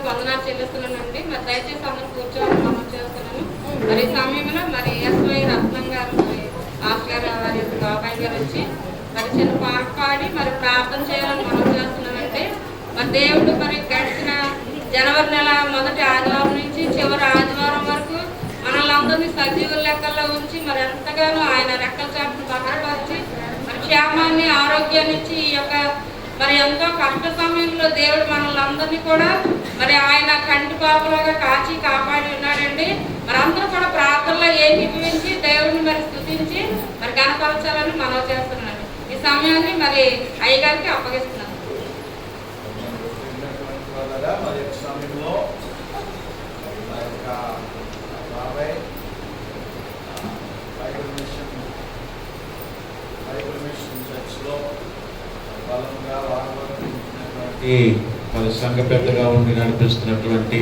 వందనాలు చెల్లిస్తున్నానండి. మరి దయచేసి అందరూ కూర్చోవాలని మనం చేస్తున్నాను. మరి ఈ సమయంలో మరి ఎస్వై రత్నం గారు మరి ఆస్కార్ వారి బాబాయ్ గారు వచ్చి మరి చిన్న పాట పాడి మరి ప్రార్థన చేయాలని మనం చేస్తున్నామంటే మరి దేవుడు మరి గడిచిన జనవరి నెల మొదటి ఆదివారం నుంచి చివరి ఆదివారం వరకు మనల్ని అందరినీ సజీవుల లెక్కల్లో ఉంచి మరి ఎంతగానో ఆయన రెక్కల చాటును భద్రపరిచి మరి క్షేమాన్ని ఆరోగ్యాన్ని ఇచ్చి ఈ యొక్క మరి ఎంతో కష్ట సమయంలో దేవుడు మనల్ని అందరినీ కూడా మరి ఆయన కంటి పాపలాగా కాచి కాపాడి ఉన్నాడండి. మరి అందరూ కూడా ప్రార్థనలో ఏకీభవించి దేవుడిని మరి స్తుతించి మరి కనపరచాలని మనం చేస్తున్నాను. ఈ సమయాన్ని మరి అయ్యగారికి అప్పగిస్తున్నాను. మరి సంఘ పెద్దగా ఉండి నడిపిస్తున్నటువంటి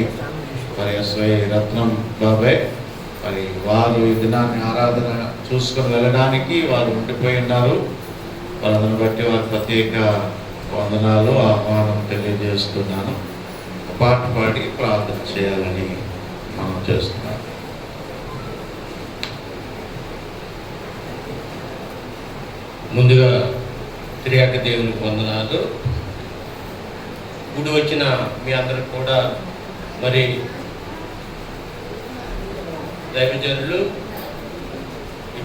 మరి ఎస్వై రత్నం బాబాయ్ మరి వారు ఈ దినాన్ని ఆరాధన చూసుకొని వెళ్ళడానికి వారు ఉండిపోయి ఉన్నారు. వాళ్ళని బట్టి వారి ప్రత్యేక వందనాలు ఆహ్వానం తెలియజేస్తున్నాను. పాట పాడి ప్రార్థన చేయాలని మనం చేస్తున్నాం. ముందుగా త్రియాక దేవునికి వందనాలు. కూడి వచ్చిన మీ అందరికి కూడా మరి దైవజనులు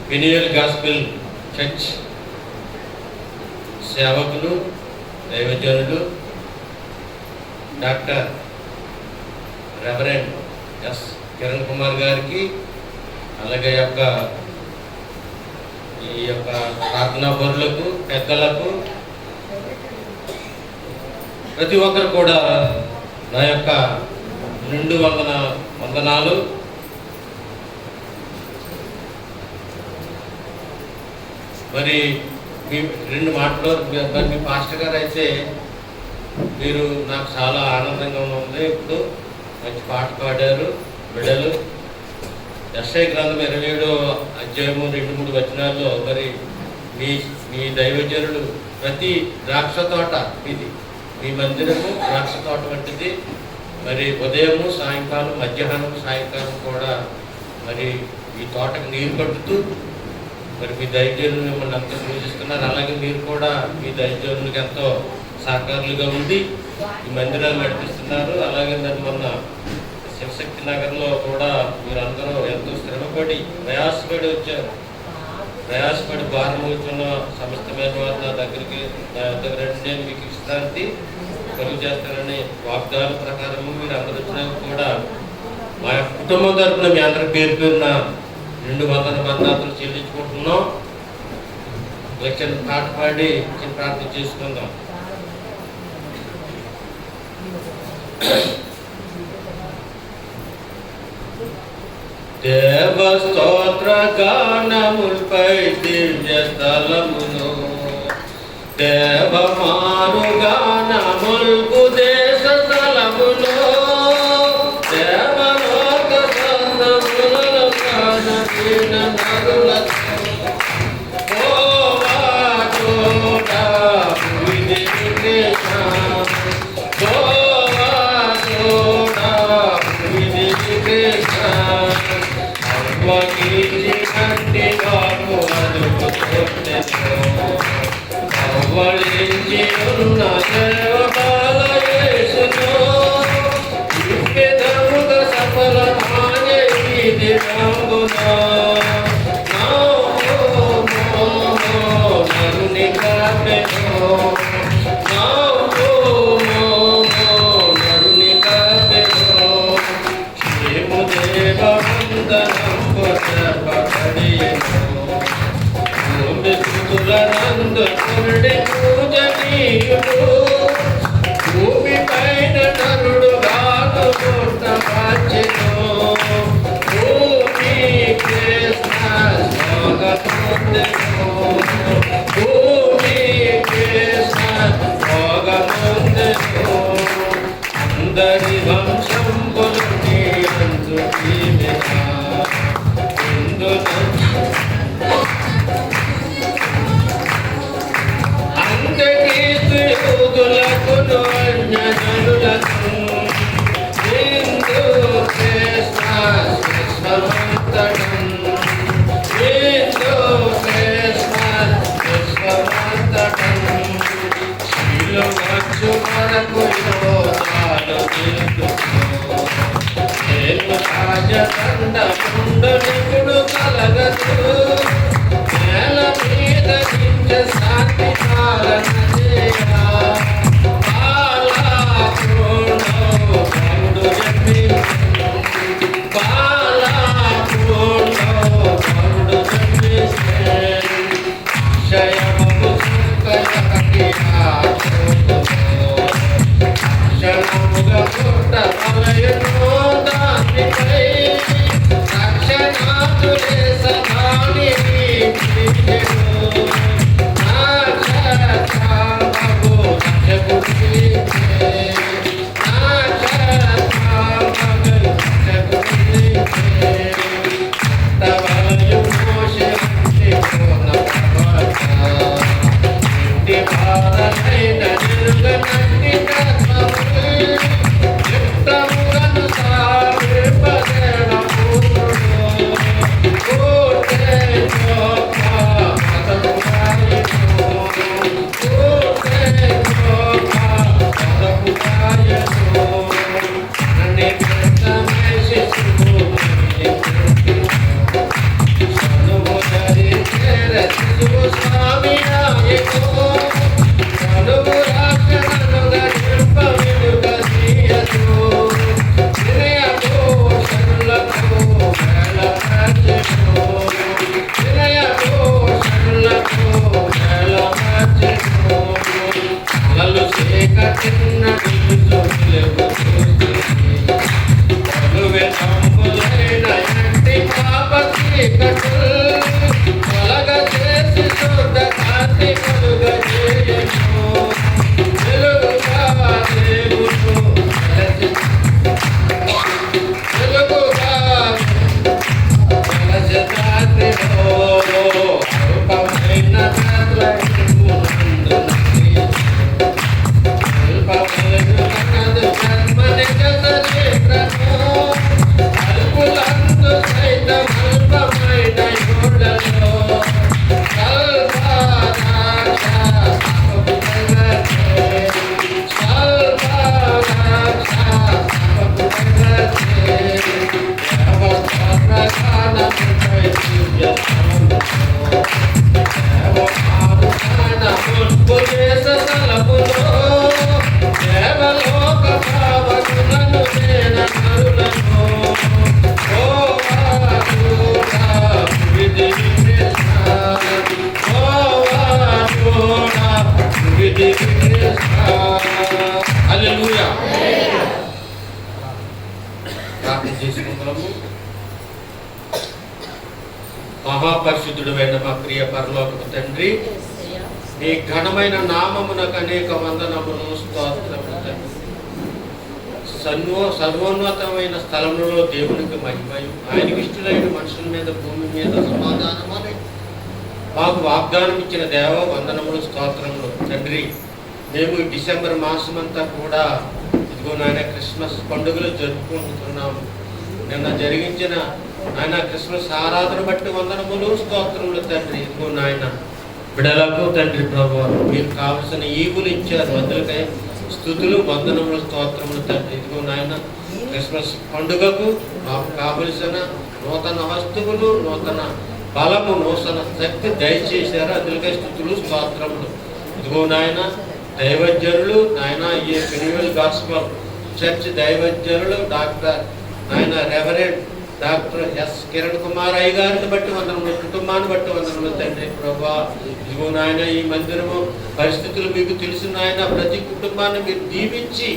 పెనియల్ గాస్పెల్ చర్చ్ సేవకులు దైవజనులు doctor reverend yes Kiran Kumar గారికి అలాగే ఈ యొక్క ప్రార్థనా పరులకు పెద్దలకు ప్రతి ఒక్కరు కూడా నా యొక్క నిండు వందనాలు. మరి మీ రెండు మాటలు మరి మీ పాస్టర్ గారు అయితే మీరు నాకు చాలా ఆనందంగా ఉంది. ఇప్పుడు మంచి పాట పాడారు బిడ్డలు. యెషయా గ్రంథం 27వ అధ్యాయము 2-3 వచనాల్లో మరి మీ దైవజనులు ప్రతి ద్రాక్ష తోట ఇది మీ మందిరము ద్రాక్ష తోట వంటిది. మరి ఉదయము సాయంకాలం మధ్యాహ్నం సాయంకాలం కూడా మరి ఈ తోటకు నీరు కట్టుతూ మరి మీ దైవజనులు మిమ్మల్ని అంతా పూజిస్తున్నారు. అలాగే మీరు కూడా మీ దైవజనులకు ఎంతో సహకారులుగా ఉండి ఈ మందిరాలు నడిపిస్తున్నారు. అలాగే నన్ను మొన్న శివశక్తి నగర్లో కూడా మీరందరూ ఎంతో శ్రమపడి ప్రయాసపడి వచ్చారు. ప్రయాసపడి భారం కూర్చున్న సమస్తమైన వారు నా దగ్గరికి నేను మీకు విశ్రాంతి కలుగు చేస్తానని వాగ్దానం ప్రకారం మీరు అందరూ వచ్చినాక కూడా మా కుటుంబం తరఫున మీ అందరి పేరు పేరున 200 వందనాలు చెల్లించుకుంటున్నాం. చిన్న పాట పాడి చిన్న ప్రార్థన చేసుకుందాం. దేవ స్తోత్ర గానములపై దివ్య స్థలమును దేవ మారు గానముల్కు దేశ స్థలమును దేవలోక సందములలో కానీన నరులతో ఓవాటోడా భూమి కృష్ణ ఓవాటోడా భూమి కృష్ణ అవ్వగించి వారు అదుపుకొట్టెను అవ్వలించి ఉన్న దేవబాలయేసును విధముగా సఫలమాయ ఈ దినమున నరుని కాపెను నరుని కాపెను క్షేము దేవవందనం భూమి స్థుతులనందు పురుడి పూజనీయుడు భూమి పైన నరుడు గాను పూర్ణ మార్చెను భూమి కృష్ణ స్వాగతముందెను భూమి కృష్ణ స్వాగతముందెను అందరి వంశంబులు నీ అందు అంతకీర్తులకును అన్యజనులకు హిందూ కృష్ణ విశ్వమంతటం హిందూ కృష్ణ విశ్వమంతటం శిలువచ్చు వరకు యోధాలు నేను రాజదండ ముండనికుడు కలగదు నేల మీద నిత్య శాంతి పాలన చేయా బాలాపూర్ణో చెప్పి బాలాపూర్ణో చెప్పి క్షయము సుఖయకి క్షణముగా పుట్ట వలయను దానిపై రక్షణాతులే సదాని నక్షత్రము ప్రార్థన చేసుకుందాము. మహాపరిశుద్ధుడు అయిన మా ప్రియ పరలోకపు తండ్రి, మీ ఘనమైన నామమునకు అనేక వందనములు, స్తోత్రములు తండ్రి. సర్వోన్నతమైన స్థలంలో దేవునికి మహిమయు, ఆయనకి ఇష్టమైన మనుషుల మీద భూమి మీద సమాధానమని మాకు వాగ్దానం ఇచ్చిన దేవ వందనములు, స్తోత్రములు తండ్రి. మేము ఈ డిసెంబర్ మాసమంతా కూడా ఇదిగో నాయన క్రిస్మస్ పండుగలు జరుపుకుంటున్నాము. నిన్న జరిగించిన నాయన క్రిస్మస్ ఆరాధన బట్టి వందనములు, స్తోత్రములు తండ్రి. ఇదిగో నాయన బిడలకు తండ్రి ప్రభువా మీరు కావలసిన ఈవులు ఇచ్చారు, అందుకై స్తుతులు, వందనములు, స్తోత్రములు తండ్రి. ఇదిగో నాయన క్రిస్మస్ పండుగకు మాకు కావలసిన నూతన వస్తువులు, నూతన బలము, నూతన శక్తి దయచేశారు, అందుకై స్తుతులు, స్తోత్రములు. ఇదిగో నాయన దైవజ్ఞులు నాయన ఈ పెనువెల్ గాస్పల్ చర్చ్ దైవజ్ఞులు డాక్టర్ నాయన reverend doctor yes Kiran Kumar అయ్య గారిని బట్టి వందనములు, కుటుంబాన్ని బట్టి వందనములు తండ్రి ప్రభువా. ఇదిగో నాయన ఈ మందిరము పరిస్థితులు మీకు తెలుసు నాయన, ప్రతి కుటుంబాన్ని మీరు దీవించి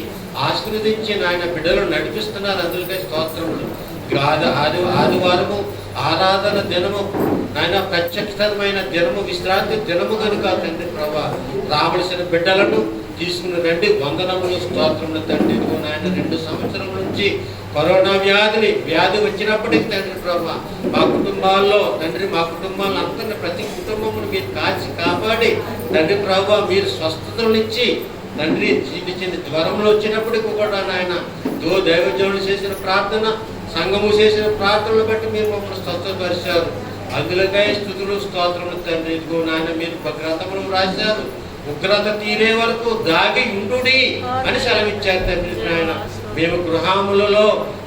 ఆశీర్వదించి నాయన బిడ్డలు నడిపిస్తున్నారు, అందుకే స్తోత్రములు. ఆదివారము ఆరాధన దినము నాయన ప్రత్యక్షమైన దినము, విశ్రాంతి దినము కనుక తండ్రి ప్రభా రావలసిన బిడ్డలను తీసుకుని రండి, వందనములు, స్తోత్రములు తండ్రి. ఇదిగో నాయన 2 సంవత్సరముల నుంచి కరోనా వ్యాధి వచ్చినప్పటికీ తండ్రి ప్రభా మా కుటుంబాల్లో తండ్రి, మా కుటుంబాలను అందరినీ ప్రతి కుటుంబమును మీరు కాచి కాపాడి తండ్రి ప్రభా మీరు స్వస్థతనిచ్చి తండ్రి చిన్న జ్వరంలో వచ్చినప్పటికీ కూడా నాయన దైవజనులు చేసిన ప్రార్థన, సంఘము చేసిన ప్రార్థనలు బట్టి మీరు మమ్మల్ని స్వస్థపరిచారు, అందులకై స్తుతులు, స్తోత్రములు తండ్రి. ఇదిగో నాయన మీరు గ్రంథములు రాశారు, ఉగ్రత తీరే వరకు దాగి ఉండుడి అని సెలవిచ్చారు తండ్రి నాయన. మేము గృహములలో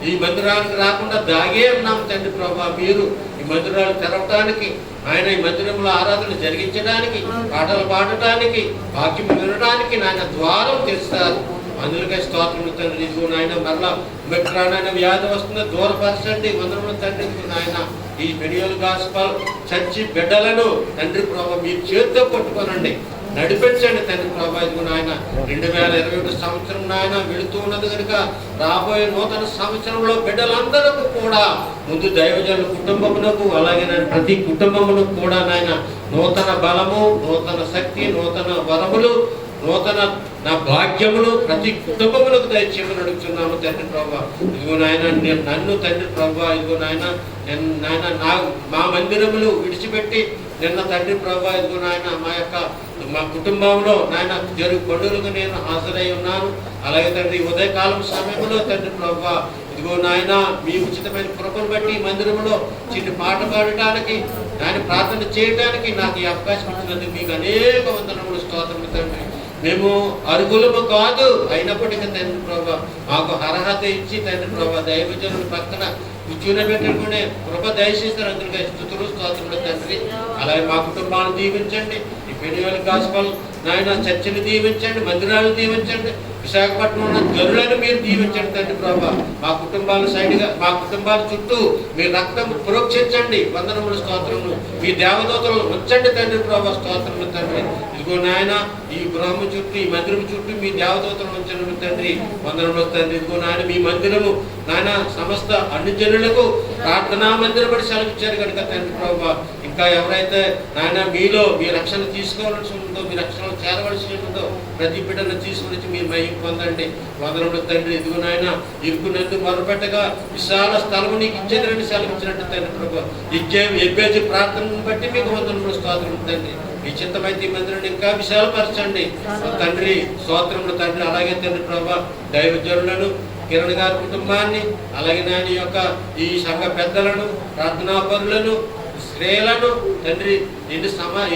ఈ మందిరానికి రాకుండా దాగే ఉన్నాం తండ్రి ప్రభా, మీరు ఈ మందిరాలు తెరవటానికి ఆయన ఈ మందిరంలో ఆరాధన జరిగించడానికి, పాటలు పాడటానికి, వాక్యం వినడానికి నాయన ద్వారం తెస్తారు, అందుకే స్తోత్రములు తండ్రి. ఇదిగో నాయన మరలా మెట్రానైన వ్యాధి వస్తున్న దూరపరచండి, వందనములు తండ్రి. నాయన ఈ పెనువెల్ గాస్పల్ చర్చి బిడ్డలను తండ్రి ప్రభా మీరు చేతితో పట్టుకోనండి, నడిపించండి తండ్రి ప్రభా. ఇదిగో నాయన 2021 సంవత్సరం నాయన వెళుతూ ఉన్నది కనుక రాబోయే నూతన సంవత్సరంలో బిడ్డలందరూ కూడా ముందు దైవజనుల కుటుంబమునకు అలాగే ప్రతి కుటుంబమునకు కూడా నాయన నూతన బలము, నూతన శక్తి, నూతన వరములు, నూతన నా భాగ్యములు ప్రతి కుటుంబములకు దయచేయమని అడుగుతున్నాము తండ్రి ప్రభా. ఇదిగో నాయన నన్ను తండ్రి ప్రభా ఇదిగో నాయన మా మందిరములు విడిచిపెట్టి నిన్న తండ్రి ప్రభా ఇదిగో నాయన మా కుటుంబంలో నాయన జరుగు పండుగలకు నేను హాజరై ఉన్నాను. అలాగే తండ్రి ఉదయకాలం సమయంలో తండ్రి ప్రభా ఇదిగో నాయన మీ ఉచితమైన కృపను బట్టి మందిరంలో చిన్న పాట పాడటానికి నాయన ప్రార్థన చేయడానికి నాకు ఈ అవకాశం ఇచ్చినందుకు మీకు అనేక వందనములు, స్తోత్రములు తండ్రి. మేము అరుగులము కాదు, అయినప్పటికీ తండ్రి ప్రభా మాకు అర్హత ఇచ్చి తండ్రి ప్రభా దైవజనుల పక్కన కూర్చుని కృప దయచేస్తారు, అందుకే స్తుతులు, స్తోత్రములు తండ్రి. అలాగే మా కుటుంబాలను దీవించండి, ఈ పెనువెల్ గాస్పల్ నాయన చర్చిని దీవించండి, మందిరాలను దీవించండి, విశాఖపట్నం ఉన్న జనులను మీరు దీవించండి తండ్రి ప్రభా. మా కుటుంబాల సైడ్గా మా కుటుంబాల చుట్టూ మీ రక్తం ప్రోక్షించండి, వందనములు, స్తోత్రములు. మీ దేవదూతలను ఉంచండి తండ్రి ప్రభా, స్తోత్రములు తండ్రి. ఇదిగో నాయన ఈ గృహము చుట్టూ ఈ మందిరం చుట్టూ మీ దేవదూతలను ఉంచండి తండ్రి, వందనములు తండ్రి. ఇదిగో నాయన మీ మందిరము నాయన సమస్త అన్ని జనులకు ప్రార్థనా మందిరం బట్టి సెలవిచ్చారు కనుక తండ్రి ప్రభా ఇంకా ఎవరైతే నాయన మీలో మీ రక్షణ తీసుకోవాల్సి ఉందో, మీ రక్షణలో చేరవలసి ఉందో ప్రతి బిడ్డను తీసుకుని మీరు మహిమ పొందండి, వందనములు తండ్రి. ఇదిగో నాయన ఇరుకునేందుకు మొదలుపెట్టగా విశాల స్థలము నీకు ఇచ్చేదని సెలవిచ్చినట్టు తండ్రి ప్రభా ఎబ్బేజీ ప్రార్థనను బట్టి మీకు వందనములు, స్తోత్రములు తండ్రి. మీ చిత్తమైతే ఈ మందిరాన్ని ఇంకా విశాలపరచండి తండ్రి, స్తోత్రములు తండ్రి. అలాగే తండ్రి ప్రభా దైవజనులను కిరణ్ గారి కుటుంబాన్ని అలాగే నాయన యొక్క ఈ సంఘ పెద్దలను, ప్రార్థనా పరులను, స్త్రీలను తండ్రి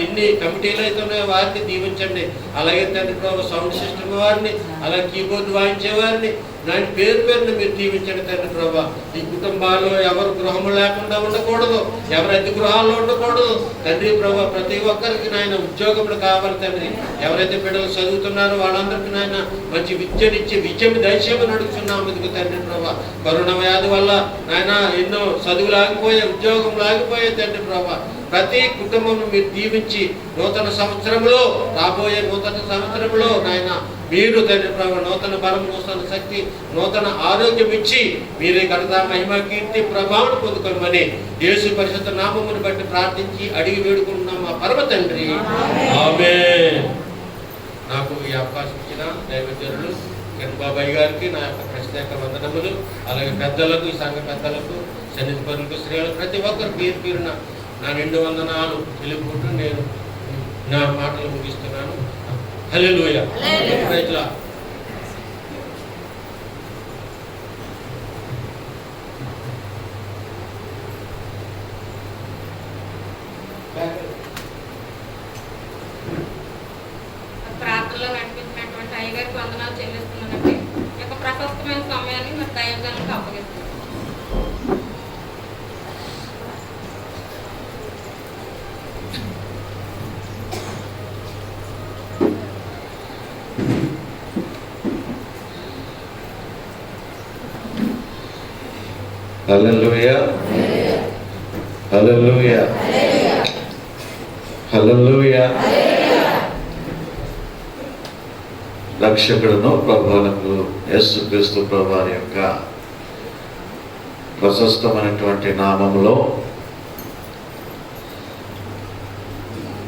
ఎన్ని కమిటీలు అయితే ఉన్నాయో వారిని దీవించండి. అలాగే తండ్రి ప్రభు సౌండ్ సిస్టమ్ వారిని, అలాగే కీబోర్డు వాయించే వారిని దాని పేరును మీరు దీవించండి తండ్రి ప్రభా. ఈ కుటుంబాల్లో ఎవరు గృహము లేకుండా ఉండకూడదు, ఎవరు అద్దె గృహాల్లో ఉండకూడదు తండ్రి ప్రభా. ప్రతి ఒక్కరికి నాయన ఉద్యోగములు కావాలి తండ్రి. ఎవరైతే బిడ్డలు చదువుతున్నారో వాళ్ళందరికీ నాయన మంచి విద్యనిచ్చి విద్యను దయచేయమని అడుగుతున్నాము ఎందుకు తండ్రి ప్రభా. కరోనా వ్యాధి వల్ల నాయన ఎన్నో చదువులు ఆగిపోయాయి, ఉద్యోగం ఆగిపోయాయి తండ్రి ప్రభా. ప్రతి కుటుంబం మీరు దీవించి నూతన సంవత్సరంలో రాబోయే నూతన సంవత్సరంలో నాయన మీరు తండ్రి ప్రభు నూతన బలం, నూతన శక్తి, నూతన ఆరోగ్యం ఇచ్చి మీరే ఘనత మహిమ కీర్తి ప్రభావం పొందుకోమని యేసు పరిశుద్ధ నామమును బట్టి ప్రార్థించి అడిగి వేడుకుంటున్నాం మా పరమ తండ్రి. ఆమేన్. నాకు ఈ అవకాశం ఇచ్చిన దైవజనులు కిరణ్ బాబాయ్ గారికి నా యొక్క ప్రత్యేక వందనములు. అలాగే పెద్దలకు, ఈ సంఘ పెద్దలకు, సన్నిధి పరులకు, స్త్రీలకు, ప్రతి ఒక్కరు పేరు పేరున నా 2 వందనాలు తెలుపుకుంటూ నేను నా మాటలు ముగిస్తున్నాను. హల్లెలూయా. Praise Lord. ప్రార్థనలో నడిపించినటువంటి అయ్యగారికి వందనాలు చెల్లిస్తున్నానండి. ఈ యొక్క ప్రశస్తమైన సమయాన్ని మరి దైవజనులకు అప్పగిస్తున్నాను. హల్లెలూయా, హల్లెలూయా, హల్లెలూయా. రక్షకుడును ప్రభువులకు యేసుక్రీస్తు ప్రభువారి యొక్క ప్రశస్తమైనటువంటి నామములో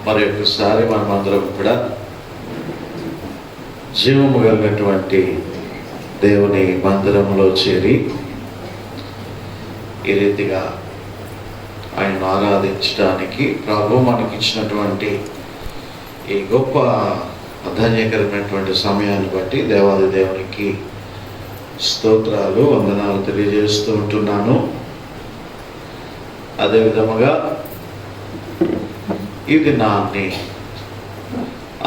మరి ఒకసారి మనమందరం కూడా జీవము కలిగినటువంటి దేవుని మందిరంలో చేరి ఈ రీతిగా ఆయనను ఆరాధించడానికి ప్రభు మనకిచ్చినటువంటి ఈ గొప్ప ధన్యకరమైనటువంటి సమయాన్ని బట్టి దేవాది దేవునికి స్తోత్రాలు, వందనాలు తెలియజేస్తూ ఉంటున్నాను. అదేవిధముగా ఈ దినాన్ని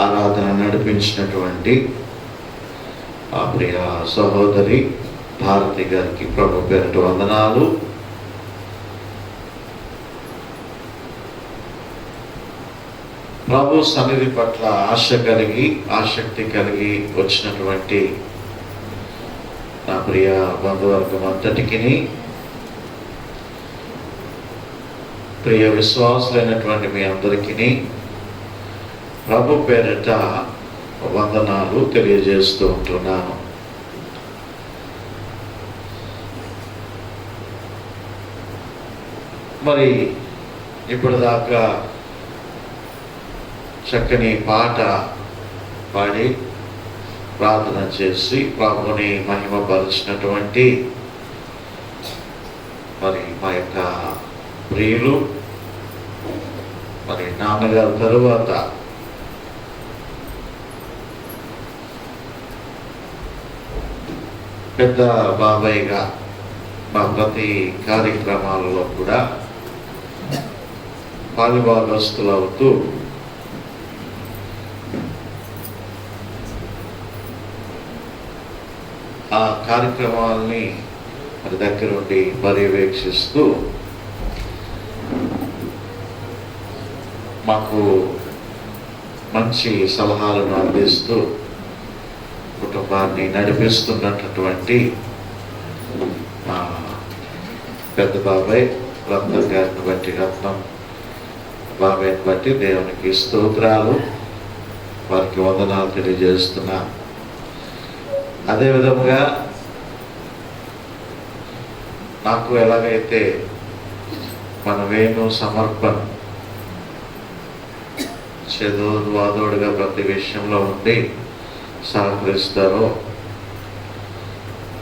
ఆరాధన నడిపించినటువంటి ఆ ప్రియ సహోదరి భారతి గారికి ప్రభు పేరిట వందనాలు. ప్రభు సన్నిధి పట్ల ఆశ కలిగి, ఆసక్తి కలిగి వచ్చినటువంటి నా ప్రియ బంధువర్గం అంతటికి, ప్రియ విశ్వాసులైనటువంటి మీ అందరికీ ప్రభు పేరిట వందనాలు తెలియజేస్తూ ఉంటున్నాను. మరి ఇప్పటిదాకా చక్కని పాట పాడి ప్రార్థన చేసి ప్రభుని మహిమపరిచినటువంటి మరి మా యొక్క ప్రియులు, మరి నాన్నగారు తరువాత పెద్ద బాబాయ్గా మా ప్రతి కార్యక్రమాలలో కూడా పాలుభాగస్తులవుతూ ఆ కార్యక్రమాలని మరి దగ్గరుండి పర్యవేక్షిస్తూ మాకు మంచి సలహాలను అందిస్తూ కుటుంబాన్ని నడిపిస్తున్నటువంటి మా పెద్ద బాబాయ్ రత్నం గారిని బట్టి, రత్నం బాబాయ్ని బట్టి దేవునికి స్తోత్రాలు, వారికి వందనాలు తెలియజేస్తున్నాను. అదేవిధముగా నాకు ఎలాగైతే మన వేణు సమర్పణ చేదోడువాదోడుగా ప్రతి విషయంలో ఉండి సహకరిస్తారో,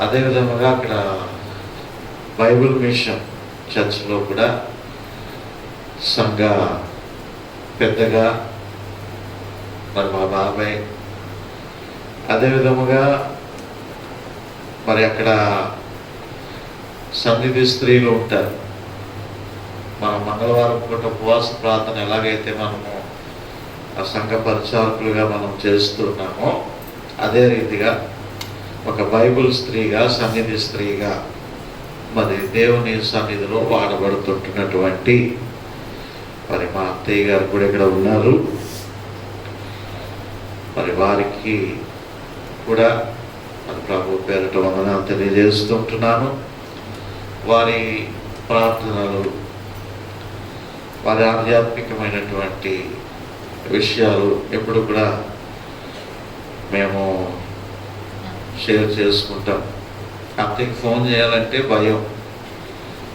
అదేవిధముగా అక్కడ బైబిల్ మిషన్ చర్చ్లో కూడా సంఘ పెద్దగా మరి మా బాబాయ్, అదేవిధముగా మరి అక్కడ సన్నిధి స్త్రీలు ఉంటారు. మన మంగళవారం పూట ఉపవాస ప్రార్థన ఎలాగైతే మనము ఆ సంఘ పరిచారకులుగా మనం చేస్తున్నామో, అదే రీతిగా ఒక బైబిల్ స్త్రీగా, సన్నిధి స్త్రీగా మరి దేవుని సన్నిధిలో వాడబడుతుంటున్నటువంటి మరి మా అత్తయ్య గారు కూడా ఇక్కడ ఉన్నారు. మరి వారికి కూడా మరి ప్రభు పేరిట వందనాలు తెలియజేస్తుంటున్నాను. వారి ప్రార్థనలు, వారి ఆధ్యాత్మికమైనటువంటి విషయాలు ఎప్పుడు కూడా మేము షేర్ చేసుకుంటాం. అత్తకి ఫోన్ చేయాలంటే భయం.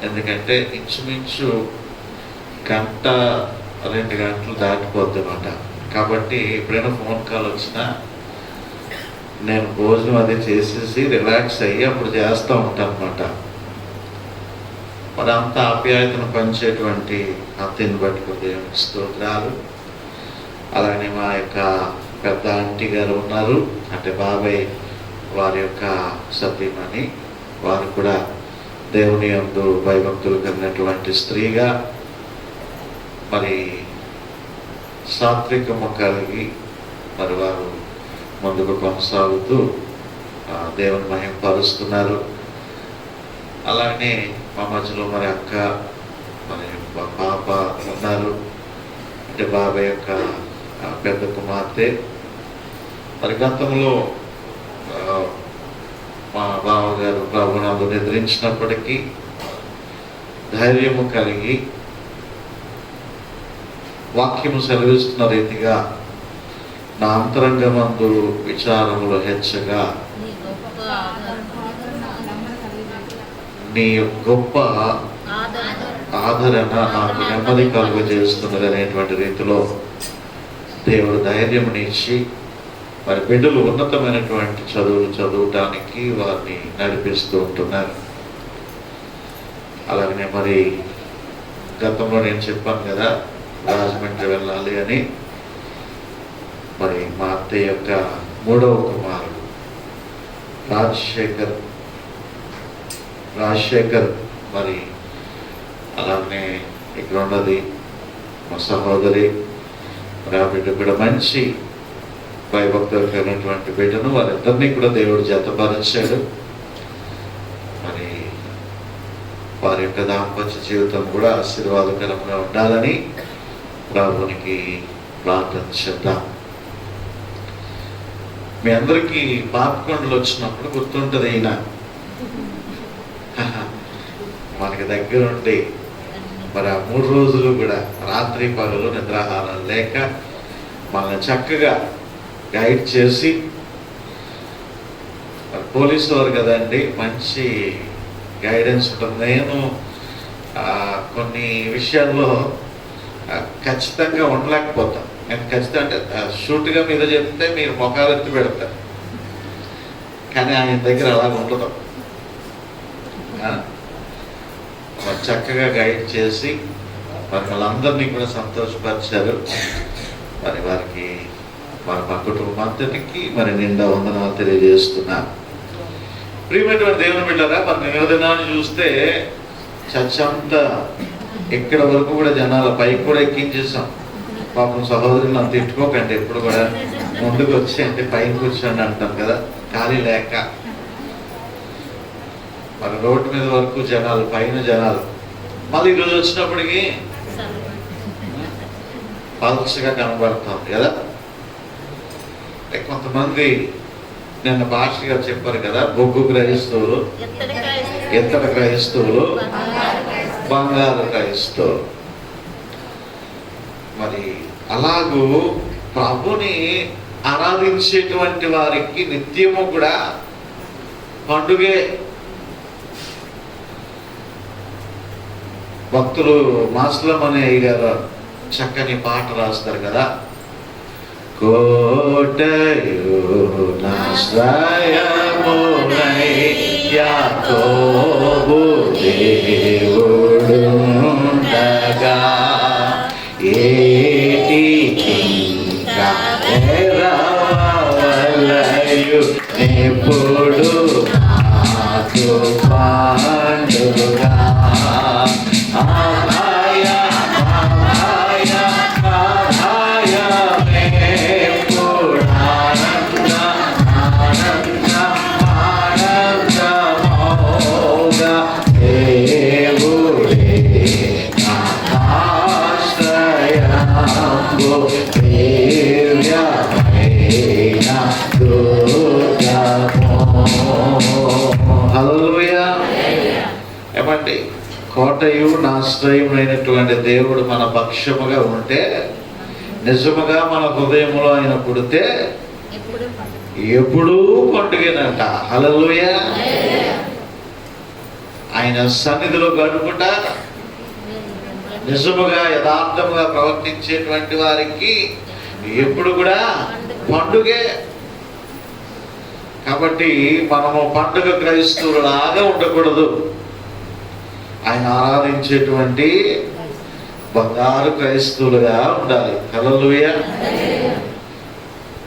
ఎందుకంటే ఇంచుమించు 1-2 గంటలు దాటిపోద్ది అన్నమాట. కాబట్టి ఎప్పుడైనా ఫోన్ కాల్ వచ్చినా నేను భోజనం అది చేసేసి రిలాక్స్ అయ్యి అప్పుడు చేస్తూ ఉంటాను అన్నమాట. మరి అంత ఆప్యాయతను పంచేటువంటి అత్తని బట్టి దేవునికి స్తోత్రాలు. అలానే మా యొక్క పెద్ద ఆంటీ గారు ఉన్నారు, అంటే బాబాయ్ వారి యొక్క సతీమణి, వారు కూడా దేవుని యందు భయభక్తులు కలిగినటువంటి స్త్రీగా మరి సాత్వికము కలిగి మరి వారు ముందుకు కొనసాగుతూ దేవుని మహిమపరుస్తున్నారు. అలానే మా మధ్యలో మరి అక్క, మరి మా పాప ఉన్నారు, అంటే బాబాయ్ యొక్క పెద్ద కుమార్తె. మరి గతంలో మా బావగారు ప్రభునందు నిద్రించినప్పటికీ ధైర్యము కలిగి వాక్యము సెలవిస్తున్న రీతిగా నా అంతరంగమందు విచారములు హెచ్చగా నీ గొప్ప ఆదరణ నాకు నెమ్మది కలుగజేస్తున్నది అనేటువంటి రీతిలో దేవుడు ధైర్యమునిచ్చి మరి బిడ్డలు ఉన్నతమైనటువంటి చదువులు చదవటానికి వారిని నడిపిస్తూ ఉంటున్నారు. అలాగనే మరి గతంలో నేను చెప్పాను కదా రాజమండ్రి వెళ్ళాలి అని. మరి మా అత్తయ్య యొక్క 3వ కుమారుడు రాజశేఖర్ మరి అలానే ఇక్కడ ఉన్నది మా సహోదరి, మరి ఆ బిడ్డ కూడా మంచి భయభక్తులు కలిగినటువంటి బిడ్డను వారిద్దరినీ కూడా దేవుడు జతపరిచాడు. మరి వారి యొక్క దాంపత్య జీవితం కూడా ఆశీర్వాదకరంగా ఉండాలని ప్రభునికి ప్రార్థన చేద్దాం. మీ అందరికీ పాపకొండలు వచ్చినప్పుడు గుర్తుంటుంది ఈయన మనకి దగ్గరుండి మరి ఆ 3 రోజులు కూడా రాత్రి పగలు నిద్రాహారం లేక మనల్ని చక్కగా గైడ్ చేసి, పోలీసు వారు కదండి, మంచి గైడెన్స్ ఉంటుంది. నేను కొన్ని విషయాల్లో ఖచ్చితంగా ఉండలేకపోతాను. నేను ఖచ్చితంగా అంటే షూట్గా మీద చెప్తే మీరు మొఖాలు ఎత్తి పెడతారు, కానీ ఆయన దగ్గర అలా ఉండదు. మరి చక్కగా గైడ్ చేసి మరి వాళ్ళందరినీ కూడా సంతోషపరిచారు. మరి వారికి మరి మా కుటుంబాంతటికి మరి నిండా వందనాలు తెలియజేస్తున్నా. ప్రియమైనటువంటి దేవుని బిడ్డలారా, మరి నివేదనాన్ని చూస్తే చర్చ అంతా ఎక్కడ వరకు కూడా జనాల పైకి కూడా ఎక్కించేసాం. పాపం సహోదరులు నన్ను తిట్టుకోకండి, ఎప్పుడు కూడా ముందుకు వచ్చి అంటే పైన కూర్చోండి అంటాం కదా, ఖాళీ లేక. మరి రోడ్డు మీద వరకు జనాలు, పైన జనాలు. మళ్ళీ ఈరోజు వచ్చినప్పటికీ పల్చగా కనబడుతుంది కదా. కొంతమంది నిన్న భాష గారు చెప్పారు కదా, బొగ్గు క్రైస్తవులు, ఎత్తడి క్రైస్తవులు, బంగారు క్రైస్తవులు. మరి అలాగూ ప్రభుని ఆరాధించేటువంటి వారికి నిత్యము కూడా పండుగే. భక్తులు మాస్లం అనే గారు చక్కని పాట రాస్తారు కదా, కోటయు నాశ్రయమునై యాకోబు దేవుడుండగా ఏటికింకా ఎరవలయు ఎప్పుడు నాకు పండుగా. ఆయ ఆయ ఆయ మేపుడానంద ఆనంద ఆనందమోగా దేవుడే ఆశ్రయంబు దివ్యమైన దుర్గమో. హల్లెలూయా. ఏమండి, కోటయు నాశ్రయమైనటువంటి దేవుడు మన పక్షముగా ఉంటే, నిజముగా మన హృదయంలో ఆయన పుడితే ఎప్పుడూ పండుగేనంట. హల్లెలూయా. ఆయన సన్నిధిలో గడుపుట నిజముగా యథార్థముగా ప్రవర్తించేటువంటి వారికి ఎప్పుడు కూడా పండుగే. కాబట్టి మనము పండుగ క్రైస్తవులాగా ఉండకూడదు, ఆయన ఆరాధించేటువంటి బంగారు క్రైస్తవులుగా ఉండాలి. హల్లెలూయా.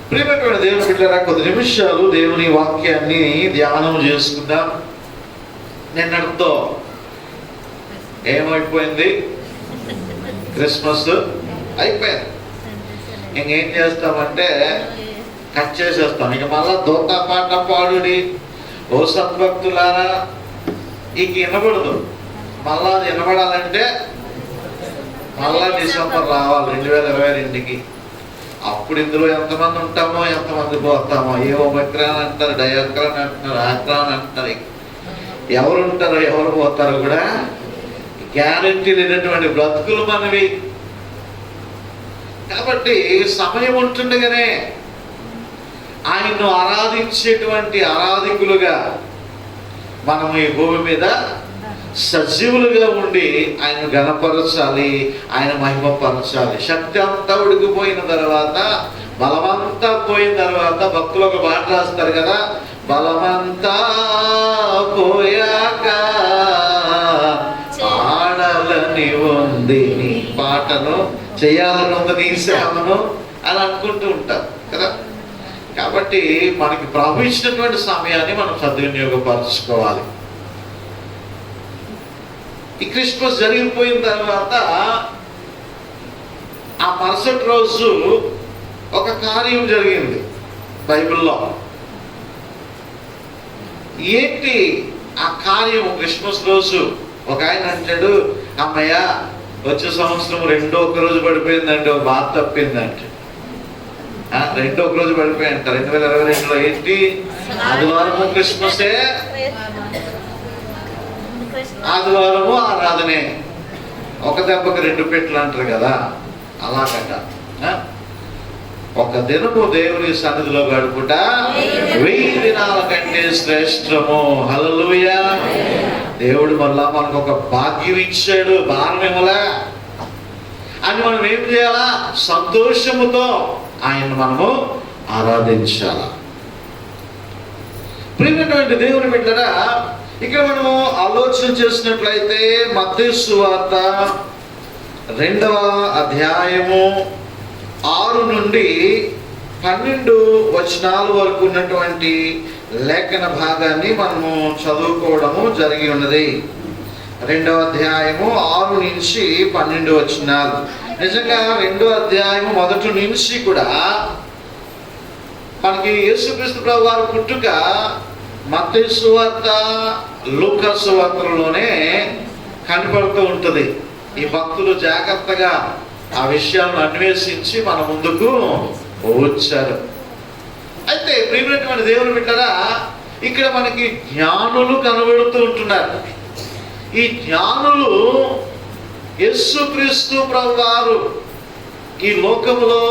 ప్రియమైనటువంటి దేవుని బిడ్డలారా, కొద్ది నిమిషాలు దేవుని వాక్యాన్ని ధ్యానం చేసుకుందాం. నిన్నటితో ఏమైపోయింది? క్రిస్మస్ అయిపోయింది. ఇంకేం చేస్తామంటే కట్ చేసేస్తాం. ఇక మళ్ళా దోతా పాట పాడుడి ఓ సద్భక్తులారా ఇక వినబడదు. మళ్ళా అది వినబడాలంటే మళ్ళా డిసెంబర్ రావాలి 2022కి. అప్పుడు ఇందులో ఎంతమంది ఉంటామో ఎంతమంది పోతామో, ఏవో ఒమిక్రాన్ అంటారు, డయాక్రాన్ అంటున్నారు, ఆక్రాన్ అంటున్నారు. ఎవరు ఉంటారో ఎవరు పోతారో కూడా గ్యారెంటీ లేనటువంటి బ్రతుకులు మనవి. కాబట్టి సమయం ఉంటుండగానే ఆయన్ను ఆరాధించేటువంటి ఆరాధికులుగా మనం ఈ భూమి మీద సజీవులుగా ఉండి ఆయన గణపరచాలి, ఆయన మహిమపరచాలి. శక్తి అంతా ఉడికిపోయిన తర్వాత, బలమంతా పోయిన తర్వాత భక్తులు ఒక పాట రాస్తారు కదా, బలమంతా పోయాక ఆడాలని ఉంది నీ పాటను, చేయాలని ఉంది నీ సేవను అని అనుకుంటూ ఉంటారు కదా. కాబట్టి మనకి ప్రభు ఇచ్చినటువంటి సమయాన్ని మనం సద్వినియోగపరచుకోవాలి. ఈ క్రిస్మస్ జరిగిపోయిన తర్వాత ఆ మరుసటి రోజు ఒక కార్యం జరిగింది బైబిల్లో. ఏంటి ఆ కార్యం? క్రిస్మస్ రోజు ఒక ఆయన అంటాడు, అమ్మయ్య వచ్చే సంవత్సరం రెండో ఒక రోజు పడిపోయిందండి, ఒక బాధ తప్పిందంటే. రెండో ఒక రోజు పడిపోయిందంట 2022లో. ఏంటి? ఆదివారము క్రిస్మసే, ఆదివారము ఆరాధనే. ఒక దెబ్బకి రెండు పెట్లు అంటారు కదా, అలాగట. ఒక దినము దేవుని సన్నిధిలో గడుపుట 1000 దినాల కంటే శ్రేష్టము. హల్లెలూయా. దేవుడు మళ్ళా మనకు ఒక భాగ్యం ఇచ్చాడు, భారం ఇవ్వలే అని మనం ఏం చేయాలా? సంతోషముతో ఆయన మనము ఆరాధించాల. ప్రియమైనటువంటి దేవుని బిడ్డరా, ఇక్కడ మనము ఆలోచన చేసినట్లయితే మత్తయి సువార్త 2వ అధ్యాయము 6 నుండి 12 వచనాల వరకు ఉన్నటువంటి లేఖన భాగాన్ని మనము చదువుకోవడము జరిగి ఉన్నది. 2వ అధ్యాయము 6 నుంచి 12 వచనాలు. నిజంగా 2వ అధ్యాయము మొదటి నుంచి కూడా మనకి యేసుక్రీస్తు ప్రభు వారి పుట్టుక మత్తయి సువార్త, లూకా సువార్తలోనే కనపడుతూ ఉంటుంది. ఈ భక్తులు జాగ్రత్తగా ఆ విషయాలను అన్వేషించి మన ముందుకు వచ్చారు. అయితే ప్రియమైనటువంటి దేవుని బిడ్డరా, ఇక్కడ మనకి జ్ఞానులు కనబడుతూ ఉంటున్నారు. ఈ జ్ఞానులు యేసుక్రీస్తు ప్రభువారు ఈ లోకములో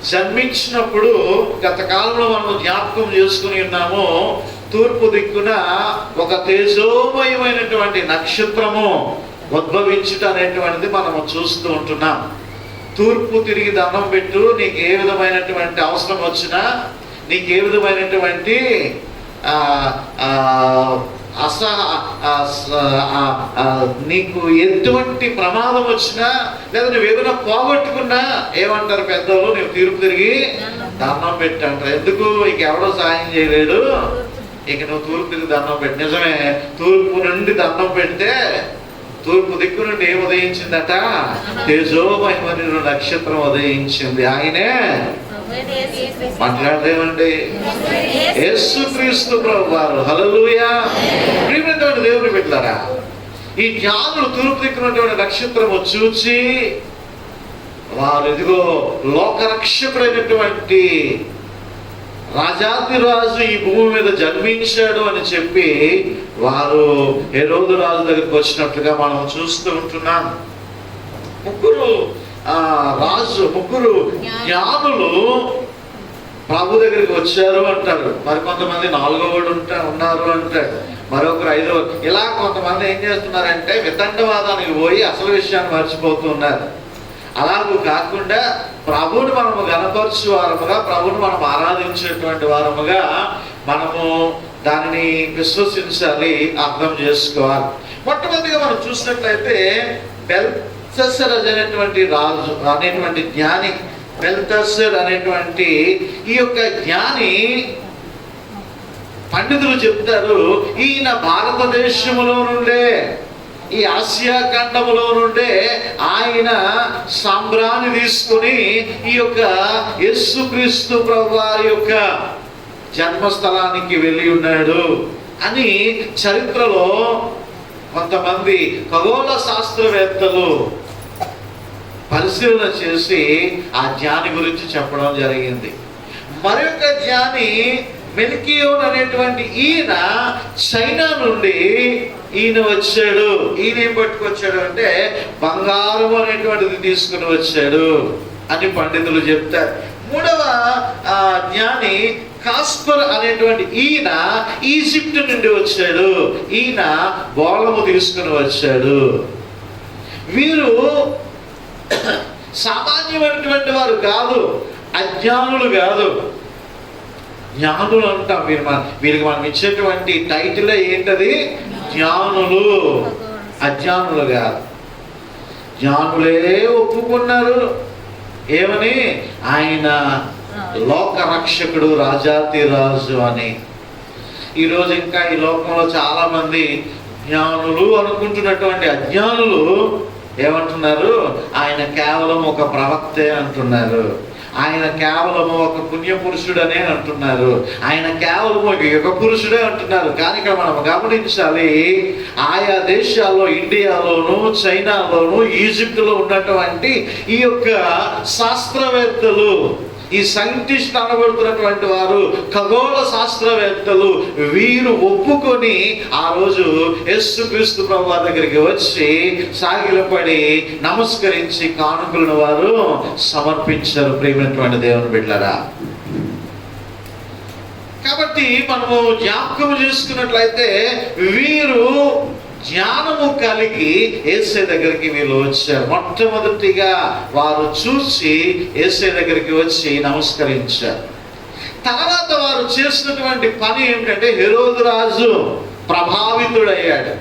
జన్మించినప్పుడు, గత కాలంలో మనం జ్ఞాపకం చేసుకుని ఉన్నాము, తూర్పు దిక్కున ఒక తేజోమయమైనటువంటి నక్షత్రము ఉద్భవించుట అనేటువంటిది మనము చూస్తూ ఉంటున్నాం. తూర్పు తిరిగి దండం పెట్టు, నీకు ఏ విధమైనటువంటి అవసరం వచ్చినా, నీకు ఏ విధమైనటువంటి నీకు ఎటువంటి ప్రమాదం వచ్చినా, లేదా నువ్వు ఏదైనా పోగొట్టుకున్నా ఏమంటారు పెద్దలు? నువ్వు తూర్పు తిరిగి దండం పెట్టి అంటారు. ఎందుకు? ఇక ఎవడో సాయం చేయలేడు, ఇక నువ్వు తూర్పు తిరిగి దండం పెట్టి. నిజమే, తూర్పు నుండి దండం పెడితే తూర్పు దిక్కు నుండి ఏం ఉదయించిందట? తేజోమహిమ నక్షత్రం ఉదయించింది. ఆయనే మాట్లాడేమండి యేసుక్రీస్తు ప్రభువారు. హల్లెలూయా. ప్రియమైనటువంటి దేవుని బిడ్డలారా, ఈ జ్ఞానులు తూర్పు దిక్కున్నటువంటి నక్షత్రము చూచి వారు ఇదిగో లోకరక్షకుడైనటువంటి రాజాధిరాజు ఈ భూమి మీద జన్మించాడు అని చెప్పి వారు హెరోదు రాజు దగ్గరికి వచ్చినట్లుగా మనం చూస్తూ ఉంటున్నాం. ముగ్గురు జ్ఞానులు ప్రభు దగ్గరికి వచ్చారు అంటారు. మరి కొంతమంది 4వ వాడు ఉన్నారు అంటాడు. మరొకరు 5వ. ఇలా కొంతమంది ఏం చేస్తున్నారంటే వితండవాదానికి పోయి అసలు విషయాన్ని మర్చిపోతున్నారు. అలాగూ కాకుండా ప్రభువుని మనము గణపరచు వారముగా, ప్రభువుని మనం ఆరాధించేటువంటి వారముగా మనము దానిని విశ్వసించాలి, అర్థం చేసుకోవాలి. మొట్టమొదటిగా మనం చూసినట్లయితే బెల్తెషర్ అనేటువంటి రాజు అనేటువంటి జ్ఞాని, బెల్తెషర్ అనేటువంటి ఈ యొక్క జ్ఞాని, పండితులు చెప్తారు, ఈయన భారతదేశంలో నుండే, ఈ ఆసియా ఖండములో నుండే ఆయన సాంబ్రాన్ని తీసుకుని ఈ యొక్క యేసుక్రీస్తు ప్రభువారి యొక్క జన్మస్థలానికి వెళ్ళి ఉన్నాడు అని చరిత్రలో కొంతమంది ఖగోళ శాస్త్రవేత్తలు పరిశీలన చేసి ఆ జ్ఞాని గురించి చెప్పడం జరిగింది. మరొక జ్ఞాని మెల్కియోన్ అనేటువంటి ఈయన చైనా నుండి ఈయన వచ్చాడు. ఈయన ఏం పట్టుకొచ్చాడు అంటే బంగారం అనేటువంటిది తీసుకుని వచ్చాడు అని పండితులు చెప్తారు. 3వ జ్ఞాని కాస్పర్ అనేటువంటి ఈయన ఈజిప్ట్ నుండి వచ్చాడు. ఈయన బోళము తీసుకుని వచ్చాడు. వీరు సామాన్యమైనటువంటి వారు కాదు, అజ్ఞానులు కాదు, జ్ఞానులు అంటాం. వీరికి మనం ఇచ్చేటువంటి టైటిల్ ఏంటది? జ్ఞానులు. అజ్ఞానులు కాదు, జ్ఞానులే ఒప్పుకున్నారు. ఏమని? ఆయన లోక రక్షకుడు, రాజాతి రాజు అని. ఈరోజు ఇంకా ఈ లోకంలో చాలా మంది జ్ఞానులు అనుకుంటున్నటువంటి అజ్ఞానులు ఏమంటున్నారు? ఆయన కేవలం ఒక ప్రవక్తే అంటున్నారు. ఆయన కేవలము ఒక పుణ్య పురుషుడనే అంటున్నారు. ఆయన కేవలం ఒక యుగ పురుషుడే అంటున్నారు. కానీ ఇక్కడ మనం గమనించాలి, ఆయా దేశాల్లో, ఇండియాలోను, చైనాలోను, ఈజిప్టులో ఉన్నటువంటి ఈ యొక్క శాస్త్రవేత్తలు, ఈ సైంటిస్ట్ అనబడుతున్నటువంటి వారు, ఖగోళ శాస్త్రవేత్తలు, వీరు ఒప్పుకొని ఆ రోజు యేసుక్రీస్తు ప్రభువు దగ్గరికి వచ్చి సాగిలపడి నమస్కరించి కానుకలను వారు సమర్పించారు. ప్రియమైనటువంటి దేవుని బిడ్డలారా, కాబట్టి మనము జ్ఞాపకం చేసుకున్నట్లయితే వీరు జ్ఞానము కలిగి యేసయ్య దగ్గరికి వీళ్ళు వచ్చారు. మొట్టమొదటిగా వారు చూసి యేసయ్య దగ్గరికి వచ్చి నమస్కరించారు. తర్వాత వారు చేసినటువంటి పని ఏమిటంటే హెరోదు రాజు ప్రభావితుడయ్యాడు.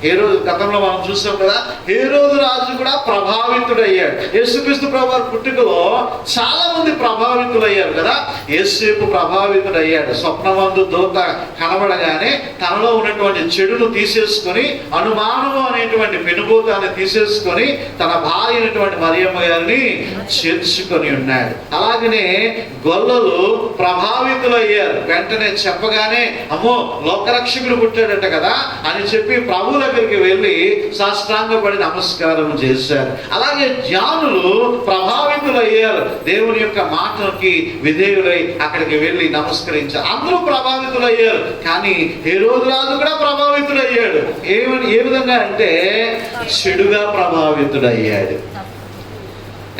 హెరోదు, గతంలో మనం చూసాం కదా, హెరోదు రాజు కూడా ప్రభావితుడయ్యాడు. యేసుక్రీస్తు ప్రభువారి పుట్టుకలో చాలా మంది ప్రభావితులయ్యారు కదా. యేసేపు ప్రభావితుడయ్యాడు. స్వప్నమందు దూత కనబడగానే తనలో ఉన్నటువంటి చెడును తీసేసుకొని, అనుమానము అనేటువంటి పెనుభూతాన్ని తీసేసుకొని తన భార్య అయినటువంటి మరియమ్మ గారిని చేర్చుకొని ఉన్నాడు. అలాగనే గొల్లలు ప్రభావితులయ్యారు. వెంటనే చెప్పగానే అమ్మో లోకరక్షకుడు పుట్టాడట కదా అని చెప్పి ప్రభు దగ్గరికి వెళ్ళి సాష్టాంగపడి నమస్కారం చేశారు. అలాగే జ్ఞానులు ప్రభావితులయ్యారు. దేవుని యొక్క మాటలకి విధేయులై అక్కడికి వెళ్ళి నమస్కరించారు. అందరూ ప్రభావితులయ్యారు. కానీ హెరోదు రాజు కూడా ప్రభావితుడయ్యాడు. ఏ విధంగా అంటే చెడుగా ప్రభావితుడయ్యాడు.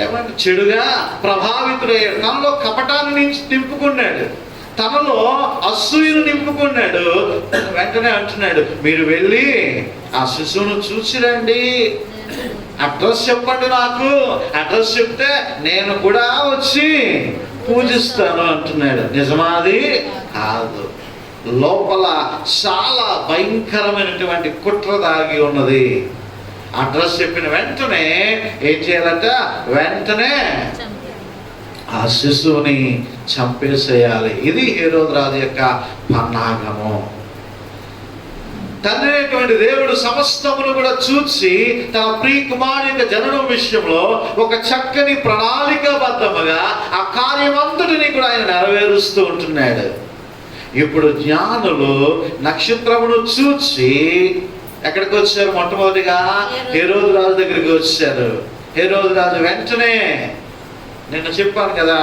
ఏమంటే చెడుగా ప్రభావితుడయ్యాడు. తనలో కపటాన్ని నింపుకున్నాడు, తనలో అసూయను నింపుకున్నాడు. వెంటనే అంటున్నాడు, మీరు వెళ్ళి ఆ శిశువును చూసిరండి, అడ్రస్ చెప్పండి, నాకు అడ్రస్ చెప్తే నేను కూడా వచ్చి పూజిస్తాను అంటున్నాడు. నిజమాది కాదు, లోపల చాలా భయంకరమైనటువంటి కుట్ర దాగి ఉన్నది. అడ్రస్ చెప్పిన వెంటనే ఏం చేయాలంట? వెంటనే ఆ శిశువుని చంపేసేయాలి. ఇది హెరోదు రాజు యొక్క పన్నాగము. తండ్రి అయినటువంటి దేవుడు సమస్తమును కూడా చూసి తన ప్రియ కుమారుని యొక్క జననం విషయంలో ఒక చక్కని ప్రణాళికాబద్ధముగా ఆ కార్యమంతటిని కూడా ఆయన నెరవేరుస్తూ ఉంటున్నాడు. ఇప్పుడు జ్ఞానులు నక్షత్రమును చూసి ఎక్కడికి వచ్చారు? మొట్టమొదటిగా హెరోదు రాజు దగ్గరికి వచ్చారు. హెరోదు రాజు వెంటనే, నేను చెప్పాను కదా,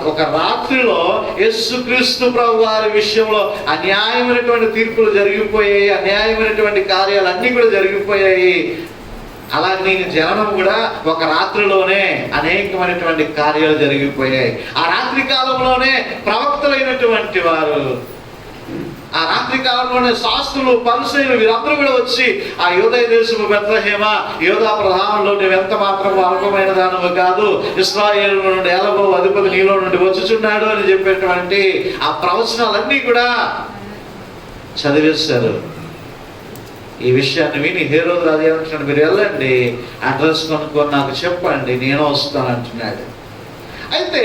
ఒక రాత్రిలో యేసుక్రీస్తు ప్రభు వారి విషయంలో అన్యాయమైనటువంటి తీర్పులు జరిగిపోయాయి, అన్యాయమైనటువంటి కార్యాలు అన్నీ కూడా జరిగిపోయాయి. అలాగే జననం కూడా ఒక రాత్రిలోనే అనేకమైనటువంటి కార్యాలు జరిగిపోయాయి. ఆ రాత్రి కాలంలోనే ప్రవక్తలైనటువంటి వారు ఆ రాత్రి కాలంలోనే శాస్త్రులు పరిసయ్యులు వీరందరూ కూడా వచ్చి ఆ యూదయ దేశము బెత్లెహేమ, యూదా ప్రధానంలో నువ్వు ఎంత మాత్రం అల్పమైన దానము కాదు, ఇశ్రాయేలు నుండి ఎలాగో అధిపతి నీలో నుండి వచ్చుచున్నాడు అని చెప్పేటువంటి ఆ ప్రవచనాలన్నీ కూడా చదివేశారు. ఈ విషయాన్ని విని హేరోదు రాజు ఏమంటున్నాడు, మీరు వెళ్ళండి, అడ్రస్ కనుక్కొని నాకు చెప్పండి, నేను వస్తాను అంటున్నాడు. అయితే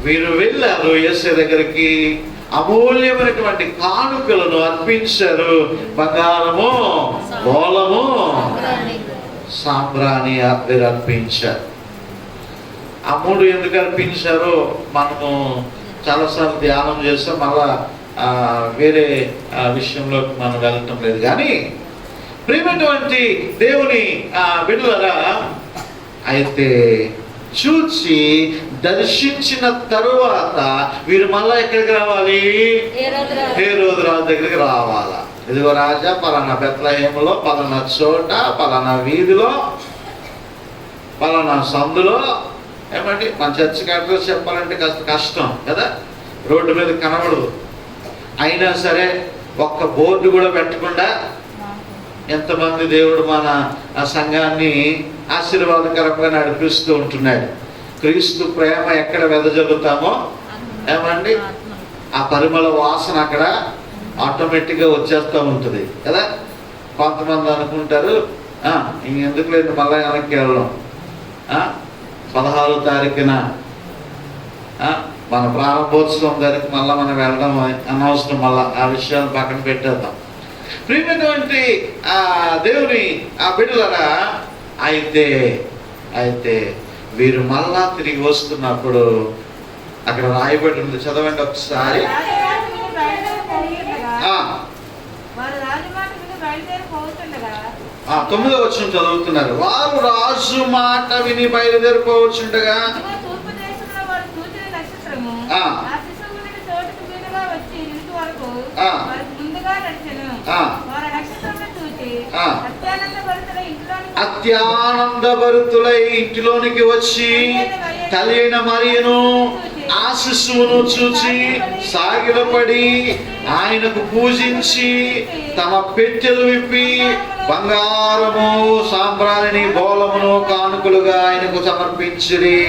వీరు వెళ్ళారు, యేసే దగ్గరికి అమూల్యమైనటువంటి కానుకలను అర్పించారు. బంగారము, బోలము, సాంబ్రాణి వీరు అర్పించారు. ఆ మూడు ఎందుకు అర్పించారో మనము చాలాసార్లు ధ్యానం చేస్తాం, మళ్ళా వేరే విషయంలోకి మనం వెళ్ళటం లేదు. కానీ ప్రియమైనటువంటి దేవుని బిడ్డలారా, అయితే చూచి దర్శించిన తరువాత వీరు మళ్ళా ఎక్కడికి రావాలి? హేరోదు రాజు దగ్గరికి రావాలా. ఇదిగో రాజా, పలానా బెత్లెహేములో, పలానా చోట, పలానా వీధిలో, పలానా సందులో. ఏమండి, మన చర్చికి అడ్రస్ చెప్పాలంటే కాస్త కష్టం కదా, రోడ్డు మీద కనబడదు. అయినా సరే ఒక్క బోర్డు కూడా పెట్టకుండా ఎంతమంది దేవుడు మన సంఘాన్ని ఆశీర్వాదకరంగా నడిపిస్తూ ఉంటున్నాడు. క్రీస్తు ప్రేమ ఎక్కడ వెదజల్లుతామో ఏమండి, ఆ పరిమళ వాసన అక్కడ ఆటోమేటిక్గా వచ్చేస్తూ ఉంటుంది కదా. కొంతమంది అనుకుంటారు, ఇంకెందుకు లేదు మళ్ళీ వెనక్కి వెళ్ళడం, 16వ తారీఖున మన ప్రారంభోత్సవం దగ్గరికి మళ్ళీ మనం వెళ్ళడం అనవసరం, మళ్ళీ ఆ విషయాన్ని పక్కన పెట్టేద్దాం. ప్రియమైనటువంటి దేవుని బిడ్డలారా, అయితే వీరు మళ్ళా తిరిగి వస్తున్నప్పుడు అక్కడ రాయబడి ఉంది, చదవండి ఒకసారి. 9వ వచనం చదువుతున్నారు. వారు రాజు మాట విని బయలుదేరిపోవచ్చుండగా అత్యానందభరితులై ఇంటిలోనికి వచ్చి తల్లి అయిన మరియను ఆ శిశువును చూచి సాగిలపడి ఆయనకు పూజించి తమ పెట్టెలు విప్పి బంగారము, సాంబ్రాణిని, బోలమును కానుకలుగా ఆయనకు సమర్పించిరి.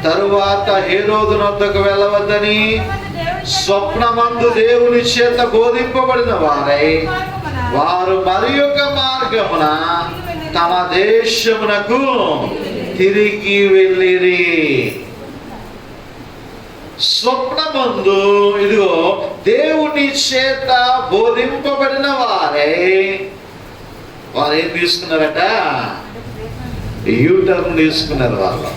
తరువాత హేరోదు వద్దకు వెళ్ళవద్దని స్వప్నమందు దేవుని చేత బోధింపబడిన వారు మరి యొక్క మార్గమున తమ దేశమునకు తిరిగి వెళ్ళిరి. స్వప్నమందు ఇదిగో దేవుని చేత బోధింపబడిన వారు ఏం తీసుకున్నారట? యూటర్న్ తీసుకున్నారు. వాళ్ళు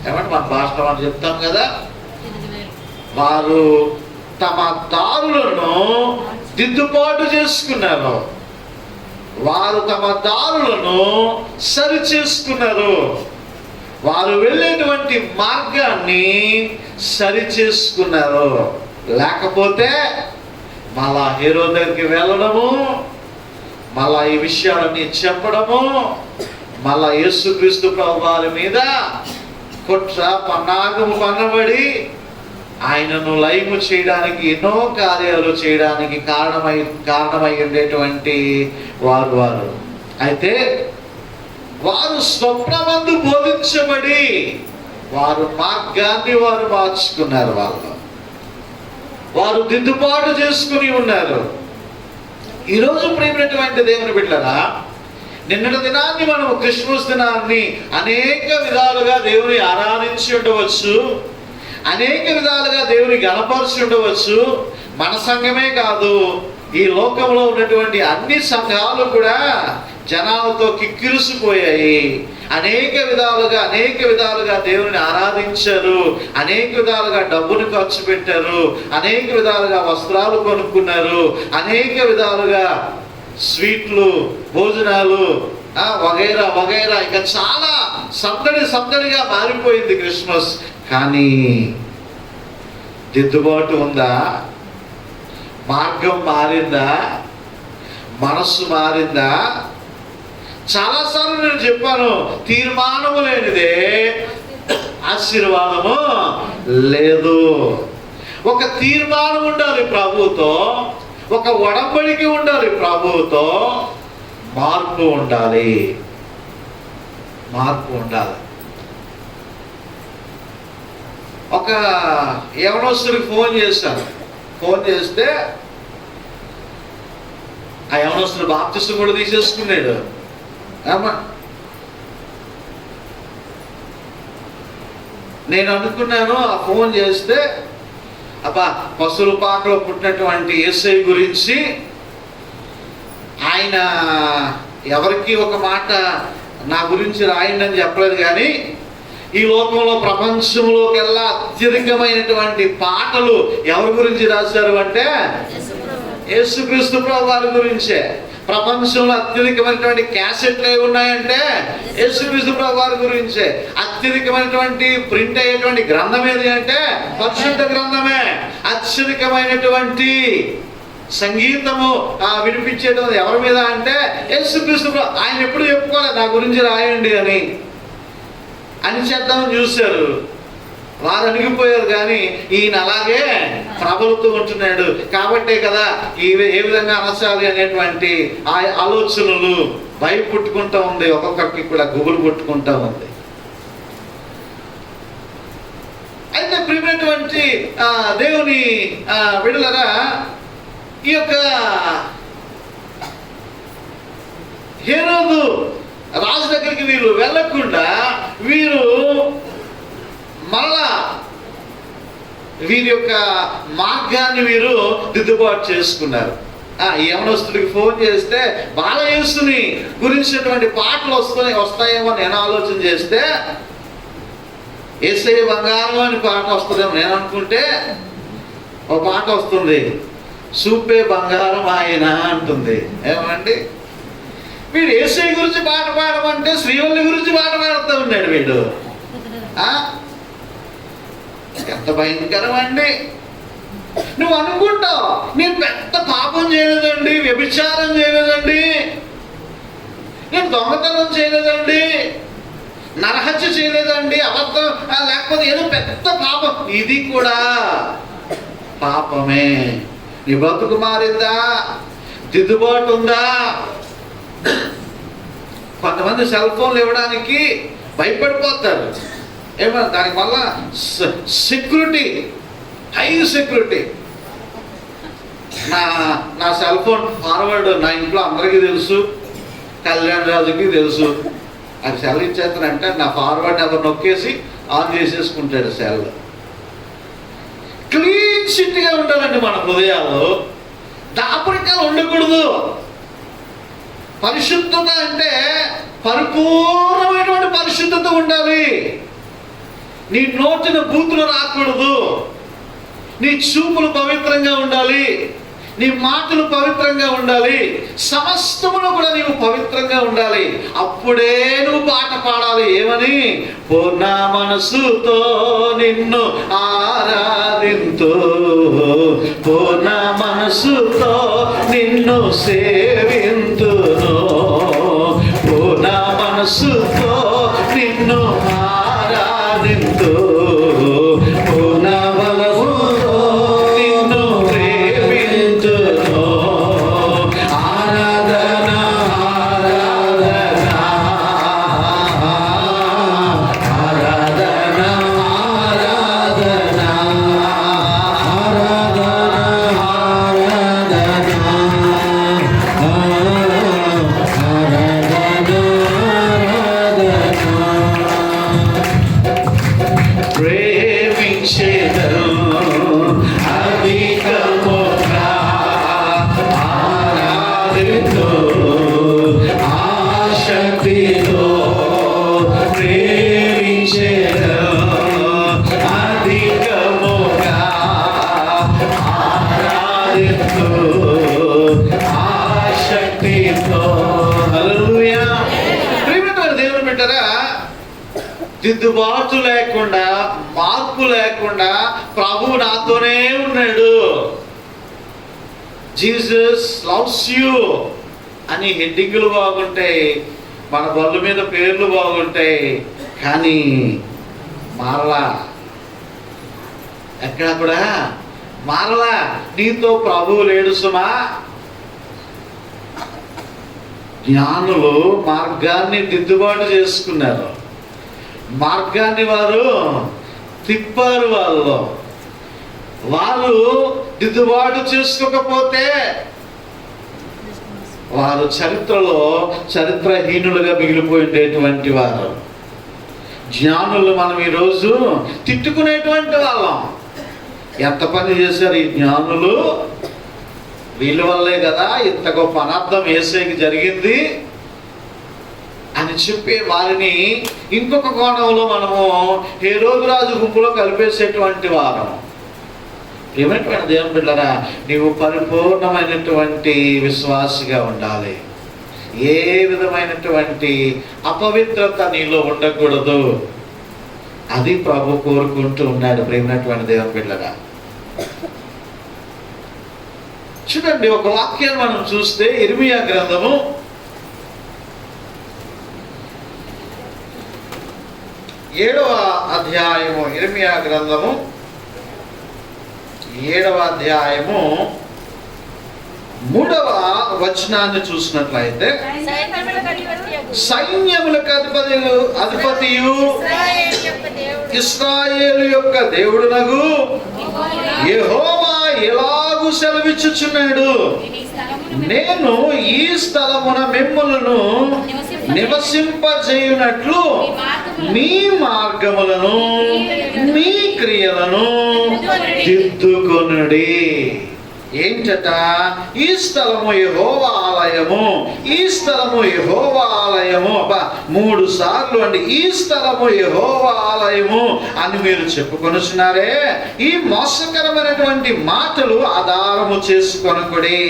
ఏమంటే మన భాషలో మనం చెప్తాం కదా, వారు తమ దారులను దిద్దుబాటు చేసుకున్నారు, వారు తమ దారులను సరి చేసుకున్నారు, వారు వెళ్ళేటువంటి మార్గాన్ని సరి చేసుకున్నారు. లేకపోతే మళ్ళా హేరోదు దగ్గరికి వెళ్ళడము, మళ్ళా ఈ విషయాలన్నీ చెప్పడము, మళ్ళా యేసుక్రీస్తు ప్రభువు వారి మీద కుట్ర పన్నాగము పన్నబడి ఆయనను లయము చేయడానికి, ఎన్నో కార్యాలు చేయడానికి కారణమై ఉండేటువంటి వారు. అయితే వారు స్వప్నమందు బోధించబడి వారు మార్గాన్ని వారు మార్చుకున్నారు. వారు దిద్దుబాటు చేసుకుని ఉన్నారు. ఈరోజు ప్రియమైనటువంటి దేవుని బిడ్డలారా, నిన్నటి దినాన్ని మనం క్రిస్మస్ దినాన్ని అనేక విధాలుగా దేవుని ఆరాధించి ఉండవచ్చు, అనేక విధాలుగా దేవుని గణపరిచి ఉండవచ్చు. మన సంఘమే కాదు, ఈ లోకంలో ఉన్నటువంటి అన్ని సంఘాలు కూడా జనాలతో కిక్కిరిసిపోయాయి. అనేక విధాలుగా దేవుని ఆరాధించారు, అనేక విధాలుగా డబ్బును ఖర్చు పెట్టారు, అనేక విధాలుగా వస్త్రాలు కొనుక్కున్నారు, అనేక విధాలుగా స్వీట్లు, భోజనాలు, వగైరా వగైరా, ఇక చాలా సందడిగా మారిపోయింది క్రిస్మస్. కానీ దిద్దుబాటు ఉందా? మార్గం మారిందా? మనస్సు మారిందా? చాలాసార్లు నేను చెప్పాను, తీర్మానము లేనిదే ఆశీర్వాదము లేదు. ఒక తీర్మానం ఉండాలి ప్రభువుతో, ఒక ఒడంబడిక ఉండాలి ప్రభువుతో. మార్పు ఉండాలి, మార్పు ఉండాలి. ఒక యవనస్తుడికి ఫోన్ చేశాను. ఫోన్ చేస్తే ఆ యవనస్తుడు బాప్తిసం కూడా తీసేసుకున్నాడు. నేను అనుకున్నాను ఆ ఫోన్ చేస్తే, అబ్బా పసులు పాకలో పుట్టినటువంటి యేసయ్య గురించి ఆయన ఎవరికి ఒక మాట నా గురించి రాయండి అని చెప్పలేదు, కానీ ఈ లోకంలో ప్రపంచంలోకెల్లా అత్యధికమైనటువంటి పాటలు ఎవరి గురించి రాశారు అంటే యేసుక్రీస్తు ప్రభు వారి గురించే. ప్రపంచంలో అత్యధికమైనటువంటి క్యాసెట్లు ఏవి ఉన్నాయంటే యేసుక్రీస్తు ప్రభు వారి గురించే. అత్యధికమైనటువంటి ప్రింట్ అయ్యేటువంటి గ్రంథం ఏది అంటే పరిశుద్ధ గ్రంథమే. అత్యధికమైనటువంటి సంగీతము వినిపించేది ఎవరి మీద అంటే యేసుక్రీస్తు ప్రభు. ఆయన ఎప్పుడు చెప్పుకోలేదు నా గురించి రాయండి అని చేద్దామని చూశారు. వారు అణిగిపోయారు, కానీ ఈయన అలాగే ప్రబలుతూ ఉంటున్నాడు. కాబట్టే కదా ఏ విధంగా అనసాలి అనేటువంటి ఆ ఆలోచనలు భయం పుట్టుకుంటూ ఉంది, ఒక్కొక్కరికి కూడా గుబులు పుట్టుకుంటూ ఉంది. అయితే ప్రియమైనటువంటి దేవుని విడుదలరా, ఈ యొక్క హేరోదు రాజు దగ్గరికి వీళ్ళు వెళ్ళకుండా వీరు మళ్ళా వీరి యొక్క మార్గాన్ని వీరు దిద్దుబాటు చేసుకున్నారు. యవనస్తుడికి ఫోన్ చేస్తే బాలయేసుని గురించినటువంటి పాటలు వస్తాయేమో నేను ఆలోచన చేస్తే, యేసయ్య బంగారం అని పాట వస్తుందేమో నేను అనుకుంటే, ఒక పాట వస్తుంది, చూపే బంగారం ఆయన అంటుంది. ఏమండి, వీడు యేసయ్య గురించి పాట పాడమంటే శ్రీవల్లి గురించి పాట పాడుతూ ఉన్నాడు వీడు. ఎంత భయంకరం అండి. నువ్వు అనుకుంటావు నేను పెద్ద పాపం చేయలేదండి, వ్యభిచారం చేయలేదండి, నేను దొంగతనం చేయలేదండి, నరహత్య చేయలేదండి, అబద్ధం లేకపోతే ఏదో పెద్ద పాపం. ఇది కూడా పాపమే. నీ బతుకు మారిందా? దిద్దుబాటు ఉందా? కొంతమంది సెల్ ఫోన్లు ఇవ్వడానికి భయపడిపోతారు. ఏమన్నా దానివల్ల సెక్యూరిటీ, హై సెక్యూరిటీ. నా సెల్ ఫోన్ ఫార్వర్డ్ నా ఇంట్లో అందరికీ తెలుసు, కళ్యాణ్ రాజుకి తెలుసు. అది సెల్ ఇచ్చేస్తానంటే నా ఫార్వర్డ్ ఎవరు నొక్కేసి ఆన్ చేసేసుకుంటాడు సెల్. క్లీన్ చిట్గా ఉండాలండి మన హృదయాలు, దాపరికాలు ఉండకూడదు. పరిశుద్ధత అంటే పరిపూర్ణమైనటువంటి పరిశుద్ధత ఉండాలి. నీ నోటిన బూతులు రాకూడదు, నీ చూపులు పవిత్రంగా ఉండాలి, నీ మాటలు పవిత్రంగా ఉండాలి, సమస్తమును కూడా నీవు పవిత్రంగా ఉండాలి. అప్పుడే నువ్వు పాట పాడాలి. ఏమని? పూర్ణ మనసుతో నిన్ను ఆరాధింతు, పూర్ణ మనసుతో నిన్ను సేవింతును, పూర్ణ మనసుతో నిన్ను ఆరాధింతు, పూర్ణ మనసుతో నిన్ను ప్రేమింతును. ఆరాధన ఆరాధన ఆరాధన ఆరాధన ప్రేమించేదను అధికముగా ఆరాధితో ఆశక్తితో ప్రేమించేదను అధికముగా ఆరాధితో ఆశక్తితో. హల్లెలూయా. ప్రియమైన దేవుని బిడ్డలారా, దిద్దుబాటు లేకుండా, మార్పు లేకుండా ప్రభువు నాతోనే ఉన్నాడు. జీసస్ లవ్స్ యూ అని హెడ్డింగులు బాగుంటాయి, మన బళ్ళ మీద పేర్లు బాగుంటాయి, కానీ మరలా ఎక్కడ కూడా మారలా. నీతో ప్రభువు లేడు సుమా. జ్ఞానులు మార్గాన్ని దిద్దుబాటు చేసుకున్నారు, మార్గాన్ని వారు తిప్పారు. వాళ్ళు దిద్దుబాటు చేసుకోకపోతే వారు చరిత్రలో చరిత్రహీనులుగా మిగిలిపోయేటటువంటి వారు. జ్ఞానులు మనం ఈరోజు తిట్టుకునేటువంటి వాళ్ళం. ఎంత పని చేశారు ఈ జ్ఞానులు, వీళ్ళ వల్లే కదా ఇంత గొప్ప అనర్థం యేసయ్యకి జరిగింది అని చెప్పి వారిని ఇంకొక కోణంలో మనము హేరోదు రాజు గుంపులో కలిపేసేటువంటి వారం. ఏమైనటువంటి దేవుని బిడ్డలారా, నీవు పరిపూర్ణమైనటువంటి విశ్వాసిగా ఉండాలి. ఏ విధమైనటువంటి అపవిత్రత నీలో ఉండకూడదు. అది ప్రభు కోరుకుంటూ ఉన్నాడు. ప్రేమైనటువంటి దేవుని బిడ్డలారా, చూడండి ఒక వాక్యాన్ని మనం చూస్తే ఇర్మియా గ్రంథము 7వ అధ్యాయము, ఇర్మియా గ్రంథము 7వ అధ్యాయము 3వ వచనాన్ని చూసినట్లయితే, సైన్యములకు అధిపతియు ఇశ్రాయేలు యొక్క దేవుడునగు యెహోవా ఎలాగు సెలవిచ్చుచున్నాడు, నేను ఈ స్థలమున మిమ్ములను నివసింపజేయునట్లు మీ మార్గములను మీ క్రియలను దిద్దుకొనుడి. ఏంటట? ఈ స్థలము యెహోవా ఆలయము, ఈ స్థలము యెహోవా ఆలయము. 3 సార్లు అండి ఈ స్థలము యెహోవా ఆలయము అని మీరు చెప్పుకొనుచున్నారే. ఈ మోసకరమైనటువంటి మాటలు ఆధారము చేసుకొనకుడి.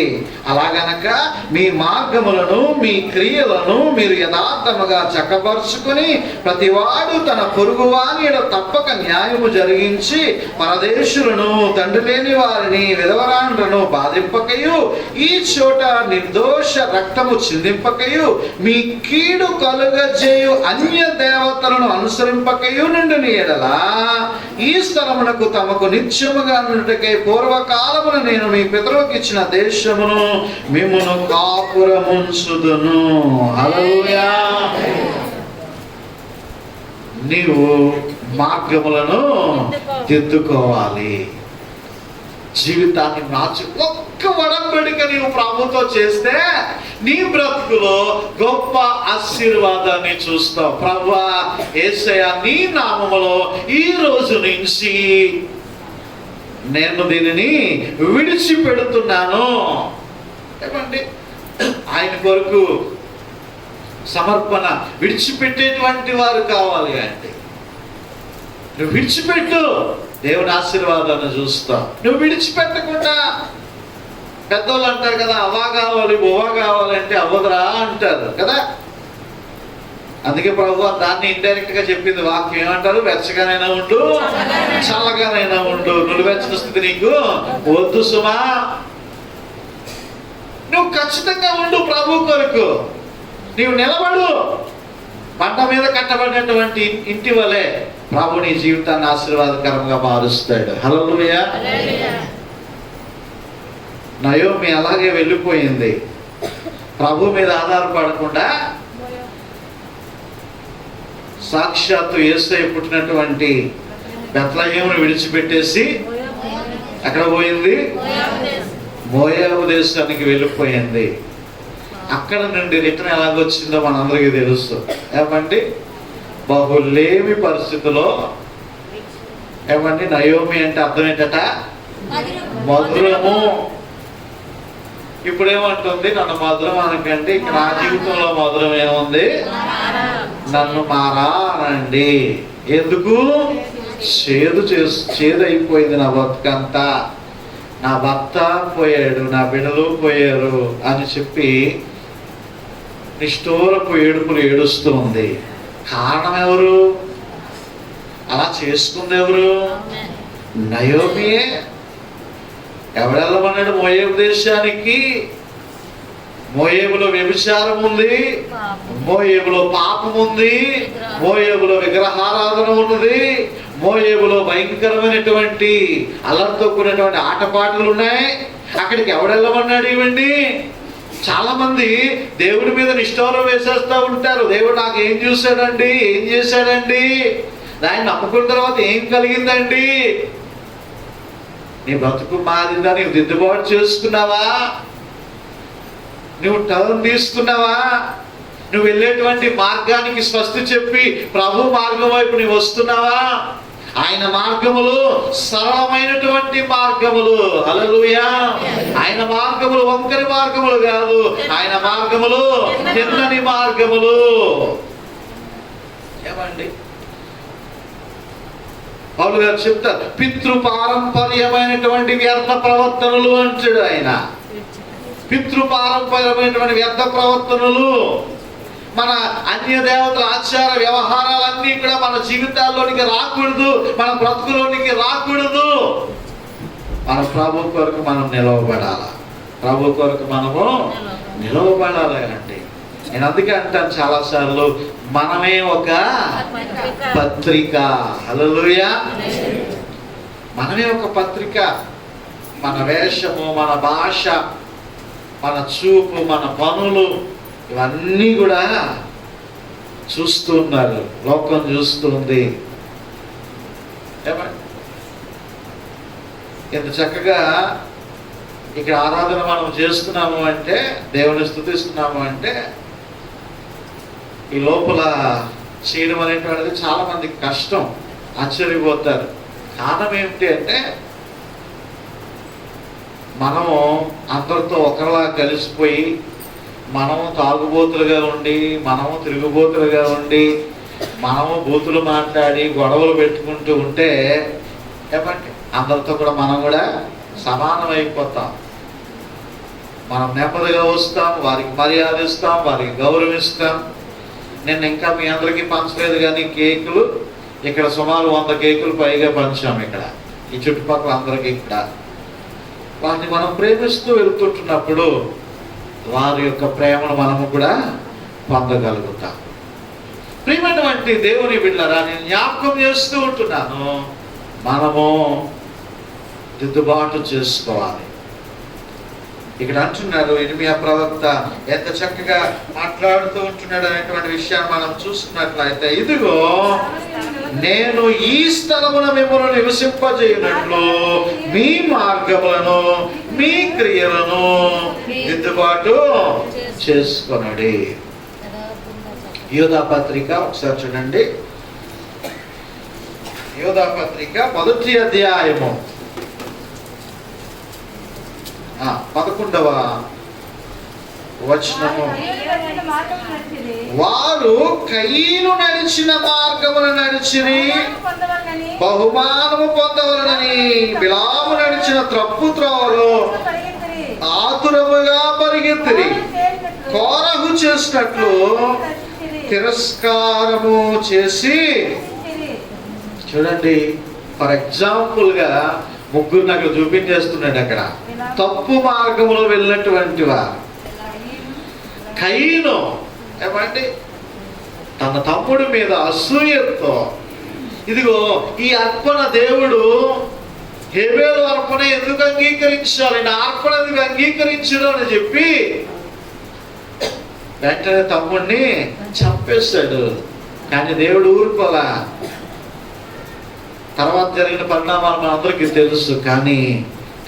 అలాగనక మీ మార్గములను మీ క్రియలను మీరు యథార్థముగా చక్కపరుచుకుని ప్రతివాడు తన పొరుగువాని తప్పక న్యాయము జరిగించి పరదేశులను, తండ్రి లేని వారిని, విధవరాండ్రను బాధింపకయు, ఈ చోట నిర్దోష రక్తము చిందింపకయు, మీ కీడు కలుగజేయు అన్య దేవతలను అనుసరింపకయు నుండి ఎడల ఈ స్థలమునకు తమకు నిత్యముగా నుండికై పూర్వకాలమున నేను మీ పితరులకు ఇచ్చిన దేశమును మిమ్మును కాపురముంచుదును. హల్లెలూయా. నీవు మార్గములను దిద్దుకోవాలి. జీవితాన్ని మార్చి ఒక్క ఒడంబడిక నీవు ప్రభుతో చేస్తే నీ బ్రతుకులో గొప్ప ఆశీర్వాదాన్ని చూస్తావు. ప్రభువా యేసయ్య, నీ నామములో ఈ రోజు నుంచి నేను దీనిని విడిచిపెడుతున్నాను. ఏమండి, ఆయన కొరకు సమర్పణ విడిచిపెట్టేటువంటి వారు కావాలి అంటే నువ్వు విడిచిపెట్టు, దేవుని ఆశీర్వాదాన్ని చూస్తావు. నువ్వు విడిచిపెట్టకుండా, పెద్దోళ్ళు అంటారు కదా, అవ్వా కావాలి బొవ్వా కావాలంటే అవ్వదురా అంటారు కదా. అందుకే ప్రభు దాన్ని ఇండైరెక్ట్ గా చెప్పింది వాక్యం. ఏమంటారు? వెచ్చగానైనా ఉండు, చల్లగానైనా ఉండు, నువ్వెచ్చని స్థితి నీకు వద్దు సుమా. నువ్వు ఖచ్చితంగా ఉండు ప్రభు కొరకు. నీవు నిలబడు. పంట మీద కట్టబడినటువంటి ఇంటి వలె ప్రభు నీ జీవితాన్ని ఆశీర్వాదకరంగా మారుస్తాడు. హల్లెలూయా. నయోమి అలాగే వెళ్ళిపోయింది. ప్రభు మీద ఆధారపడకుండా సాక్షాత్తు యేసయ్య పుట్టినటువంటి బెత్లెహేమును విడిచిపెట్టేసి ఎక్కడ పోయింది? మోయాబు దేశానికి వెళ్ళిపోయింది. అక్కడ నుండి రిటర్న్ ఎలాగొచ్చిందో మనందరికీ తెలుసు. ఏమండి, బహులేమి పరిస్థితిలో. ఏమండి, నయోమి అంటే అర్థం ఏంటట? మధురము. ఇప్పుడు ఏమంటుంది? నన్ను మధురం అనకండి, ఇక్కడ నా జీవితంలో మధురం ఏముంది? నన్ను మారానండి. ఎందుకు? చేదైపోయింది నా బతుకంతా. నా భర్త పోయాడు, నా బిడ్డలు పోయారు అని చెప్పి నిష్ఠూరపు ఏడుపులు ఏడుస్తూ ఉంది. కారణం ఎవరు? అలా చేసుకుంది ఎవరు? నయోమియే. ఎవడెళ్ళమన్నాడు మోయాబు దేశానికి? మోయేబులో వ్యభిచారం ఉంది, మోయేబులో పాపం ఉంది, మోయేబులో విగ్రహారాధన ఉన్నది, మోయేబులో భయంకరమైనటువంటి అల్లరితో కూడినటువంటి ఆటపాటలు ఉన్నాయి. అక్కడికి ఎవడెళ్ళమన్నాడు? ఇవ్వండి. చాలా మంది దేవుడి మీద నిష్ఠూరం వేసేస్తూ ఉంటారు. దేవుడు నాకు ఏం చూశాడండి, ఏం చేశాడండి, దాన్ని నమ్ముకున్న తర్వాత ఏం కలిగిందండి? నీ బ్రతుకు మారిందా? నీవు దిద్దుబాటు చేసుకున్నావా? నువ్వు టర్న్ తీసుకున్నావా? నువ్వు వెళ్ళేటువంటి మార్గానికి స్వస్తి చెప్పి ప్రభు మార్గం వైపు నువ్వు వస్తున్నావా? ఆయన మార్గములు సరళమైనటువంటి మార్గములు. హల్లెలూయా. ఆయన మార్గములు వంకరి మార్గములు కాదు, ఆయన మార్గములు తిన్నని మార్గములు. ఏమండి పౌలు గారు చెప్తారు, పితృ పారంపర్యమైనటువంటి వ్యర్థ ప్రవర్తనలు అంటాడు ఆయన. పితృ పారంపర్యమైనటువంటి వ్యర్థ ప్రవర్తనలు, మన అన్య దేవతల ఆచార వ్యవహారాలన్నీ కూడా మన జీవితాల్లోనికి రాకూడదు, మన బ్రతుకులోనికి రాకూడదు. మన ప్రభు కొరకు మనం నిలవబడాల, ప్రభు కొరకు మనము నిలవబడాలి అండి. నేను అందుకే అంటాను చాలాసార్లు, మనమే ఒక పత్రిక. హల్లెలూయా. మనమే ఒక పత్రిక. మన వేషము, మన భాష, మన చూపు, మన పనులు ఇవన్నీ కూడా చూస్తున్నారు, లోకం చూస్తుంది. ఎంత చక్కగా ఇక్కడ ఆరాధన మనం చేస్తున్నాము అంటే, దేవుని స్తుతిస్తున్నాము అంటే, ఈ లోపల చేయడం అనేటువంటిది చాలా మందికి కష్టం, ఆశ్చర్యపోతారు. కారణం ఏమిటి అంటే, మనము అందరితో ఒకరిలా కలిసిపోయి, మనము తాగుబోతులుగా ఉండి, మనము తిరుగుబోతులుగా ఉండి, మనము బూతులు మాట్లాడి గొడవలు పెట్టుకుంటూ ఉంటే ఏమంటే అందరితో కూడా మనం కూడా సమానం అయిపోతాం. మనం నెమ్మదిగా వస్తాం, వారికి మర్యాద ఇస్తాం, వారికి గౌరవిస్తాం. నేను ఇంకా మీ అందరికీ పంచలేదు కానీ కేకులు ఇక్కడ సుమారు 100 కేకులు పైగా పంచాము ఇక్కడ ఈ చుట్టుపక్కల అందరికీ. ఇక్కడ వాటిని మనం ప్రేమిస్తూ వెళ్తుంటున్నప్పుడు వారి యొక్క ప్రేమను మనము కూడా పొందగలుగుతాం. ప్రియమైనటువంటి దేవుని బిడ్డలారా, నేను జ్ఞాపకం చేస్తూ ఉంటున్నాను, మనము దిద్దుబాటు చేసుకోవాలి. ఇక్కడ అంటున్నారు ఇర్మియా ప్రవక్త ఎంత చక్కగా మాట్లాడుతూ ఉంటున్నాడు అనేటువంటి విషయాన్ని మనం చూసుకున్నట్లయితే, ఇదిగో నేను ఈ స్థలమున మిమ్మల్ని నివసింపజేయనట్లు మీ మార్గములను, మీ క్రియలను దిద్దుబాటు చేసుకొనుడి. యోధా పత్రిక ఒకసారి చూడండి. యోధా పత్రిక 1వ అధ్యాయము 11వ వచనము. వారు కయీను నడిచిన మార్గమున నడిచిరి, బహుమానము పొందవలనని బిలాము నడిచిన త్రప్పు త్రోవలో ఆతురముగా పరిగెత్తిరి. కోరహు చేసినట్లు తిరస్కారము చేసి. చూడండి, ఫర్ ఎగ్జాంపుల్ గా ముగ్గురు అక్కడ చూపించేస్తున్నాడు. అక్కడ తప్పు మార్గంలో వెళ్ళినటువంటి వారు. కయీను ఏమంటే తన తమ్ముడి మీద అసూయతో, ఇదిగో ఈ అర్పణ దేవుడు హేబేలు అర్పణ ఎందుకు అంగీకరించాలి, నా అర్పణ ఎందుకు అంగీకరించడు అని చెప్పి వెంటనే తమ్ముడిని చంపేశాడు. కానీ దేవుడు ఊరుకోలా. తర్వాత జరిగిన పరిణామాలు మనందరికీ తెలుసు. కానీ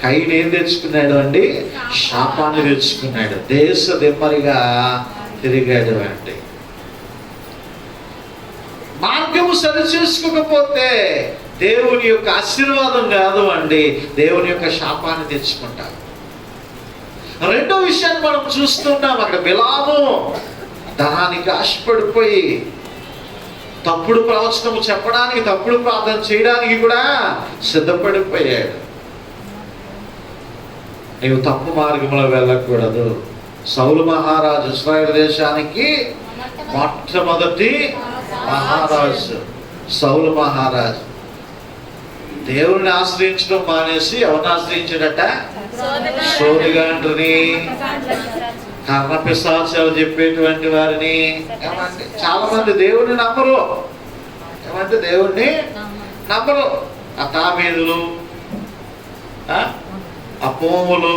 కయీను ఏం తెచ్చుకున్నాడు అండి? శాపాన్ని తెచ్చుకున్నాడు. దేశ దిమ్మరిగా తిరిగాడు అండి. మార్గము సరి చేసుకోకపోతే దేవుని యొక్క ఆశీర్వాదం కాదు అండి, దేవుని యొక్క శాపాన్ని తెచ్చుకుంటారు. రెండో విషయాన్ని మనం చూస్తున్నాం. అక్కడ బిలాము ధనానికి ఆశపడిపోయి తప్పుడు ప్రవచనము చెప్పడానికి, తప్పుడు ప్రార్థన చేయడానికి కూడా సిద్ధపడిపోయాడు. నీవు తప్పు మార్గంలో వెళ్ళకూడదు. సౌలు మహారాజు ఇశ్రాయేలు దేశానికి మొట్టమొదటి మహారాజు సౌలు మహారాజు. దేవుడిని ఆశ్రయించడం మానేసి ఎవరిని ఆశ్రయించాడట? సోదిగాండ్రిని. కర్ణపిశాచాలు చెప్పేటువంటి వారిని ఏమంటే చాలా మంది దేవుడిని నమ్మరు. ఏమంటే దేవుడిని నమ్మరు. ఆ తాబేలు, ఆ పోములు,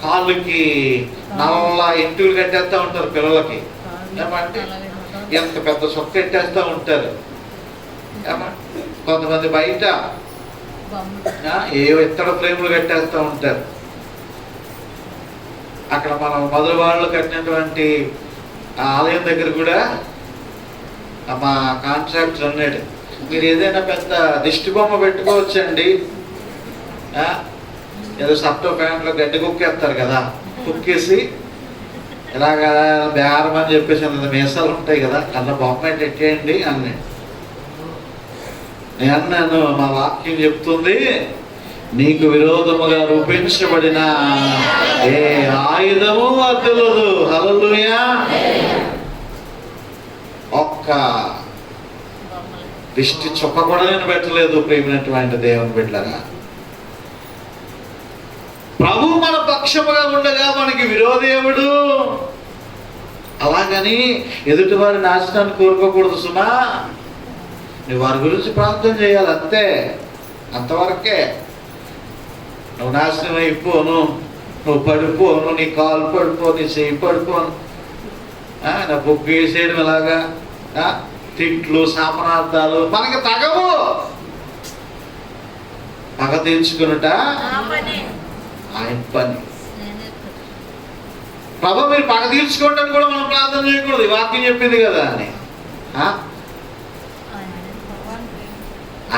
కాళ్ళకి నల్ల ఎంటులు కట్టేస్తూ ఉంటారు పిల్లలకి. ఏమంటే ఎంత పెద్ద సొక్క కట్టేస్తూ ఉంటారు. కొంతమంది బయట ఏ ఇత్తడి ఫ్రేములు కట్టేస్తూ ఉంటారు. అక్కడ మనం మధురవాడలో కట్టినటువంటి ఆలయం దగ్గర కూడా మా కాంట్రాక్టర్ అన్నాడు, మీరు ఏదైనా పెద్ద దిష్టి బొమ్మ పెట్టుకోవచ్చండి, ఏదో సప్టో ప్యాంట్లో గడ్డి కుక్కేస్తారు కదా, కుక్కేసి ఇలాగా బేరం అని చెప్పేసి మీసాలు ఉంటాయి కదా, అన్న బొమ్మ ఎట్టేయండి అన్నాడు. నేను అన్నాను, మా వాక్యం చెప్తుంది, నీకు విరోధముగా రూపించబడిన ఏ ఆయుధము వర్తిల్లదు. హల్లెలూయా. ఒక్క దిష్టి చుక్క కూడా నేను పెట్టలేదు. ప్రేమైనటువంటి దేవుని బిడ్డలారా, ప్రభు మన పక్షముగా ఉండగా మనకి విరోధి ఎవడు? అలాగని ఎదుటి వారి నాశనాన్ని కోరుకోకూడదు సుమా. నువ్వు వారి గురించి ప్రార్థన చేయాలి, అంతే, అంతవరకే. నువ్వు నాశనం అయిపోను, నువ్వు పడిపోను, నీ కాలు పడిపో, నీ చెయ్యి పడిపోను, నా బొగ్గు వేసేయడం ఇలాగా, తిట్లు శాపనార్థాలు మనకి తగవు. పగ తీర్చుకునుట ఆయన పని. ప్రభు మీరు పగ తీర్చుకోవడానికి కూడా మనం ప్రార్థన చేయకూడదు, ఈ వాక్యం చెప్పింది కదా అని.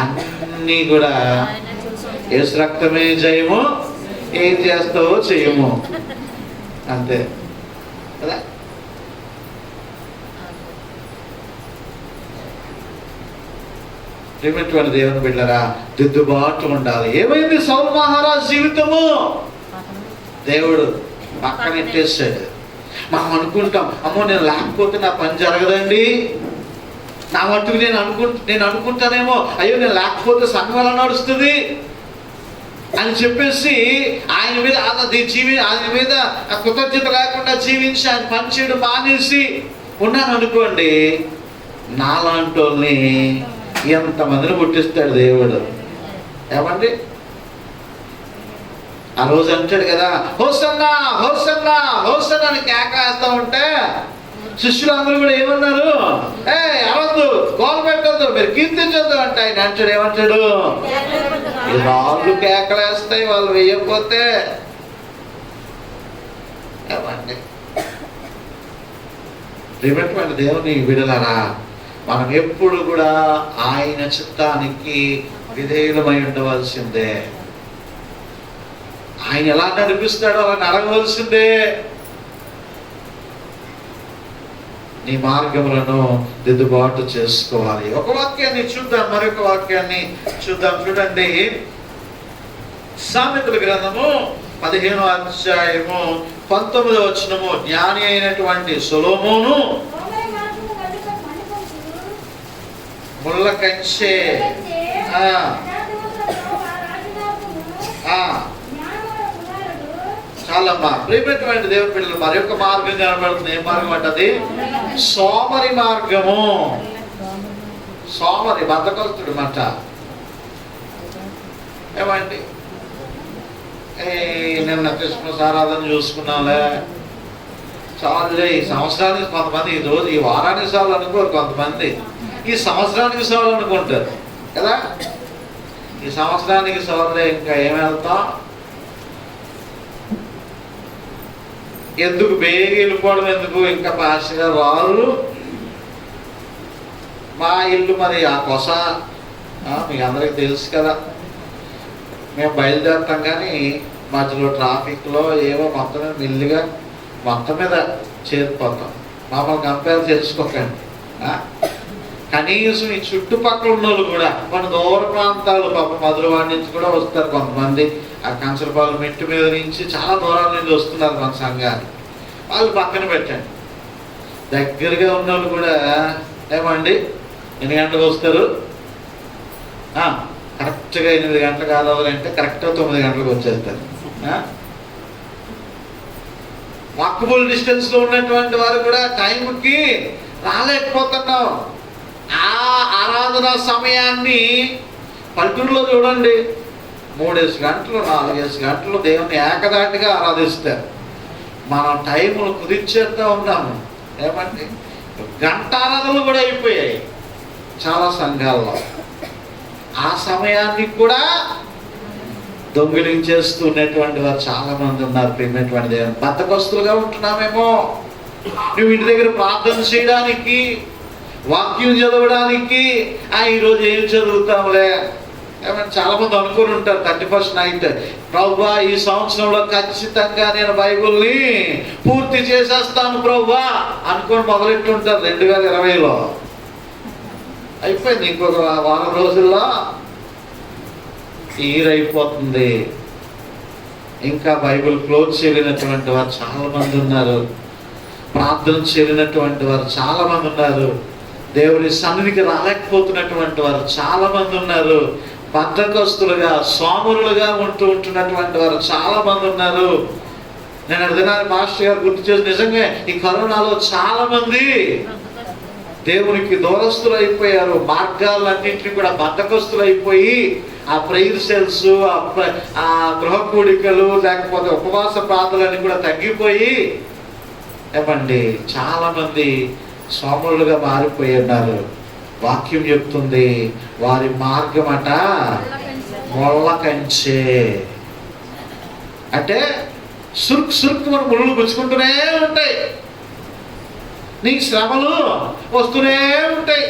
అన్నీ కూడా యేసు రక్తమే జయము, ఏం చేస్తావో చెయ్యము, అంతే కదా. ప్రేమైనటువంటి దేవుని బిడ్డలారా, దిద్దుబాటు ఉండాలి. ఏమైంది సౌలు మహారాజు జీవితము? దేవుడు పక్కన ఎట్టేసాడు. మనం అనుకుంటాం, అమ్మో నేను లేకపోతే నా పని జరగదండి, నా మట్టుకు నేను అనుకుంటానేమో, అయ్యో నేను లేకపోతే సంఘం ఎలా నడుస్తుంది అని చెప్పేసి ఆయన మీద కృతజ్ఞత లేకుండా జీవించి ఆయన పని చేయడం మానేసి ఉన్నాను అనుకోండి, నాలాంటి వాళ్ళని ఎంతమందిని పుట్టిస్తాడు దేవుడు. ఏమండి, ఆ రోజు అంటాడు కదా, హోసన్నా హోసన్నా హోసన్నా అని కేకేస్తా ఉంటే శిష్యులందరూ కూడా ఏమన్నారు? అవద్దు, గోల పెట్టద్దు, మీరు కీర్తించొద్దు అంటే ఆయన అంటాడు, ఏమంటాడు? రాళ్ళు కేకలేస్తాయి వాళ్ళు వేయకపోతే. ఏమండి, ప్రియమైనటువంటి దేవుని బిడ్డలారా, మనం ఎప్పుడు కూడా ఆయన చిత్తానికి విధేయులమై ఉండవలసిందే. ఆయన ఎలా నడిపిస్తాడో అలా నడవలసిందే. నీ మార్గములను దిద్దుబాటు చేసుకోవాలి. ఒక వాక్యాన్ని చూద్దాం, మరొక వాక్యాన్ని చూద్దాం. చూడండి, సామెతల గ్రంథము 15వ అధ్యాయము 19వ వచనము. జ్ఞాని అయినటువంటి సొలొమోను ముళ్ళ కంచె చాలమ్మా. ప్రియమైనటువంటి దేవుని పిల్లలు, మరి యొక్క మార్గం కనబడుతుంది. ఏ మార్గం అంటది? సోమరి మార్గము. సోమరి బద్దకొస్తుడు మాట. ఏమండి, నిన్న క్రిస్మస్ ఆరాధన చూసుకున్నాంలే, చాలులే, ఈ సంవత్సరానికి కొంతమంది, ఈ రోజు ఈ వారానికి సార్లు అనుకోరు, కొంతమంది ఈ సంవత్సరానికి సార్లు అనుకుంటారు కదా. ఈ సంవత్సరానికి సార్లే, ఇంకా ఏమి వెళ్తాం, ఎందుకు బేగి వెళ్ళిపోవడం ఎందుకు, ఇంకా పాస్టర్ రారు. మా ఇల్లు మరి ఆ కొస మీకు అందరికి తెలుసు కదా. మేము బయలుదేరుతాం కానీ మధ్యలో ట్రాఫిక్లో ఏవో మొత్తం మీద మెల్లిగా మొత్తం మీద చేరిపోతాం. మమ్మల్ని కంపేర్ చేసుకోకండి. కనీసం ఈ చుట్టుపక్కల ఉన్న వాళ్ళు కూడా మన దూర ప్రాంతాలు, పాప మధురవాడి నుంచి కూడా వస్తారు కొంతమంది. ఆ కంచరపాలెం మెట్టు మీద నుంచి చాలా దూరాల నుంచి వస్తున్నారు మన సంఘాన్ని. వాళ్ళు పక్కన పెట్టండి. దగ్గరగా ఉన్న వాళ్ళు కూడా ఏమండి, ఎన్ని గంటలకు వస్తారు? కరెక్ట్గా 8 గంటలకు ఆదాలంటే కరెక్ట్గా 9 గంటలకు వచ్చేస్తారు. వాకబుల్ డిస్టెన్స్లో ఉన్నటువంటి వారు కూడా టైంకి రాలేకపోతున్నాం. ఆ ఆరాధన సమయాన్ని పల్లెటూరులో చూడండి, 3 గంటలు 4 గంటలు దేవుని ఏకదాటిగా ఆరాధిస్తారు. మనం టైములు కుదిర్చేస్తూ ఉన్నాము. ఏమంటే గంట ఆరాధనలు కూడా అయిపోయాయి చాలా సంఘాల్లో. ఆ సమయాన్ని కూడా దొంగిలించేస్తున్నటువంటి వారు చాలా మంది ఉన్నారు. ప్రియమైనటువంటి దేవుని బద్ధకస్తులుగా ఉంటున్నామేమో. నువ్వు ఇంటి దగ్గర ప్రార్థన చేయడానికి, వాక్యం చదవడానికి ఈరోజు ఏం చదువుతాంలే ఏమైనా చాలా మంది అనుకుని ఉంటారు 31st నైట్, ప్రభువా ఈ సంవత్సరంలో ఖచ్చితంగా నేను బైబిల్ని పూర్తి చేసేస్తాను ప్రభువా అనుకొని మొదలెట్టుంటారు. 2020లో అయిపోయింది, ఇంకొక వారం రోజుల్లో ఇయర్ అయిపోతుంది. ఇంకా బైబిల్ క్లోజ్ చేయలేనటువంటి వారు చాలా మంది ఉన్నారు. ప్రార్థన చేయలేనటువంటి వారు చాలా మంది ఉన్నారు. దేవుని సన్నిధికి రాలేకపోతున్నటువంటి వారు చాలా మంది ఉన్నారు. బద్ధకస్తులుగా సోమరులుగా ఉంటున్నటువంటి వారు చాలా మంది ఉన్నారు. నేను అర్థనాన్ని మాస్టర్ గారు గుర్తు చేసి, నిజంగా ఈ కరోనాలో చాలా మంది దేవునికి దూరస్తులు అయిపోయారు. మార్గాలన్నింటినీ కూడా బద్ధకస్తులు అయిపోయి ఆ ప్రేయర్ సెల్స్, ఆ గృహ కూడికలు, లేకపోతే ఉపవాస ప్రార్థనలన్నీ కూడా తగ్గిపోయి ఏమండి చాలా మంది సోమరులుగా మారిపోయి ఉన్నారు. వాక్యం చెప్తుంది వారి మార్గం అట ముళ్ళ కంచె. అంటే సురుకు మన ముళ్ళు గుచ్చుకుంటూనే ఉంటాయి. నీ శ్రమలు వస్తూనే ఉంటాయి,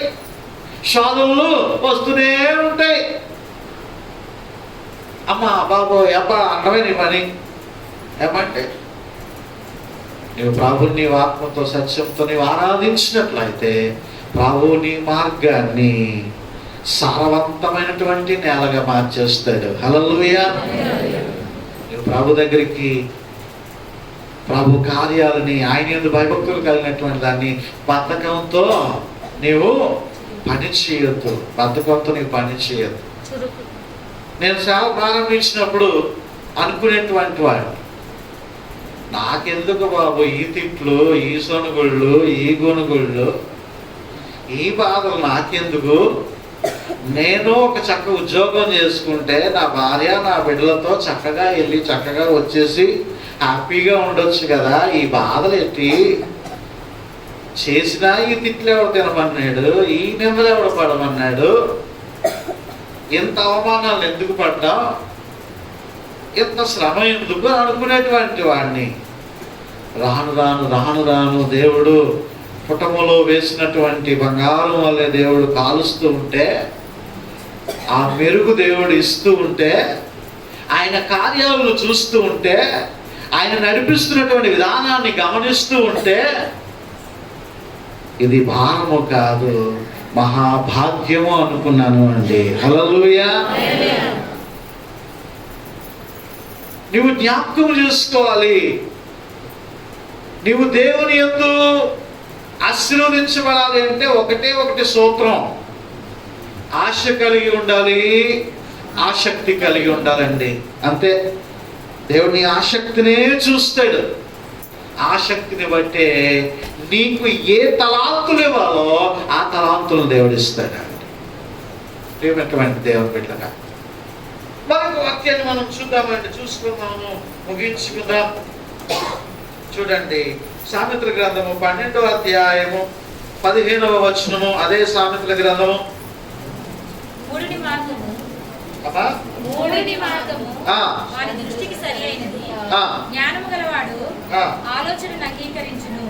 శోధనలు వస్తూనే ఉంటాయి. అమ్మా బాబోయ్ అబ్బా అన్నమే నీ పని. ఏమంటే నీవు ప్రభుని నీ ఆత్మతో సత్యంతో నీవు ఆరాధించినట్లయితే ప్రభువు నీ మార్గాన్ని సారవంతమైనటువంటి నేలగా మార్చేస్తాడు. హల్లెలూయా. నీవు ప్రభు దగ్గరికి, ప్రభు కార్యాలని, ఆయన యందు భయభక్తులు కలిగినటువంటి దాన్ని బద్ధకంతో నీవు పని చేయొద్దు. బద్ధకంతో నీవు పని చేయొద్దు. నేను సేవ ప్రారంభించినప్పుడు అనుకునేటువంటి వాడు, నాకెందుకు బాబు ఈ తిట్లు, ఈ సొనుగుళ్ళు, ఈ గొనుగుళ్ళు, ఈ బాధలు నాకెందుకు? నేను ఒక చక్క ఉద్యోగం చేసుకుంటే నా భార్య నా బిడ్డలతో చక్కగా వెళ్ళి చక్కగా వచ్చేసి హ్యాపీగా ఉండొచ్చు కదా. ఈ బాధలు ఎట్టి చేసినా ఈ తిట్లు ఎవడు తినమన్నాడు, ఈ నిందలు ఎవడు పడమన్నాడు, ఎంత అవమానాలు ఎందుకు పడ్డా, ఎంత శ్రమ ఎందుకు అనుకునేటువంటి వాడిని రాను రాను రాను రాను దేవుడు పుటములో వేసినటువంటి బంగారం వల్లే దేవుడు కాలుస్తూ ఉంటే, ఆ మెరుగు దేవుడు ఇస్తూ ఉంటే, ఆయన కార్యాలను చూస్తూ ఉంటే, ఆయన నడిపిస్తున్నటువంటి విధానాన్ని గమనిస్తూ ఉంటే, ఇది భారము కాదు మహాభాగ్యము అనుకున్నాను అండి. హల్లెలూయా. నువ్వు జ్ఞాపకం చేసుకోవాలి, నువ్వు దేవుని యందు ఆశీర్వదించబడాలి అంటే ఒకటి సూత్రం, ఆశ కలిగి ఉండాలి, ఆసక్తి కలిగి ఉండాలండి. అంతే. దేవుని ఆసక్తినే చూస్తాడు. ఆసక్తిని బట్టే నీకు ఏ తలాంతులు ఇవ్వాలో ఆ తలాంతులను దేవుడు ఇస్తాడండి. ప్రియమైనటువంటి దేవుని బిడ్డగా మరొక వాక్యాన్ని మనం చూద్దామండి, చూసుకుందాము, ముగించుకుందాం. చూడండి, సామెతల గ్రంథము 12వ అధ్యాయము 15వ వచనము. అదే సామెతల గ్రంథము. మూడుని మార్గము వారి దృష్టికి సరి అయినది, జ్ఞానము గలవాడు ఆలోచనను అంగీకరించును.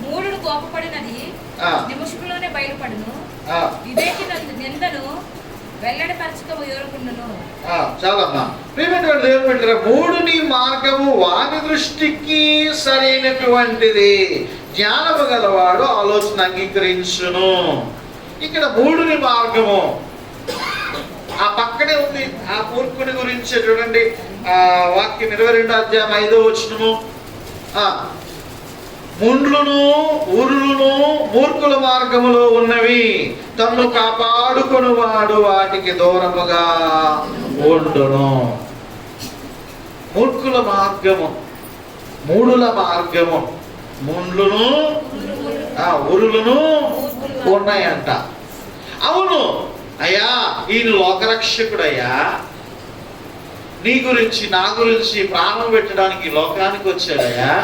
మూఢుడు కోపపడినది నిమిషంలోనే బయలుపడును, వివేకి నిందను వెల్లడిపరచక ఊరుకుండును. చాలమ్మా. ప్రియమైనటువంటి దేవుని బిడ్డలారా, మూడుని మార్గము వాని దృష్టికి సరైనటువంటిది, జ్ఞానము గలవాడు ఆలోచన అంగీకరించును. ఇక్కడ మూడుని మార్గము ఆ పక్కనే ఉంది. ఆ మూర్ఖుని గురించి చూడండి, వాక్యం 22వ అధ్యాయం 5వ వచనము. ముండ్లును ఊరులను మూర్ఖుల మార్గములో ఉన్నవి, తన్ను కాపాడుకొనువాడు వాటికి దూరముగా ఉండును. మూర్ఖుల మార్గము మూడుల మార్గము, ముండ్లును ఉరులను ఉన్నాయంట. అవును అయ్యా, ఈయన లోకరక్షకుడయ్యా, నీ గురించి నా గురించి ప్రాణం పెట్టడానికి లోకానికి వచ్చాడయ్యా.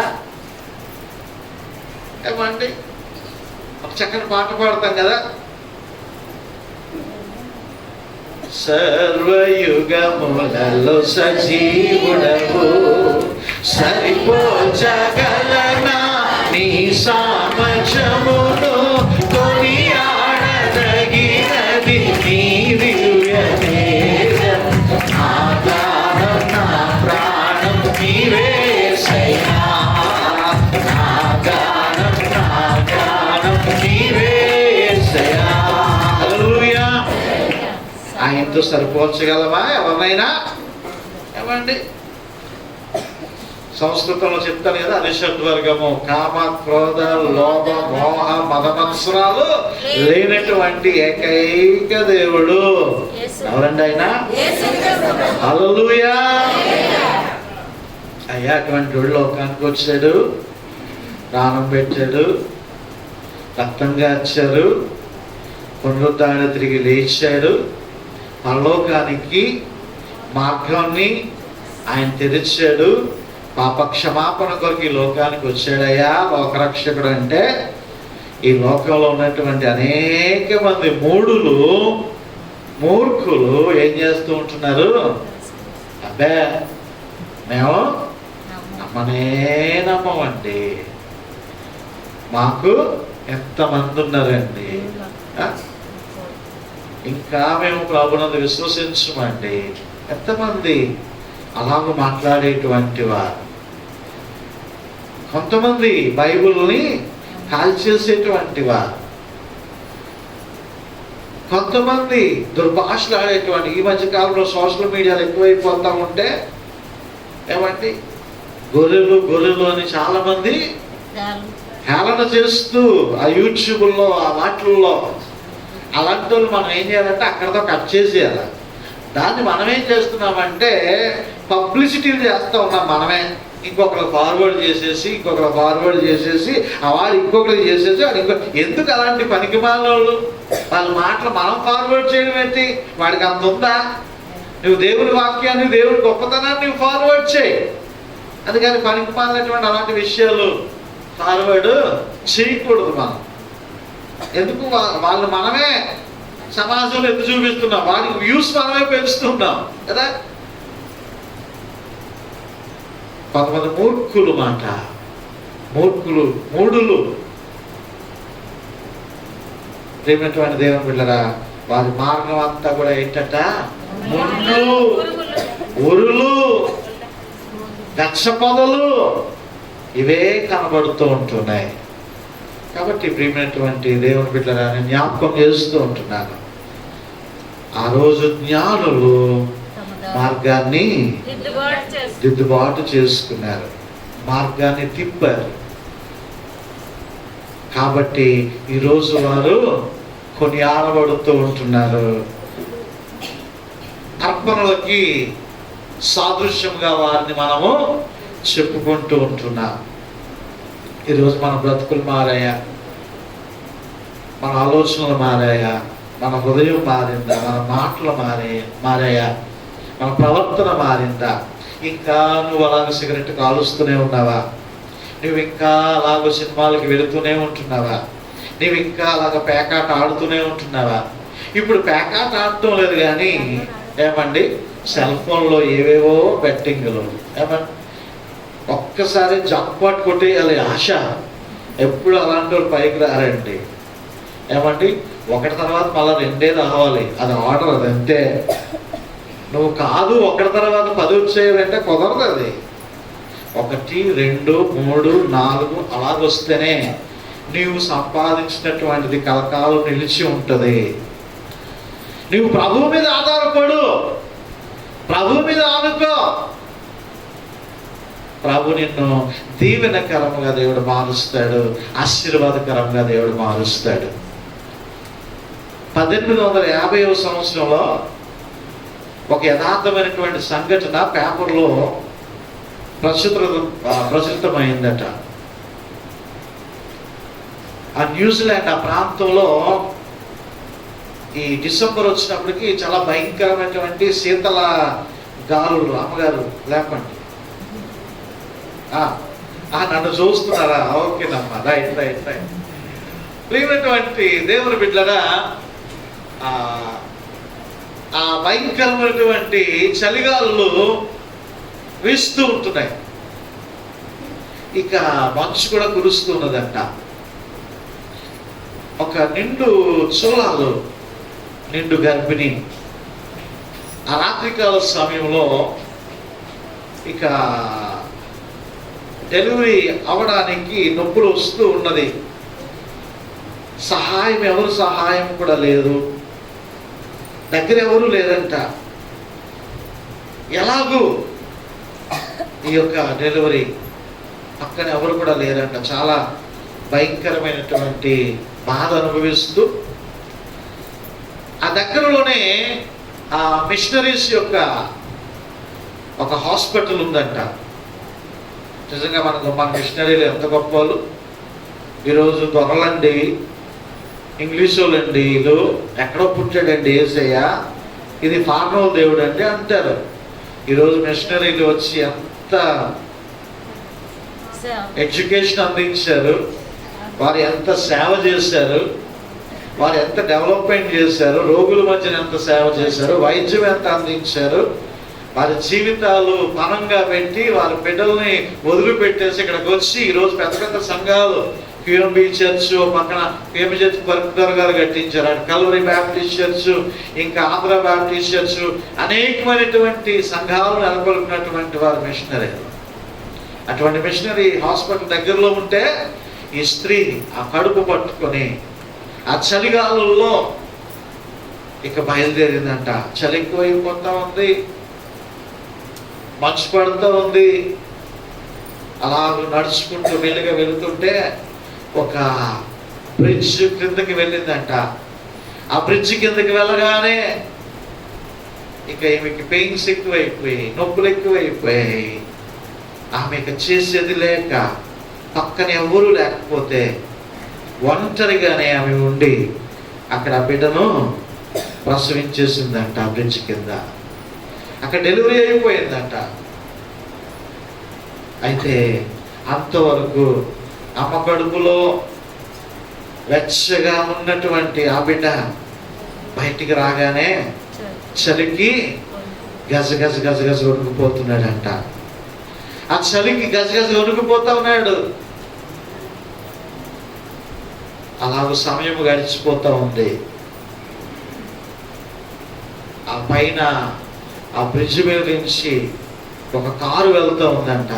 ఏమండి, ఒక చక్కని పాట పాడతాం కదా, సర్వయుగములలో సజీవుడవు, సరిపోచగలనా నీ సామర్థ్యమును, కొనియాడదగినది నీ దివ్యమే. నా ప్రాణం నా ప్రాణం నీవేసయ్యా, నా గానం నా గానం నీవేసయ్యా. హల్లెలూయా. ఆయనతో సరిపోల్చగలవా ఎవరినైనా? ఏమండి, సంస్కృతంలో చెప్తాను కదా, అరిషడ్వర్గము, కామ క్రోధ లోభ మోహ మదమత్సరాలు లేనటువంటి ఏకైక దేవుడు ఎవరండి ఆయన? హల్లెలూయా. అయ్యా, అటువంటి వాడు లోకానికి వచ్చాడు, ప్రాణం పెట్టాడు, రక్తం గార్చారు, పునరుద్ధరణ తిరిగి లేచాడు, పరలోకానికి మార్గాన్ని ఆయన తెరిచాడు, పాప క్షమాపణ కొరకు ఈ లోకానికి వచ్చాడయ్యా. లోకరక్షకుడు అంటే ఈ లోకంలో ఉన్నటువంటి అనేక మంది మూర్ఖులు ఏం చేస్తూ ఉంటున్నారు? అబ్బే, మేము నమ్మమండి, మాకు ఎంతమంది ఉన్నారండి, ఇంకా మేము ప్రభునందు విశ్వసించమండి. ఎంతమంది అలాగ మాట్లాడేటువంటి వారు. కొంతమంది బైబిల్ని కాల్చేసేటువంటి వారు, కొంతమంది దుర్భాషలు ఆడేటువంటి. ఈ మధ్య కాలంలో సోషల్ మీడియాలో ఎక్కువైపోతా ఉంటే ఏమండి, గొర్రెలు అని చాలా మంది హేళన చేస్తూ ఆ యూట్యూబ్లో ఆ వాటిల్లో, అలాంటి వాళ్ళు మనం ఏం చేయాలంటే అక్కడతో కట్ చేసేయాలి. దాన్ని మనం ఏం చేస్తున్నామంటే పబ్లిసిటీలు చేస్తూ ఉన్నాం మనమే. ఇంకొకరు ఫార్వర్డ్ చేసేసి ఆ వాడు ఇంకొకరు చేసేసి ఎందుకు అలాంటి పనికిమాలిన వాళ్ళ మాటలు మనం ఫార్వర్డ్ చేయడం ఏంటి? వాడికి అంత ఉందా? నువ్వు దేవుని వాక్యాన్ని, దేవుని గొప్పతనాన్ని నువ్వు ఫార్వర్డ్ చేయి. అందుకని పనికిమాలినటువంటి అలాంటి విషయాలు ఫార్వర్డ్ చేయకూడదు మనం. ఎందుకు? వాళ్ళు మనమే సమాజంలో ఎందుకు చూపిస్తున్నాం, వాడికి వ్యూస్ మనమే పెంచుతున్నాం కదా. కొంతమంది మూడులు ప్రేమటువంటి దేవుని బిడ్డలారా, వారి మార్గం అంతా కూడా ఏంటట? ముండ్లు, ఉరులు, గచ్చ పొదలు ఇవే కనబడుతూ ఉంటున్నాయి. కాబట్టి ప్రియమైనటువంటి దేవుని బిడ్డలారా, నేను జ్ఞాపకం చేస్తూ ఉంటున్నాను, ఆ రోజు జ్ఞానులు మార్గాన్ని దిద్దుబాటు చేసుకున్నారు, మార్గాన్ని తిప్పారు. కాబట్టి ఈరోజు వారు కొనియాడబడుతూ ఉంటున్నారు. అర్పణలకి సాదృశ్యంగా వారిని మనము చెప్పుకుంటూ ఉంటున్నాం. ఈరోజు మన బ్రతుకులు మారాయా, మన ఆలోచనలు మారాయా, మన హృదయం మారిందా, మన మాటలు మారాయా, మన ప్రవర్తన మారిందా? ఇంకా నువ్వు అలాగ సిగరెట్ కాలుస్తూనే ఉన్నావా? నువ్వు ఇంకా అలాగ సినిమాలకు వెళుతూనే ఉంటున్నావా? నువ్వు ఇంకా అలాగ పేకాట ఆడుతూనే ఉంటున్నావా? ఇప్పుడు పేకాట ఆడటం లేదు కానీ ఏమండి, సెల్ ఫోన్లో ఏవేవో బెట్టింగ్లు. ఏమండి, ఒక్కసారి జాక్పాట్ కొట్టేయాలి ఆశ. ఎప్పుడు అలాంటి వాళ్ళు పైకి రారండి. ఏమండి, ఒకటి తర్వాత మళ్ళీ రెండే రావాలి, అది ఆర్డర్, అది అంతే. నువ్వు కాదు ఒకటి తర్వాత 10 వచ్చేయాలంటే కుదరదు. అది 1, 2, 3, 4 అలాగొస్తేనే నీవు సంపాదించినటువంటిది కలకాలం నిలిచి ఉంటుంది. నువ్వు ప్రభువు మీద ఆధారపడు, ప్రభువు మీద ఆనుకో. ప్రభు నిన్ను దీవెనకరంగా దేవుడు మారుస్తాడు, ఆశీర్వాదకరంగా దేవుడు మారుస్తాడు. 1850వ సంవత్సరంలో ఒక యథార్థమైనటువంటి సంఘటన పేపర్లో ప్రచురితమైందట. ఆ న్యూజిలాండ్ ఆ ప్రాంతంలో ఈ డిసెంబర్ వచ్చినప్పటికి చాలా భయంకరమైనటువంటి శీతల గాలులు. అమ్మగారు లేపండి. నన్ను చూస్తున్నారా? ఓకేనమ్మా, రైట్ రైట్ రైట్. ప్రియమైనటువంటి దేవుని బిడ్డలారా, ఆ భయంకరమైనటువంటి చలిగాలులు వీస్తూ ఉంటున్నాయి. ఇక మంచు కూడా కురుస్తున్నదంట. ఒక నిండు చూలాలు, నిండు గర్భిణి ఆ రాత్రికాల సమయంలో ఇక డెలివరీ అవడానికి నొప్పులు వస్తూ ఉన్నది. ఎవరు సహాయం కూడా లేదు, దగ్గర ఎవరు లేదంట. ఎలాగూ ఈ యొక్క డెలివరీ పక్కన ఎవరు కూడా లేరంట. చాలా భయంకరమైనటువంటి బాధ అనుభవిస్తూ ఆ దగ్గరలోనే ఆ మిషనరీస్ యొక్క ఒక హాస్పిటల్ ఉందంట. నిజంగా మన మిషనరీలు ఎంత గొప్ప వాళ్ళు. ఈరోజు దొరలండి, ఇంగ్లీష్ వాళ్ళండి, వీళ్ళు ఎక్కడో పుట్టాడండి యేసయ్య, ఇది ఫార్నోల్ దేవుడు అండి అంటారు. ఈరోజు మిషనరీలు వచ్చి ఎంత ఎడ్యుకేషన్ అందించారు, వారు ఎంత సేవ చేశారు, వారు ఎంత డెవలప్మెంట్ చేశారు, రోగుల మధ్యన ఎంత సేవ చేశారు, వైద్యం ఎంత అందించారు. వారి జీవితాలు పనంగా పెట్టి వారి బిడ్డల్ని వదిలిపెట్టేసి ఇక్కడికి వచ్చి ఈరోజు పెద్ద పెద్ద సంఘాలు, క్యూఎంబీ చర్చ్ పక్కన క్యూఎంబీ చర్చ్ పరుపుదర్ గారు కట్టించారు, అటు కల్వరి బ్యాప్టిస్ట్ చర్చ్, ఇంకా ఆంధ్ర బ్యాప్టిస్ట్ చర్చ్, అనేకమైనటువంటి సంఘాలు నెలకొల్పినటువంటి వారు మిషనరీలు. అటువంటి మిషనరీ హాస్పిటల్ దగ్గరలో ఉంటే ఈ స్త్రీ ఆ కడుపు పట్టుకొని ఆ చలిగాలుల్లో ఇక బయలుదేరిందంట. చలి ఎక్కువైపోతా ఉంది, మంచు పడుతూ ఉంది. అలా నడుచుకుంటూ మెల్లిగా వెళుతుంటే ఒక బ్రిడ్జ్ కిందకి వెళ్ళిందంట. ఆ బ్రిడ్జ్ కిందకి వెళ్ళగానే ఇక ఈమెకి పెయిన్స్ ఎక్కువైపోయి, నొప్పులు ఎక్కువైపోయాయి. ఆమెకు చేసేది లేక, పక్కన ఎవరూ లేకపోతే ఒంటరిగానే ఆమె ఉండి అక్కడ బిడ్డను ప్రసవించేసిందంట. ఆ బ్రిడ్జ్ కింద అక్కడ డెలివరీ అయిపోయిందంట. అయితే అంతవరకు అమ్మ కడుపులో వెచ్చగా ఉన్నటువంటి ఆ బిడ్డ బయటికి రాగానే చలికి గజ గజ గజ గజ వణుకుపోతున్నాడంట. ఆ చలికి గజ గజ వణుకుపోతా ఉన్నాడు. అలాగ సమయం గడిచిపోతా ఉంది. ఆ పైన ఆ బ్రిడ్జ్ మీద నుంచి ఒక కారు వెళ్తూ ఉందంట.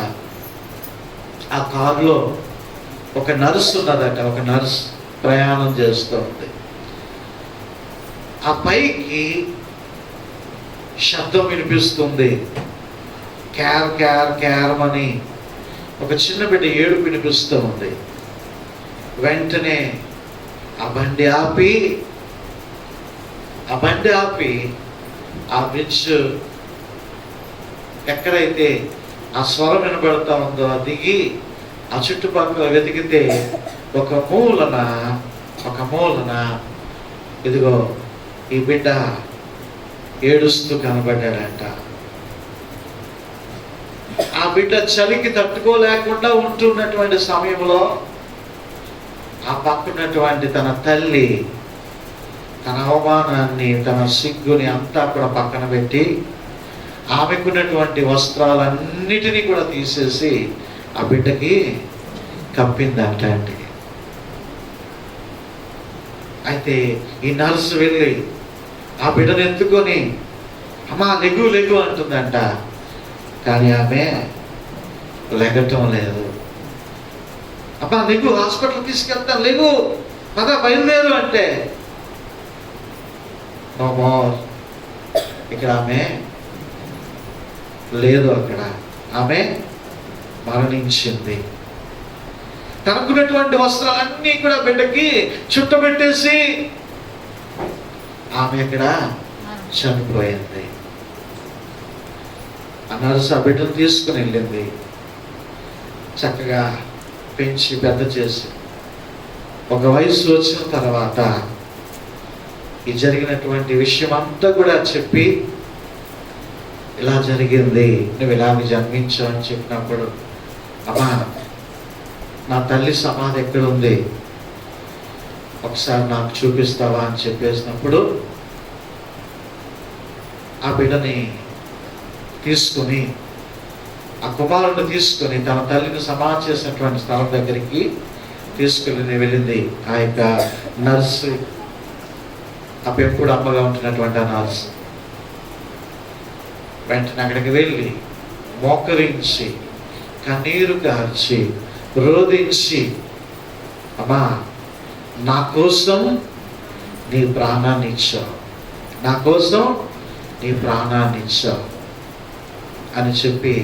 ఆ కారులో ఒక నర్స్ ఉన్నదట. ఒక నర్స్ ప్రయాణం చేస్తూ ఉంది. ఆ పైకి శబ్దం వినిపిస్తుంది. క్యార్ క్యార్ క్యార్ అని ఒక చిన్న బిడ్డ ఏడుపు వినిపిస్తూ ఉంది. వెంటనే ఆ బండి ఆపి ఆ బ్రిడ్జ్ ఎక్కడైతే ఆ స్వరం వినబడతా ఉందో దిగి ఆ చుట్టుపక్కల వెతికితే ఒక మూలన ఇదిగో ఈ బిడ్డ ఏడుస్తూ కనబడ్డాడంట. ఆ బిడ్డ చలికి తట్టుకోలేకుండా ఉంటున్నటువంటి సమయంలో ఆ పక్కనటువంటి తన తల్లి తన అవమానాన్ని, తన సిగ్గుని అంతా కూడా పక్కన పెట్టి ఆమెకున్నటువంటి వస్త్రాలన్నిటినీ కూడా తీసేసి ఆ బిడ్డకి కప్పిందంట అండి. అయితే ఈ నర్సు వెళ్ళి ఆ బిడ్డను ఎత్తుకొని అమ్మా లెగు లెగు అంటుందంట. కానీ ఆమె లెగటం లేదు. అబ్బా లెగు, హాస్పిటల్ తీసుకెళ్తాను, లెగు, పద బయలుదేరు అంటే నో మోర్. ఇక్కడ ఆమె లేదు. అక్కడ ఆమె మరణించింది. తనకున్నటువంటి వస్త్రాలన్నీ కూడా బిడ్డకి చుట్టబెట్టేసి ఆమె అక్కడ చనిపోయింది. ఆ నర్సు ఆ బిడ్డను తీసుకుని వెళ్ళింది. చక్కగా పెంచి పెద్ద చేసి ఒక వయసు వచ్చిన తర్వాత ఈ జరిగినటువంటి విషయం అంతా కూడా చెప్పి, ఇలా జరిగింది, నువ్వు ఇలాగ జన్మించావు అని చెప్పినప్పుడు, అమ్మా నా తల్లి సమాధి ఎక్కడుంది, ఒకసారి నాకు చూపిస్తావా అని చెప్పేసినప్పుడు ఆ బిడ్డని తీసుకుని, ఆ కుమారుడిని తీసుకొని తన తల్లిని సమాధి చేసినటువంటి స్థలం దగ్గరికి తీసుకుని వెళ్ళింది. ఆ యొక్క నర్సు, ఆ పెంపుడు అమ్మగా ఉంటున్నటువంటి ఆ నర్సు వెంటనే అక్కడికి వెళ్ళి మోకరించి కన్నీరు కార్చి రోధించి, అమ్మా నా కోసం నీ ప్రాణాన్ని ఇచ్చావు, నా కోసం నీ ప్రాణాన్ని ఇచ్చావు అని చెప్పి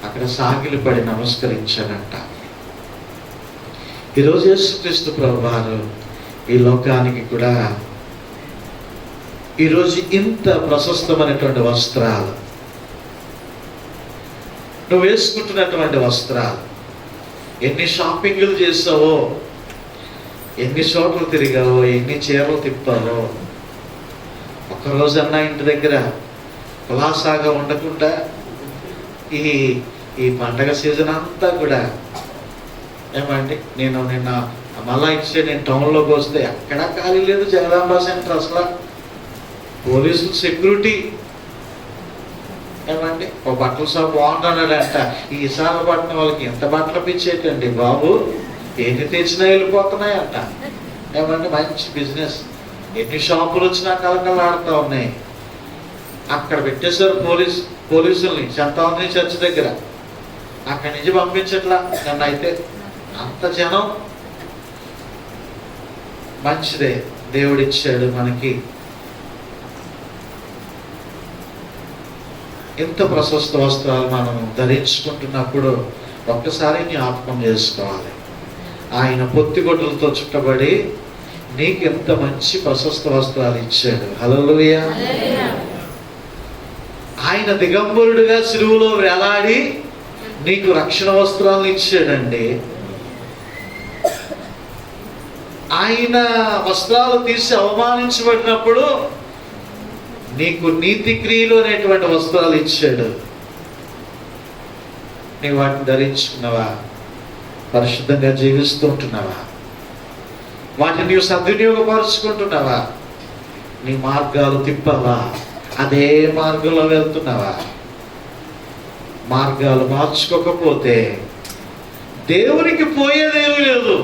అక్కడ సాగిలిపడి నమస్కరించాడంట. ఈరోజు యేసుక్రీస్తు ప్రభువారు ఈ లోకానికి కూడా ఈరోజు ఇంత ప్రశస్తమైనటువంటి వస్త్రాలు, నువ్వు వేసుకుంటున్నటువంటి వస్త్రాలు, ఎన్ని షాపింగ్లు చేసావో, ఎన్ని చోట్ల తిరిగావో, ఎన్ని చీరలు తిప్పావో, ఒక్కరోజన్నా ఇంటి దగ్గర కులాసాగా ఉండకుండా ఈ పండగ సీజన్ అంతా కూడా ఏమండి, నేను నిన్న మళ్ళా ఇచ్చే నేను టౌన్లోకి వస్తే ఎక్కడా ఖాళీ లేదు. జగదాంబ సెంటర్ అసలు పోలీసులు సెక్యూరిటీ, ఏమండి ఒక బట్టల షాప్ బాగుంటున్నాడంట. ఈ విశాఖపట్నం వాళ్ళకి ఎంత బట్టలు పిచ్చేటండి బాబు, ఎన్ని తెచ్చినా వెళ్ళిపోతున్నాయంట. ఏమంటే మంచి బిజినెస్, ఎన్ని షాపులు వచ్చినా కలకలాడుతూ ఉన్నాయి. అక్కడ పెట్టేశారు పోలీసుల్ని శంతావని చర్చ్ దగ్గర, అక్కడి నుంచి పంపించట్లా. నన్ను అయితే అంత జనం. మంచిదే, దేవుడిచ్చాడు మనకి ఇంత ప్రశస్త వస్త్రాలు మనం ధరించుకుంటున్నప్పుడు ఒక్కసారి జ్ఞాపకం చేసుకోవాలి, ఆయన పొత్తిగొడ్డలతో చుట్టబడి నీకు ఎంత మంచి ప్రశస్త వస్త్రాలు ఇచ్చాడు. హల్లెలూయా. ఆయన దిగంబరుడుగా సిలువలో వేలాడి నీకు రక్షణ వస్త్రాలను ఇచ్చాడండి. ఆయన వస్త్రాలు తీసి అవమానించబడినప్పుడు నీకు నీతి క్రియలు అనేటువంటి వస్త్రాలు ఇచ్చాడు. నీవు వాటిని ధరించుకున్నావా? పరిశుద్ధంగా జీవిస్తూ ఉంటున్నావా? వాటిని నీవు సద్వినియోగపరుచుకుంటున్నావా? నీ మార్గాలు తిప్పవా? అదే మార్గంలో వెళ్తున్నావా? మార్గాలు మార్చుకోకపోతే దేవునికి పోయేదేమీ లేదు,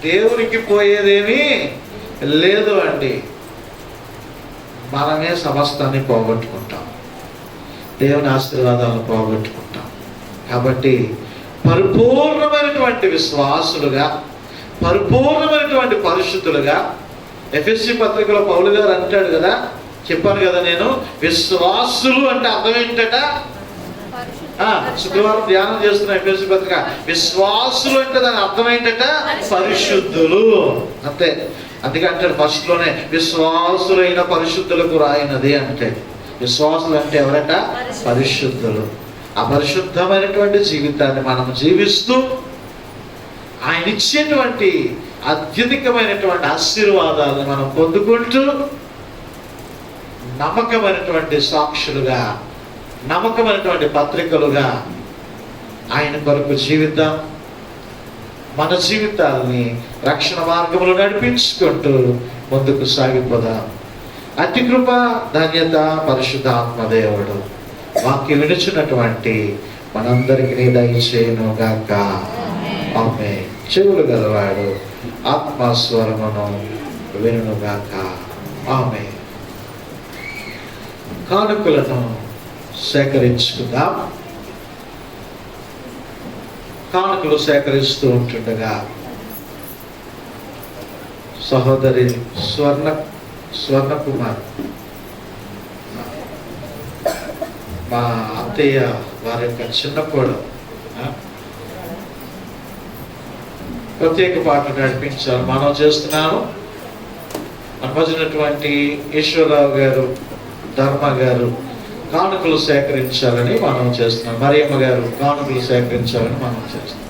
దేవునికి పోయేదేమీ లేదు అండి. మనమే సమస్తాన్ని పోగొట్టుకుంటాం, దేవుని ఆశీర్వాదాలను పోగొట్టుకుంటాం. కాబట్టి పరిపూర్ణమైనటువంటి విశ్వాసులుగా, పరిపూర్ణమైనటువంటి పరిశుద్ధులుగా, ఎఫెసీ పత్రికలో పౌలు గారు అంటాడు కదా, చెప్పాను కదా నేను, విశ్వాసులు అంటే అర్థం ఏంటట? శుక్రవారం ధ్యానం చేస్తున్న ఎఫెసీ పత్రిక, విశ్వాసులు అంటే దాని అర్థం ఏంటట? పరిశుద్ధులు అంతే. అందుకే అంటాడు ఫస్ట్ లోనే, విశ్వాసులైన పరిశుద్ధులకు రాయినది అంటే. విశ్వాసులు అంటే ఎవరట? పరిశుద్ధులు. అపరిశుద్ధమైనటువంటి జీవితాన్ని మనం జీవిస్తూ ఆయన ఇచ్చేటువంటి అత్యధికమైనటువంటి ఆశీర్వాదాలను మనం పొందుకుంటూ నమ్మకమైనటువంటి సాక్షులుగా, నమ్మకమైనటువంటి పత్రికలుగా ఆయన కొరకు జీవితం, మన జీవితాలని రక్షణ మార్గంలో నడిపించుకుంటూ ముందుకు సాగిపోదాం. అతి కృప ధన్యత పరిశుద్ధాత్మ దేవుడు వాక్యం వినుచున్నటువంటి మనందరికీ దయచేయును గాక. ఆమేన్. చెవులు గలవాడు ఆత్మస్వరమును వినును గాక. ఆమేన్. కానుకలను సేకరించుకుందాం. కానుకలు సేకరిస్తూ ఉంటుండగా సహోదరి స్వర్ణకుమార్, మా అత్తయ్య వారి యొక్క చిన్న కోడలు, ప్రత్యేక పాటలు నడిపించాలి మనం చేస్తున్నాము. అనుభవించినటువంటి ఈశ్వరరావు గారు, ధర్మ గారు, కానుకలు సేకరించాలని మనం చేస్తున్నాం. మరియమ్మ గారు కానుకలు సేకరించాలని మనం చేస్తున్నాం.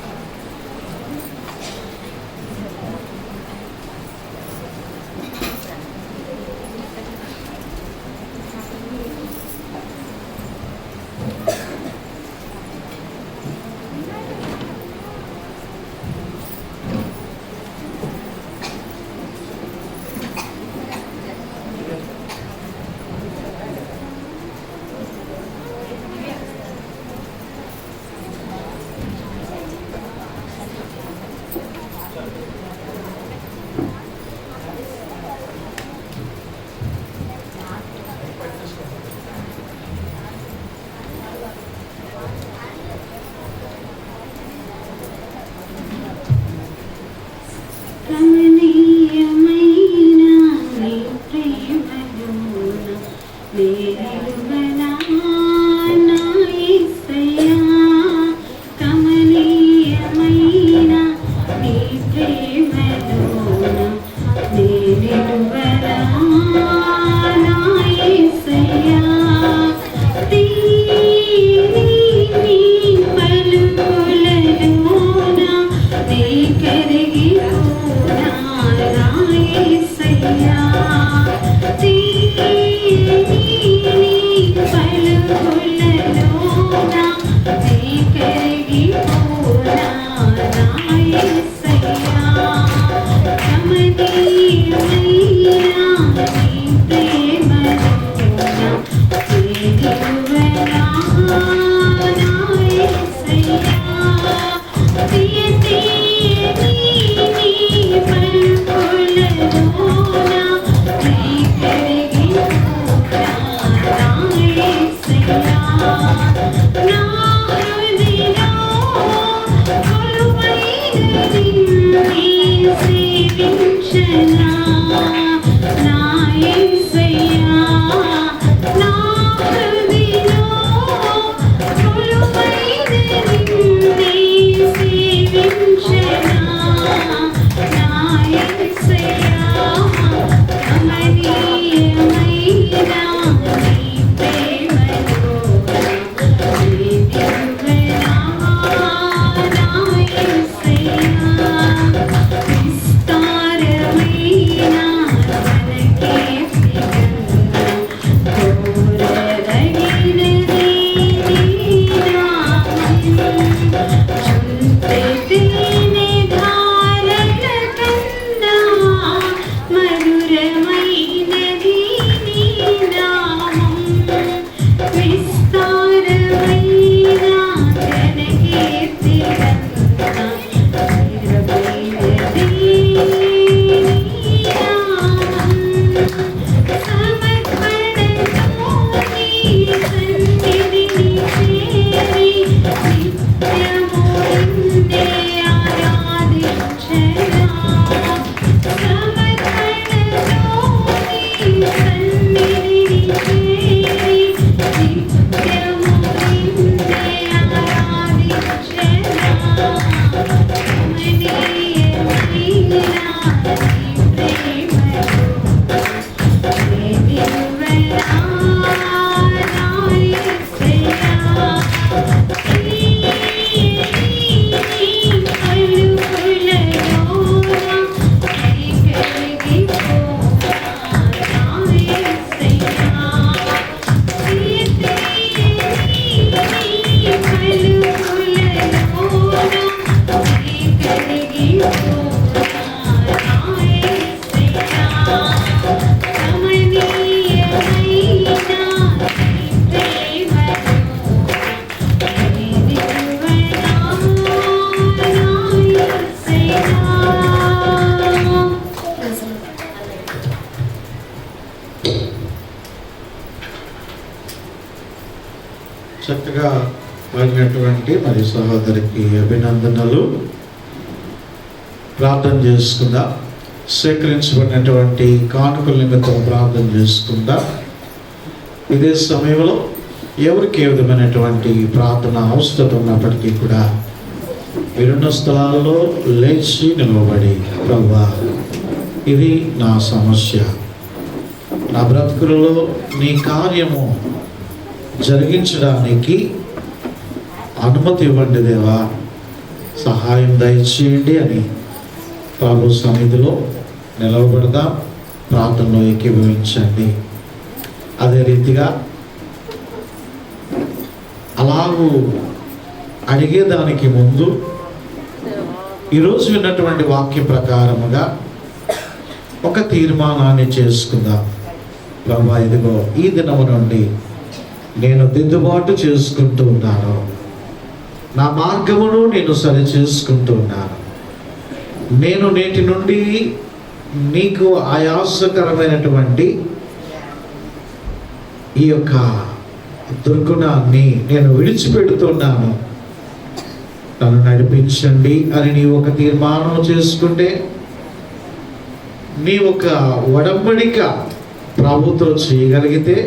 చక్కగా వచ్చినటువంటి మరి సహోదరికి అభినందనలు. ప్రార్థన చేసుకుందా. సేకరించబడినటువంటి కానుకల నిమిత్తం ప్రార్థన చేసుకుందా. ఇదే సమయంలో ఎవరికి ఏ విధమైనటువంటి ప్రార్థన అవసరం ఉన్నప్పటికీ కూడా విరున్న స్థలాల్లో లేచి నిలవబడి, ప్రభువా ఇది నా సమస్య, నా బ్రతుకులలో నీ కార్యము జరిగించడానికి అనుమతి ఇవ్వండి దేవా, సహాయం దయచేయండి అని ప్రభు సన్నిధిలో నిలవబడదాం. ప్రార్థనలో ఏకీభవించండి. అదే రీతిగా అలాగూ అడిగేదానికి ముందు ఈరోజు విన్నటువంటి వాక్య ప్రకారముగా ఒక తీర్మానాన్ని చేసుకుందాం. ప్రభా, ఇదిగో ఈ దినము నుండి నేను దిద్దుబాటు చేసుకుంటూ ఉన్నాను, నా మార్గమును నేను సరి చేసుకుంటూ ఉన్నాను. నేను నేటి నుండి నీకు ఆయాసకరమైనటువంటి ఈ యొక్క దుర్గుణాన్ని నేను విడిచిపెడుతున్నాను, నన్ను నడిపించండి అని నీవు ఒక తీర్మానం చేసుకుంటే, నీ ఒక ఒడంబడిక ప్రభుతో చేయగలిగితే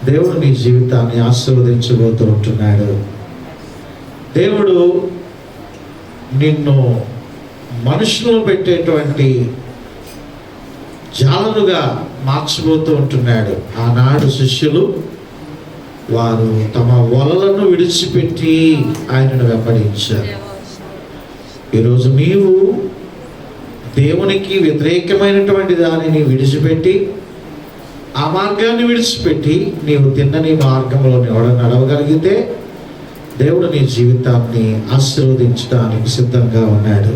దేవుడు నీ జీవితాన్ని ఆశీర్వదించబోతూ ఉంటున్నాడు. దేవుడు నిన్ను మనుషులను పెట్టేటువంటి జాలరుగా మార్చబోతూ ఉంటున్నాడు. ఆనాడు శిష్యులు వారు తమ వలలను విడిచిపెట్టి ఆయనను వెంబడించారు. ఈరోజు నీవు దేవునికి వ్యతిరేకమైనటువంటి దానిని విడిచిపెట్టి, ఆ మార్గాన్ని విడిచిపెట్టి నీవు తిన్నని మార్గంలో నడవగలిగితే దేవుడు నీ జీవితాన్ని ఆశీర్వదించడానికి సిద్ధంగా ఉన్నాడు.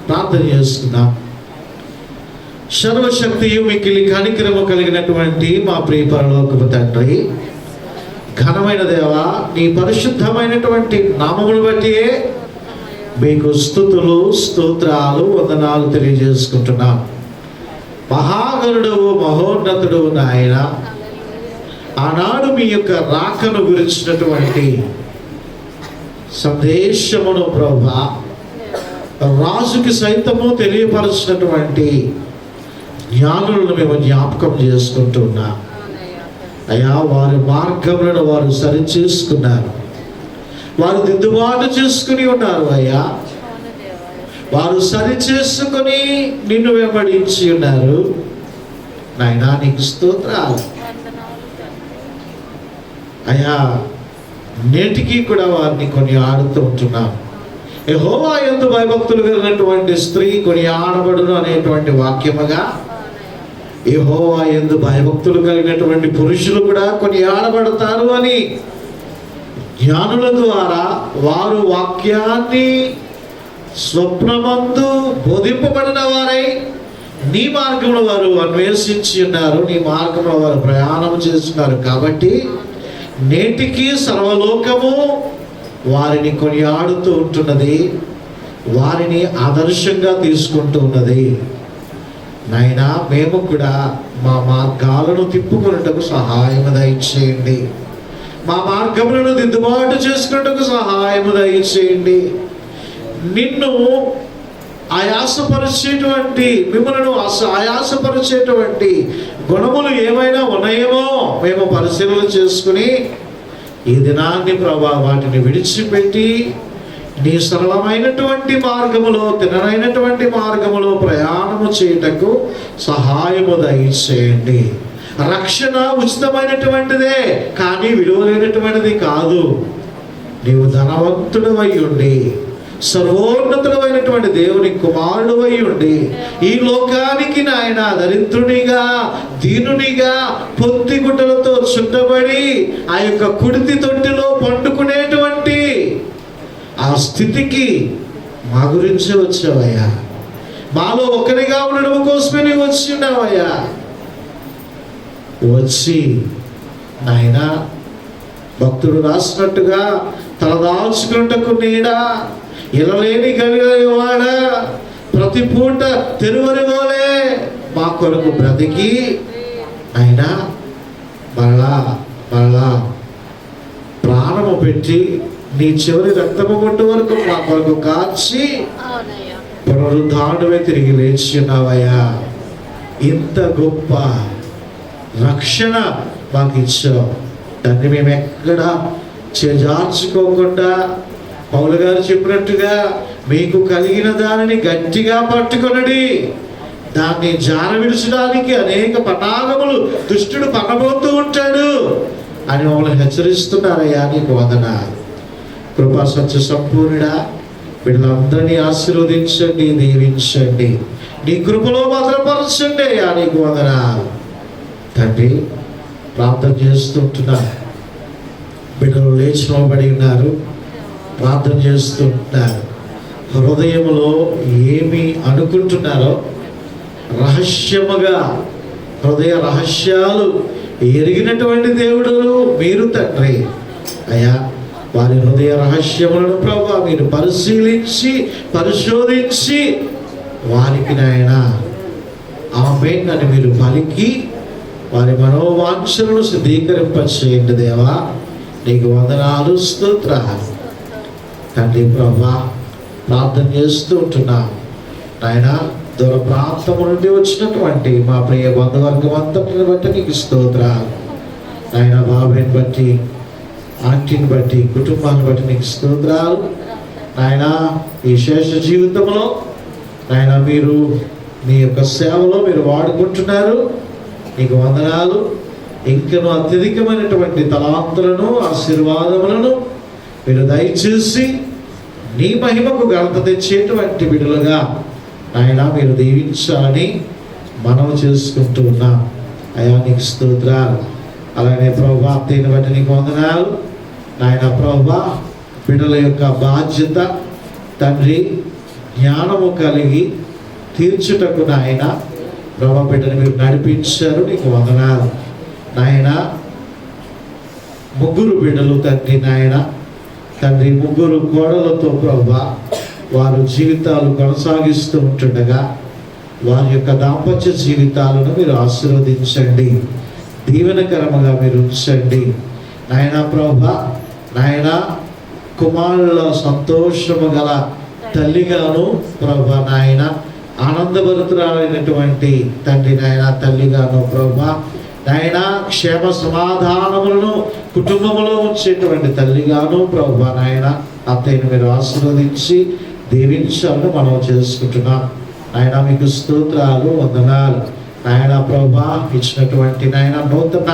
ప్రార్థన చేస్తున్నాం. సర్వశక్తియు మిక్కిలి కనికరము కలిగినటువంటి మా ప్రియ పరలోకపు తండ్రి, ఘనమైన దేవా, నీ పరిశుద్ధమైనటువంటి నామమును బట్టి మీకు స్తుతులు, స్తోత్రాలు, వందనాలు తెలియజేసుకుంటున్నాం. మహాగణుడు, మహోన్నతుడు నాయన, ఆనాడు మీ యొక్క రాకను గురించినటువంటి సందేశమును ప్రభా రాజుకి సైతము తెలియపరచినటువంటి జ్ఞానులను మేము జ్ఞాపకం చేసుకుంటున్నాం. అయ్యా, వారి మార్గములను వారు సరి చేసుకున్నారు, వారు దిద్దుబాటు చేసుకుని ఉన్నారు. అయ్యా, వారు సరి చేసుకుని నిన్ను వెంబడించి ఉన్నారు. నాయనా, నీకు స్తోత్రాలు. అయ్యా, నేటికి కూడా వారిని కొని ఆడుతూ ఉంటున్నాం. యెహోవా యందు భయభక్తులు కలిగినటువంటి స్త్రీ కొని ఆడబడును అనేటువంటి వాక్యముగా, యెహోవా యందు భయభక్తులు కలిగినటువంటి పురుషులు కూడా కొని ఆడబడతారు అని జ్ఞానుల ద్వారా వారు వాక్యాన్ని స్వప్నమందు బోధింపబడిన వారై నీ మార్గంలో వారు అన్వేషించి ఉన్నారు, నీ మార్గంలో వారు ప్రయాణం చేస్తున్నారు. కాబట్టి నేటికి సర్వలోకము వారిని కొనియాడుతూ ఉంటున్నది, వారిని ఆదర్శంగా తీసుకుంటూ ఉన్నది. నాయనా, మేము కూడా మా మార్గాలను తిప్పుకున్నట్టుకు సహాయము దయచేయండి, మా మార్గములను దిద్దుబాటు చేసుకున్నట్టుకు సహాయము దయచేయండి. నిన్ను ఆయాసపరిచేటువంటి, మిమ్మల్ని ఆయాసపరిచేటువంటి గుణములు ఏమైనా ఉన్నాయేమో మేము పరిశీలన చేసుకుని ఈ దినాన్ని ప్రభా వాటిని విడిచిపెట్టి నీ సరళమైనటువంటి మార్గములో, తిననైనటువంటి మార్గములో ప్రయాణము చేయుటకు సహాయము దయచేయండి. రక్షణ ఉచితమైనటువంటిదే, కానీ విలువలేనటువంటిది కాదు. నీవు ధనవంతుడు అయి ఉండి, సర్వోన్నతుడైనటువంటి దేవుని కుమారుడు అయి ఉండి, ఈ లోకానికి నాయన దరిద్రునిగా, దీనునిగా, పొత్తి గుడ్డలతో చుట్టబడి ఆ యొక్క కుడితి తొట్టిలో పండుకునేటువంటి ఆ స్థితికి మా గురించి వచ్చావయ్యా. మాలో ఒకరిగా ఉండడం కోసమే నీవు వచ్చి ఉన్నావయ్యా. వచ్చి నాయన భక్తుడు రాసినట్టుగా తలదాల్చుకున్నటకు నీడా, ఇలలేని కలిగేవాడా, ప్రతి పూట తెరువరిగోలే మా కొరకు బ్రతికి ఆయన మరలా ప్రాణము పెట్టి నీ చివరి రక్తము కొట్టు వరకు మా కొరకు కాచి పునరుద్ధారణమే తిరిగి లేచి ఉన్నావయ్యా. ఇంత గొప్ప రక్షణ మాకు ఇచ్చావు దాన్ని మేము ఎక్కడ చేజార్చుకోకుండా పౌలు గారు చెప్పినట్టుగా మీకు కలిగిన దానిని గట్టిగా పట్టుకొనడి, దాన్ని జార విడిచడానికి అనేక పటాగములు దుష్టుడు పనబోతూ ఉంటాడు. అని మమ్మల్ని హెచ్చరిస్తున్నారయ్యా, నీకు వందనాలు. కృపా సత్య సంపూర్ణుడా, వీళ్ళందరినీ ఆశీర్వదించండి, దీవించండి, నీ కృపలో భద్రపరచండి అయ్యా, నీకు వందనాలు. తండ్రి, ప్రార్థన చేస్తుంటున్నా, బిడ్డలు లేచి నిలబడి ఉన్నారు, ప్రార్థన చేస్తుంటున్నారు. హృదయంలో ఏమి అనుకుంటున్నారో రహస్యముగా, హృదయ రహస్యాలు ఎరిగినటువంటి దేవుడు మీరు తండ్రి. అయ్యా, వారి హృదయ రహస్యములను ప్రభువా మీరు పరిశీలించి పరిశోధించి వారికి నాయన ఆమేన్ అని మీరు పలికి వారి మనోవాంఛలను సిద్ధీకరింపచేయండి దేవా, నీకు వందనాలు, స్తోత్రాలు తండ్రి. ప్రభువా, ప్రార్థన చేస్తూ ఉంటున్నా నాయన, దూర ప్రాంతము నుండి వచ్చినటువంటి మా ప్రియ బంధువర్గం అంతటిని బట్టి నీకు స్తోత్రాలు నాయన. బాబాయిని బట్టి, ఆంటీని బట్టి, కుటుంబాన్ని బట్టి నీకు స్తోత్రాలు నాయన. ఈ శేష జీవితంలో నాయన మీరు మీ యొక్క సేవలో మీరు వాడుకుంటున్నారు, నీకు వందనాలు. ఇంకను అత్యధికమైనటువంటి తలాంతులను, ఆశీర్వాదములను మీరు దయచేసి నీ మహిమకు ఘనత తెచ్చేటువంటి బిడ్డలుగా ఆయన మీరు దీవించాలని మనవి చేసుకుంటూ ఉన్నాం. అయా, నీకు స్తోత్రాలు. అలాగే ప్రభువా, దీన్ని బట్టి నీకు వందనాలు నాయన. ప్రభువా, బిడ్డల యొక్క బాధ్యత తండ్రి జ్ఞానము కలిగి తీర్చుటకు నాయన ప్రభా బిడ్డను మీరు నడిపించారు, నీకు వందనాలు నాయన. ముగ్గురు బిడ్డలు తండ్రి నాయన, తండ్రి ముగ్గురు కోడలతో ప్రభువా వారు జీవితాలు కొనసాగిస్తూ ఉంటుండగా వారి యొక్క దాంపత్య జీవితాలను మీరు ఆశీర్వదించండి, దీవెనకరముగా మీరు ఉంచండి నాయన. ప్రభువా నాయన, కుమారుల సంతోషము గల తల్లిగాను ప్రభువా నాయన, ఆనందభరితురాలైనటువంటి తండ్రి నాయన తల్లిగాను ప్రభువా నాయన, క్షేమ సమాధానములను కుటుంబంలో ఉంచేటువంటి తల్లిగాను ప్రభువా నాయన అత్తయ్యను మీరు ఆశీర్వదించి దీవించాలని మనం చేసుకుంటున్నాం నాయన. మీకు స్తోత్రాలు, వందనాలు నాయన. ప్రభా ఇచ్చినటువంటి నాయన నూతన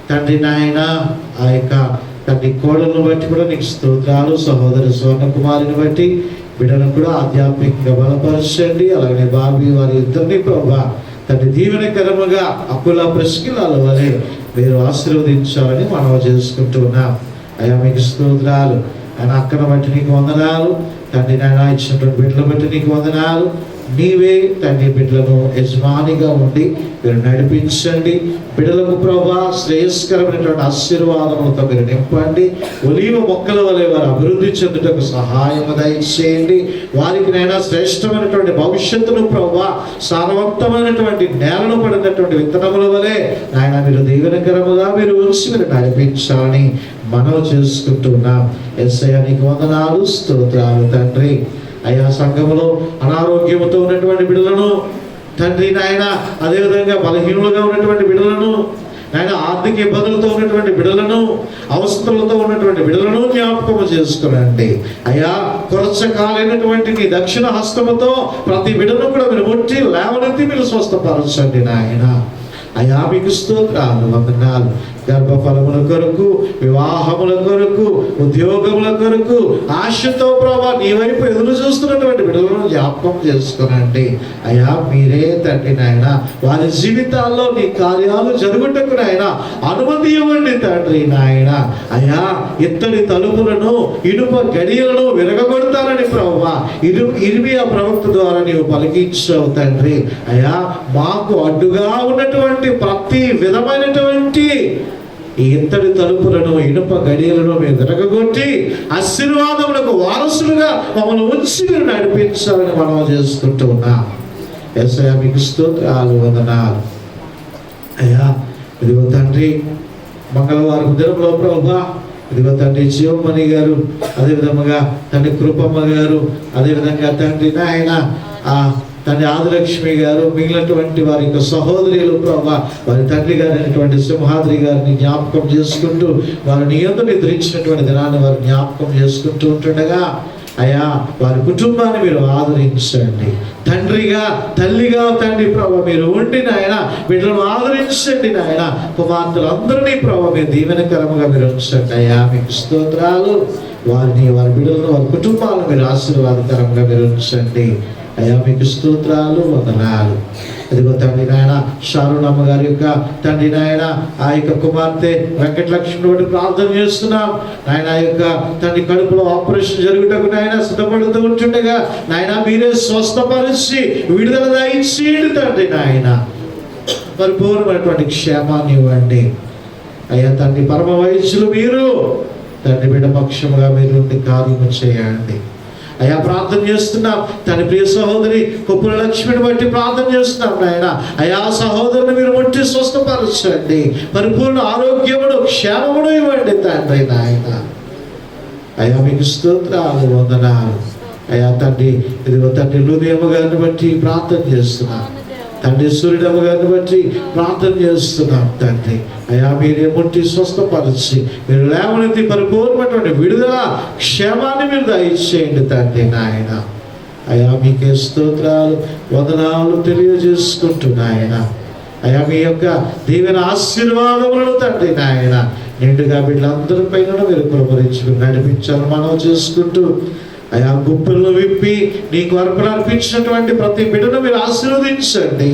తండ్రి నాయన ఆ యొక్క తండ్రి కోడలను బట్టి కూడా నీకు స్తోత్రాలు. సహోదరి స్వర్ణ కుమారిని బట్టి బిడ్డను కూడా ఆధ్యాత్మికంగా బలపరచండి. అలాగే బాబీ వారి ఇద్దరిని ప్రభా తండ్రి దీవెనకరముగా అప్పుల ప్రెస్కిలాల వలె మీరు ఆశీర్వదించాలని మనం చేసుకుంటున్నాం. అయ్యా, మీకు స్తోత్రాలు. ఆయన అక్కను బట్టి నీకు వందనాలు తండ్రి. నాయన ఇచ్చినటువంటి బిడ్డలు బట్టి నీకు వందనాలు. నీవే తండ్రి బిడ్డలను యజమానిగా ఉండి మీరు నడిపించండి. బిడ్డలకు ప్రభా శ్రేయస్కరమైనటువంటి ఆశీర్వాదములతో మీరు నింపండి. ఒలీవ మొక్కల వలె వారు అభివృద్ధి చెందుటకు సహాయం దయచేయండి. వారికి నైనా శ్రేష్టమైనటువంటి భవిష్యత్తును ప్రభా సారవంతమైనటువంటి నేలను పడినటువంటి విత్తనముల వలె నాయన మీరు దీవెనకరముగా మీరు ఉంచి మీరు నడిపించాలని మనవి చేసుకుంటున్నాం. యేసయ్య నీకు వందనాలు, స్తోత్రాలు తండ్రి. అయా, సంఘములో అనారోగ్యంతో ఉన్నటువంటి బిడ్డలను తండ్రి నాయన, అదేవిధంగా బలహీనులుగా ఉన్నటువంటి బిడ్డలను నాయన, ఆర్థిక ఇబ్బందులతో ఉన్నటువంటి బిడ్డలను, అవసరాలతో ఉన్నటువంటి బిడ్డలను జ్ఞాపకము చేసుకునండి. అయ్యా, కొరచకాలైనటువంటి నీ దక్షిణ హస్తముతో ప్రతి బిడ్డను కూడా మీరు ముట్టి లేవనెత్తి మీరు స్వస్థపరచండి నాయన. అయ్యా, మీకు స్తోత్రాలు, వందనాలు. గర్భఫలముల కొరకు, వివాహముల కొరకు, ఉద్యోగముల కొరకు ఆశతో ప్రభా నీ వైపు ఎదురు చూస్తున్నటువంటి బిడ్డలను జ్ఞాపకం చేసుకునండి. అయ్యా, మీరే తండ్రి నాయన వారి జీవితాల్లో నీ కార్యాలు జరుగుటకు నాయన అనుమతి ఇవ్వండి తండ్రి నాయన. అయ్యా, ఇత్తడి తలుపులను, ఇనుప గడియలను విరగగొడతారని ప్రభువా ఇర్మియా ప్రవక్త ద్వారా నీవు పలికించావు తండ్రి. అయ్యా, మాకు అడ్డుగా ఉన్నటువంటి ప్రతి విధమైనటువంటి ఈ ఇత్తడి తలుపులను, ఇనుప గడియలను మేము విరగగొట్టి ఆశీర్వాదములకు వారసులుగా మమ్మల్ని ఉంచి మీరు నడిపించాలని మనం చేసుకుంటూ ఉన్నాం. యేసయ్య మీకు స్తోత్రాలు, వందనాలు. అయ్యా, ఇదిగో తండ్రి మంగళవారం దినంలో ప్రభా ఇదిగో తండ్రి జీవమణి గారు, అదేవిధంగా తండ్రి కృపమ్మ గారు, అదేవిధంగా తండ్రి నాయన తండ్రి ఆదిలక్ష్మి గారు, మిగిలినటువంటి వారి యొక్క సహోదరులు ప్రభా వారి తండ్రి గారు అయినటువంటి సింహాద్రి గారిని జ్ఞాపకం చేసుకుంటూ వారు నీ యందు నిద్రించినటువంటి దినాన్ని వారు జ్ఞాపకం చేసుకుంటూ ఉంటుండగా అయ్యా వారి కుటుంబాన్ని మీరు ఆదరించండి. తండ్రిగా తల్లిగా తండ్రి ప్రభు మీరు ఉండి నాయన బిడ్డలను ఆదరించండి నాయన. కుమార్తెలందరినీ ప్రభు మీరు దీవెనకరముగా మీరు ఉంచండి అయ్యా. మీకు స్తోత్రాలు. వారిని వారి బిడ్డలను వారి కుటుంబాలను మీరు ఆశీర్వాదకరంగా మీరు ఉంచండి అయ్యా. మీకు స్తోత్రాలు, వందనాలు. అదిగో తండ్రి నాయన షారుణమ్మ గారి యొక్క తండ్రి నాయన ఆ యొక్క కుమార్తె వెంకటలక్ష్మి బట్టి ప్రార్థన చేస్తున్నాం నాయన. ఆ యొక్క తండ్రి కడుపులో ఆపరేషన్ జరుగుటకు నాయన సిద్ధపడుతూ ఉంటుండగా నాయన మీరే స్వస్థపరిచి విడుదల దయచేయండి తండ్రి నాయన. పరిపూర్ణమైనటువంటి క్షేమాన్ని ఇవ్వండి అయ్యా తండ్రి. పరమ వైద్యులు మీరు తండ్రి. బిడ్డ పక్షముగా మీరు ఉండి కార్యము చేయండి అయ్యా. ప్రార్థన చేస్తున్నాం తన ప్రియ సహోదరి కొప్పుల లక్ష్మిని బట్టి ప్రార్థన చేస్తున్నాం నాయన. అయ్యా సహోదరుని మీరు ముట్టి స్వస్థపరచండి. పరిపూర్ణ ఆరోగ్యమును క్షేమమును ఇవ్వండి తండ్రి నాయన. అయ్యా మీకు స్తోత్రాలు, వందనాలు అయ్యా తండ్రి. ఇదిగో తండ్రి హృదయము గారిని బట్టి ప్రార్థన చేస్తున్నాం తండ్రి. సూర్యుడమ్మ గారిని బట్టి ప్రార్థన చేస్తున్నాం తండ్రి. అయ్యా మీరే ముట్టి స్వస్థపరిచి మీరు లేవనెత్తి పరిపూర్ణమైనటువంటి విడుదల క్షేమాన్ని మీరు దయచేయండి తండ్రి నాయన. అయ్యా మీకే స్తోత్రాలు, వందనాలు తెలియజేసుకుంటూ నాయన. అయ్యా మీ యొక్క దీవెన ఆశీర్వాదములను తండ్రి నాయన నిండుగా వీళ్ళందరిపైన మీరు కుమరించుకుని నడిపించాలని మనం చేసుకుంటూ అయా గుప్పలను విప్పి నీకు అర్పణ అర్పించినటువంటి ప్రతి బిడ్డను మీరు ఆశీర్వదించండి.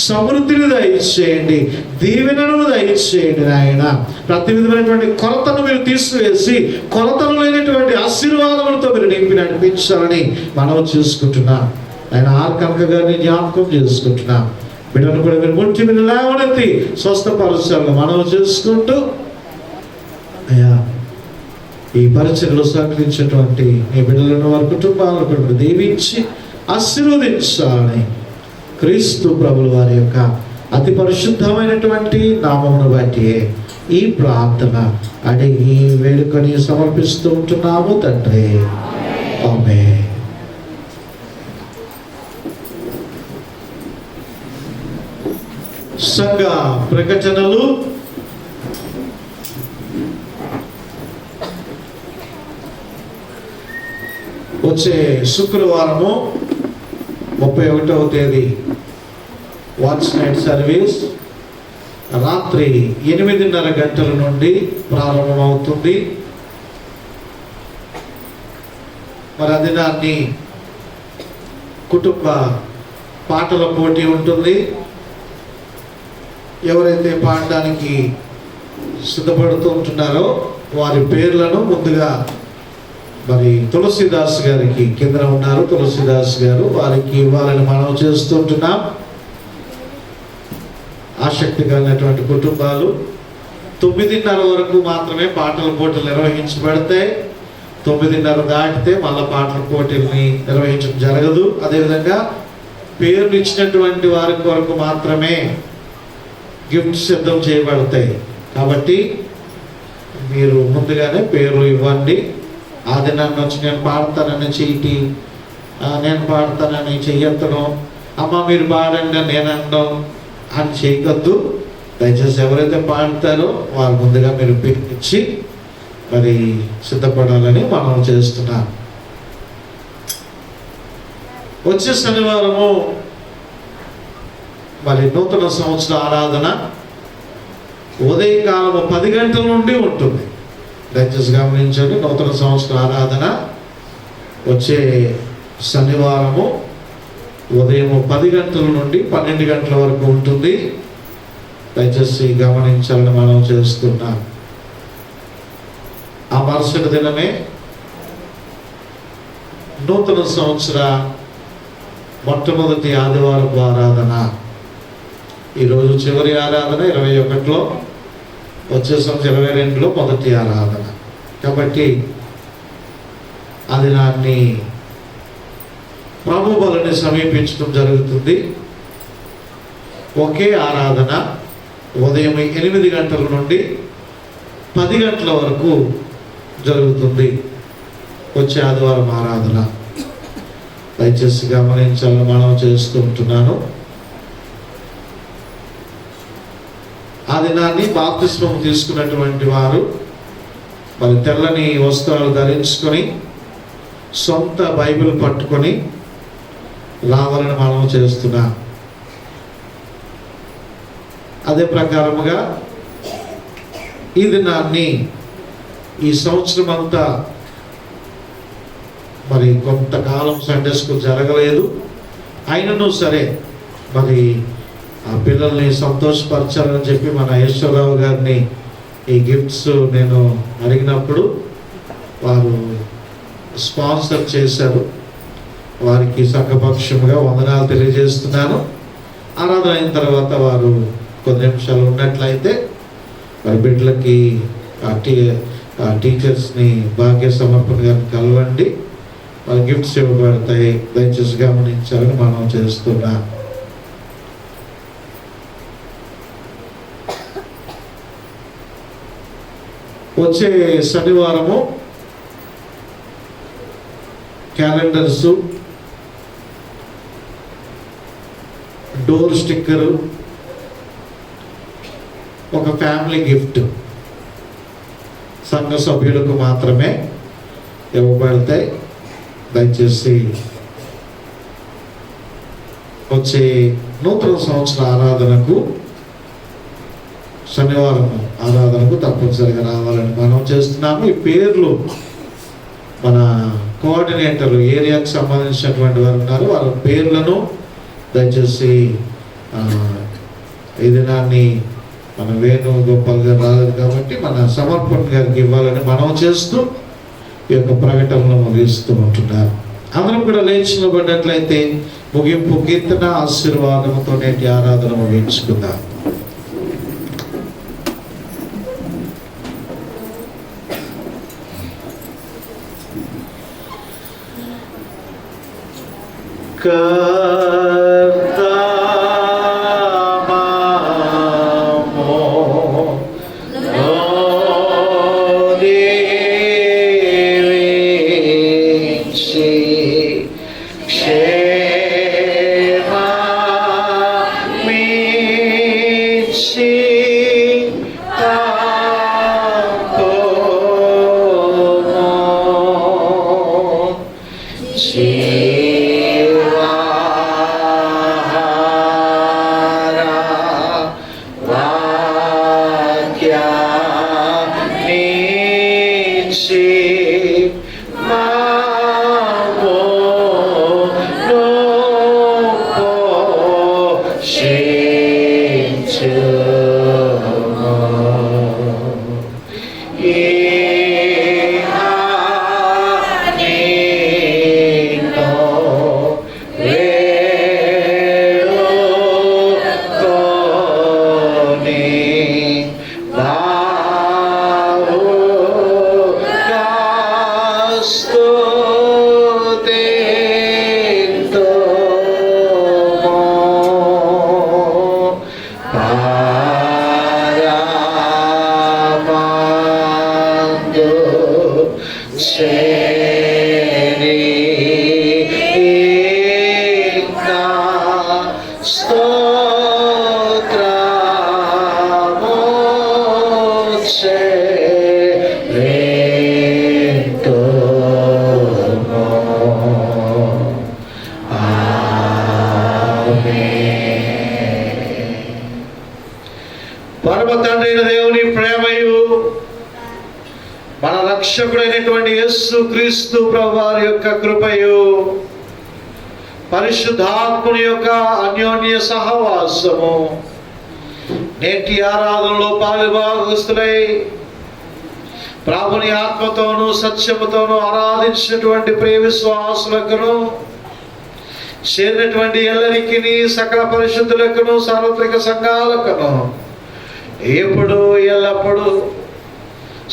సమృద్ధిని దయచేయండి, దీవెనను దయచేయండి నాయన. ప్రతి విధమైనటువంటి కొరతను మీరు తీసివేసి కొరతలు లేనటువంటి ఆశీర్వాదములతో మీరు నింపి నడిపించాలని మనం చేసుకుంటున్నాం ఆయన. ఆర్కనక గారిని జ్ఞాపకం చేసుకుంటున్నాం. బిడ్డను కూడా మీరు ముట్టి మీరు లేవనెత్తి స్వస్థపరచాలని మనం చేసుకుంటూ అయ్యా ఈ పరిచయలో సహకరించేటువంటి మీ బిడ్డలను వారి కుటుంబాలను కూడా దీవించి ఆశీర్వదించాలని క్రీస్తు ప్రభుల వారి యొక్క అతి పరిశుద్ధమైనటువంటి నామమును బట్టి ఈ ప్రార్థన అడిగి వేడుకొని సమర్పిస్తూ ఉంటున్నాము తండ్రి. ఆమేన్. సంఘ ప్రకటనలు వచ్చే శుక్రవారము 31వ తేదీ వాచ్ నైట్ సర్వీస్ రాత్రి 8:30 గంటల నుండి ప్రారంభమవుతుంది. మరి అది దాన్ని కుటుంబ పాటల పోటీ ఉంటుంది. ఎవరైతే పాడడానికి సిద్ధపడుతూ ఉంటున్నారో వారి పేర్లను ముందుగా మరి తులసిదాస్ గారికి కింద ఉన్నారు, తులసిదాస్ గారు వారికి ఇవ్వాలని మనం చేస్తుంటున్నాం. ఆసక్తి కలిగినటువంటి కుటుంబాలు 9:30 వరకు మాత్రమే పాటల పోటీలు నిర్వహించబడతాయి. 9:30 దాటితే మళ్ళా పాటల పోటీల్ని నిర్వహించడం జరగదు. అదేవిధంగా పేర్లు ఇచ్చినటువంటి వారి కొరకు మాత్రమే గిఫ్ట్స్ సిద్ధం చేయబడతాయి. కాబట్టి మీరు ముందుగానే పేర్లు ఇవ్వండి. అది నన్ను వచ్చి నేను పాడతానని చీటి, నేను పాడతానని చెయ్యొత్తను, అమ్మ మీరు పాడండి అని నేను అనడం అని చేయవద్దు. దయచేసి ఎవరైతే పాడతారో వారు ముందుగా మీరు పిలిపించి మరి సిద్ధపడాలని మనం చేస్తున్నాం. వచ్చే శనివారము మరి నూతన సంవత్సర ఆరాధన ఉదయకాలము 10 గంటల నుండి ఉంటుంది. దయచేసి గమనించండి. నూతన సంవత్సర ఆరాధన వచ్చే శనివారము ఉదయం 10 గంటల నుండి 12 గంటల వరకు ఉంటుంది. దయచేసి గమనించాలని మనం చేస్తున్నాం. ఆ మరుసటి దినమే నూతన సంవత్సర మొట్టమొదటి ఆదివారపు ఆరాధన. ఈరోజు చివరి ఆరాధన 21లో, వచ్చే సంవత్సరం 22లో మొదటి ఆరాధన. కాబట్టి అది నాన్ని ప్రభు బలని సమీపించడం జరుగుతుంది. ఒకే ఆరాధన ఉదయం 8 గంటల నుండి 10 గంటల వరకు జరుగుతుంది. వచ్చే ఆదివారం ఆరాధన దయచేసి గమనించాలని మనం చేస్తుంటున్నాను. ఆ దినాన్ని బాప్తిస్మం తీసుకున్నటువంటి వారు మరి తెల్లని వస్త్రాలు ధరించుకొని సొంత బైబిల్ పట్టుకొని రావాలని మనం చేస్తున్నా. అదే ప్రకారముగా ఈ దినాన్ని ఈ సంవత్సరం అంతా మరి కొంతకాలం సండే స్కూల్ జరగలేదు, అయినను సరే మరి ఆ పిల్లల్ని సంతోషపరచాలని చెప్పి మన ఈశ్వరరావు గారిని ఈ గిఫ్ట్స్ నేను అడిగినప్పుడు వారు స్పాన్సర్ చేశారు. వారికి సంఘపక్షముగా వందనాలు తెలియజేస్తున్నాను. ఆరాధన అయిన తర్వాత వారు కొన్ని నిమిషాలు ఉన్నట్లయితే మరి బిడ్డలకి ఆ టీచర్స్ని భాగ్య సమర్పణ గారిని కలవండి, వాళ్ళ గిఫ్ట్స్ ఇవ్వబడతాయి. దయచేసి గమనించాలని మనం చేస్తున్నా. వచ్చే శనివారము క్యాలెండర్స్, డోర్ స్టిక్కరు, ఒక ఫ్యామిలీ గిఫ్ట్ సంఘ సభ్యులకు మాత్రమే ఇవ్వబడతాయి. దయచేసి వచ్చే నూతన సంవత్సర ఆరాధనకు శనివారం ఆరాధనకు తప్పనిసరిగా రావాలని మనం చేస్తున్నాము. ఈ పేర్లు మన కోఆర్డినేటర్లు ఏరియాకు సంబంధించినటువంటి వారు ఉన్నారు, వాళ్ళ పేర్లను దయచేసి ఈ దినాన్ని మన వేణుగోపాల్ గారు రాలేదు కాబట్టి మన సమర్పణ గారికి ఇవ్వాలని మనం చేస్తూ ఈ యొక్క ప్రకటనలు ముగిస్తూ ఉంటున్నారు. అందరం కూడా లేచి నిలబడినట్లయితే ముగింపు కీర్తన ఆశీర్వాదంతో నేటి ఆరాధన ముగించుకుందాం. పరమ తండ్రి అయిన దేవుని ప్రేమయు మన రక్షకుడైనటువంటి యేసు క్రీస్తు ప్రభువారి యొక్క కృపయు పరిశుద్ధాత్ముని యొక్క అన్యోన్య సహవాసము నేటి ఆరాధనలో పాలుభాగస్తులై ప్రభుని ఆత్మతోనూ సత్యముతోనూ ఆరాధించినటువంటి ప్రియ విశ్వాసులకును చేరినటువంటి ఎల్లరికిని సకల పరిశుద్ధులకును సార్వత్రిక సంఘాలకును ఎప్పుడు ఎల్లప్పుడు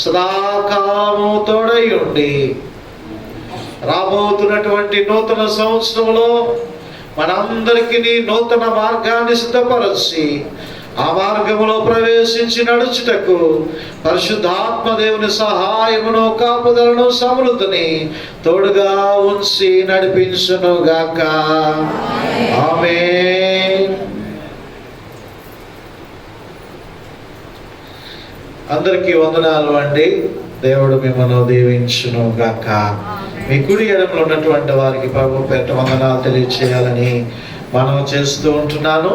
సదాకాలము తోడై ఉండి రాబోతున్నటువంటి నూతన సంవత్సరంలో మనందరికీ నూతన మార్గాన్ని సిద్ధపరచి ఆ మార్గములో ప్రవేశించి నడుచుటకు పరిశుద్ధాత్మ దేవుని సహాయమును కాపుదలను సమృద్ధిని తోడుగా ఉంచి నడిపించును గాక. ఆమేన్. అందరికీ వందనాలు అండి. దేవుడు మిమ్మల్ని దీవించును గాక. మీ కుడి ఎడమలో ఉన్నటువంటి వారికి ప్రభు పేరిట వందనాలు తెలియచేయాలని మనం చేస్తూ ఉంటున్నాను.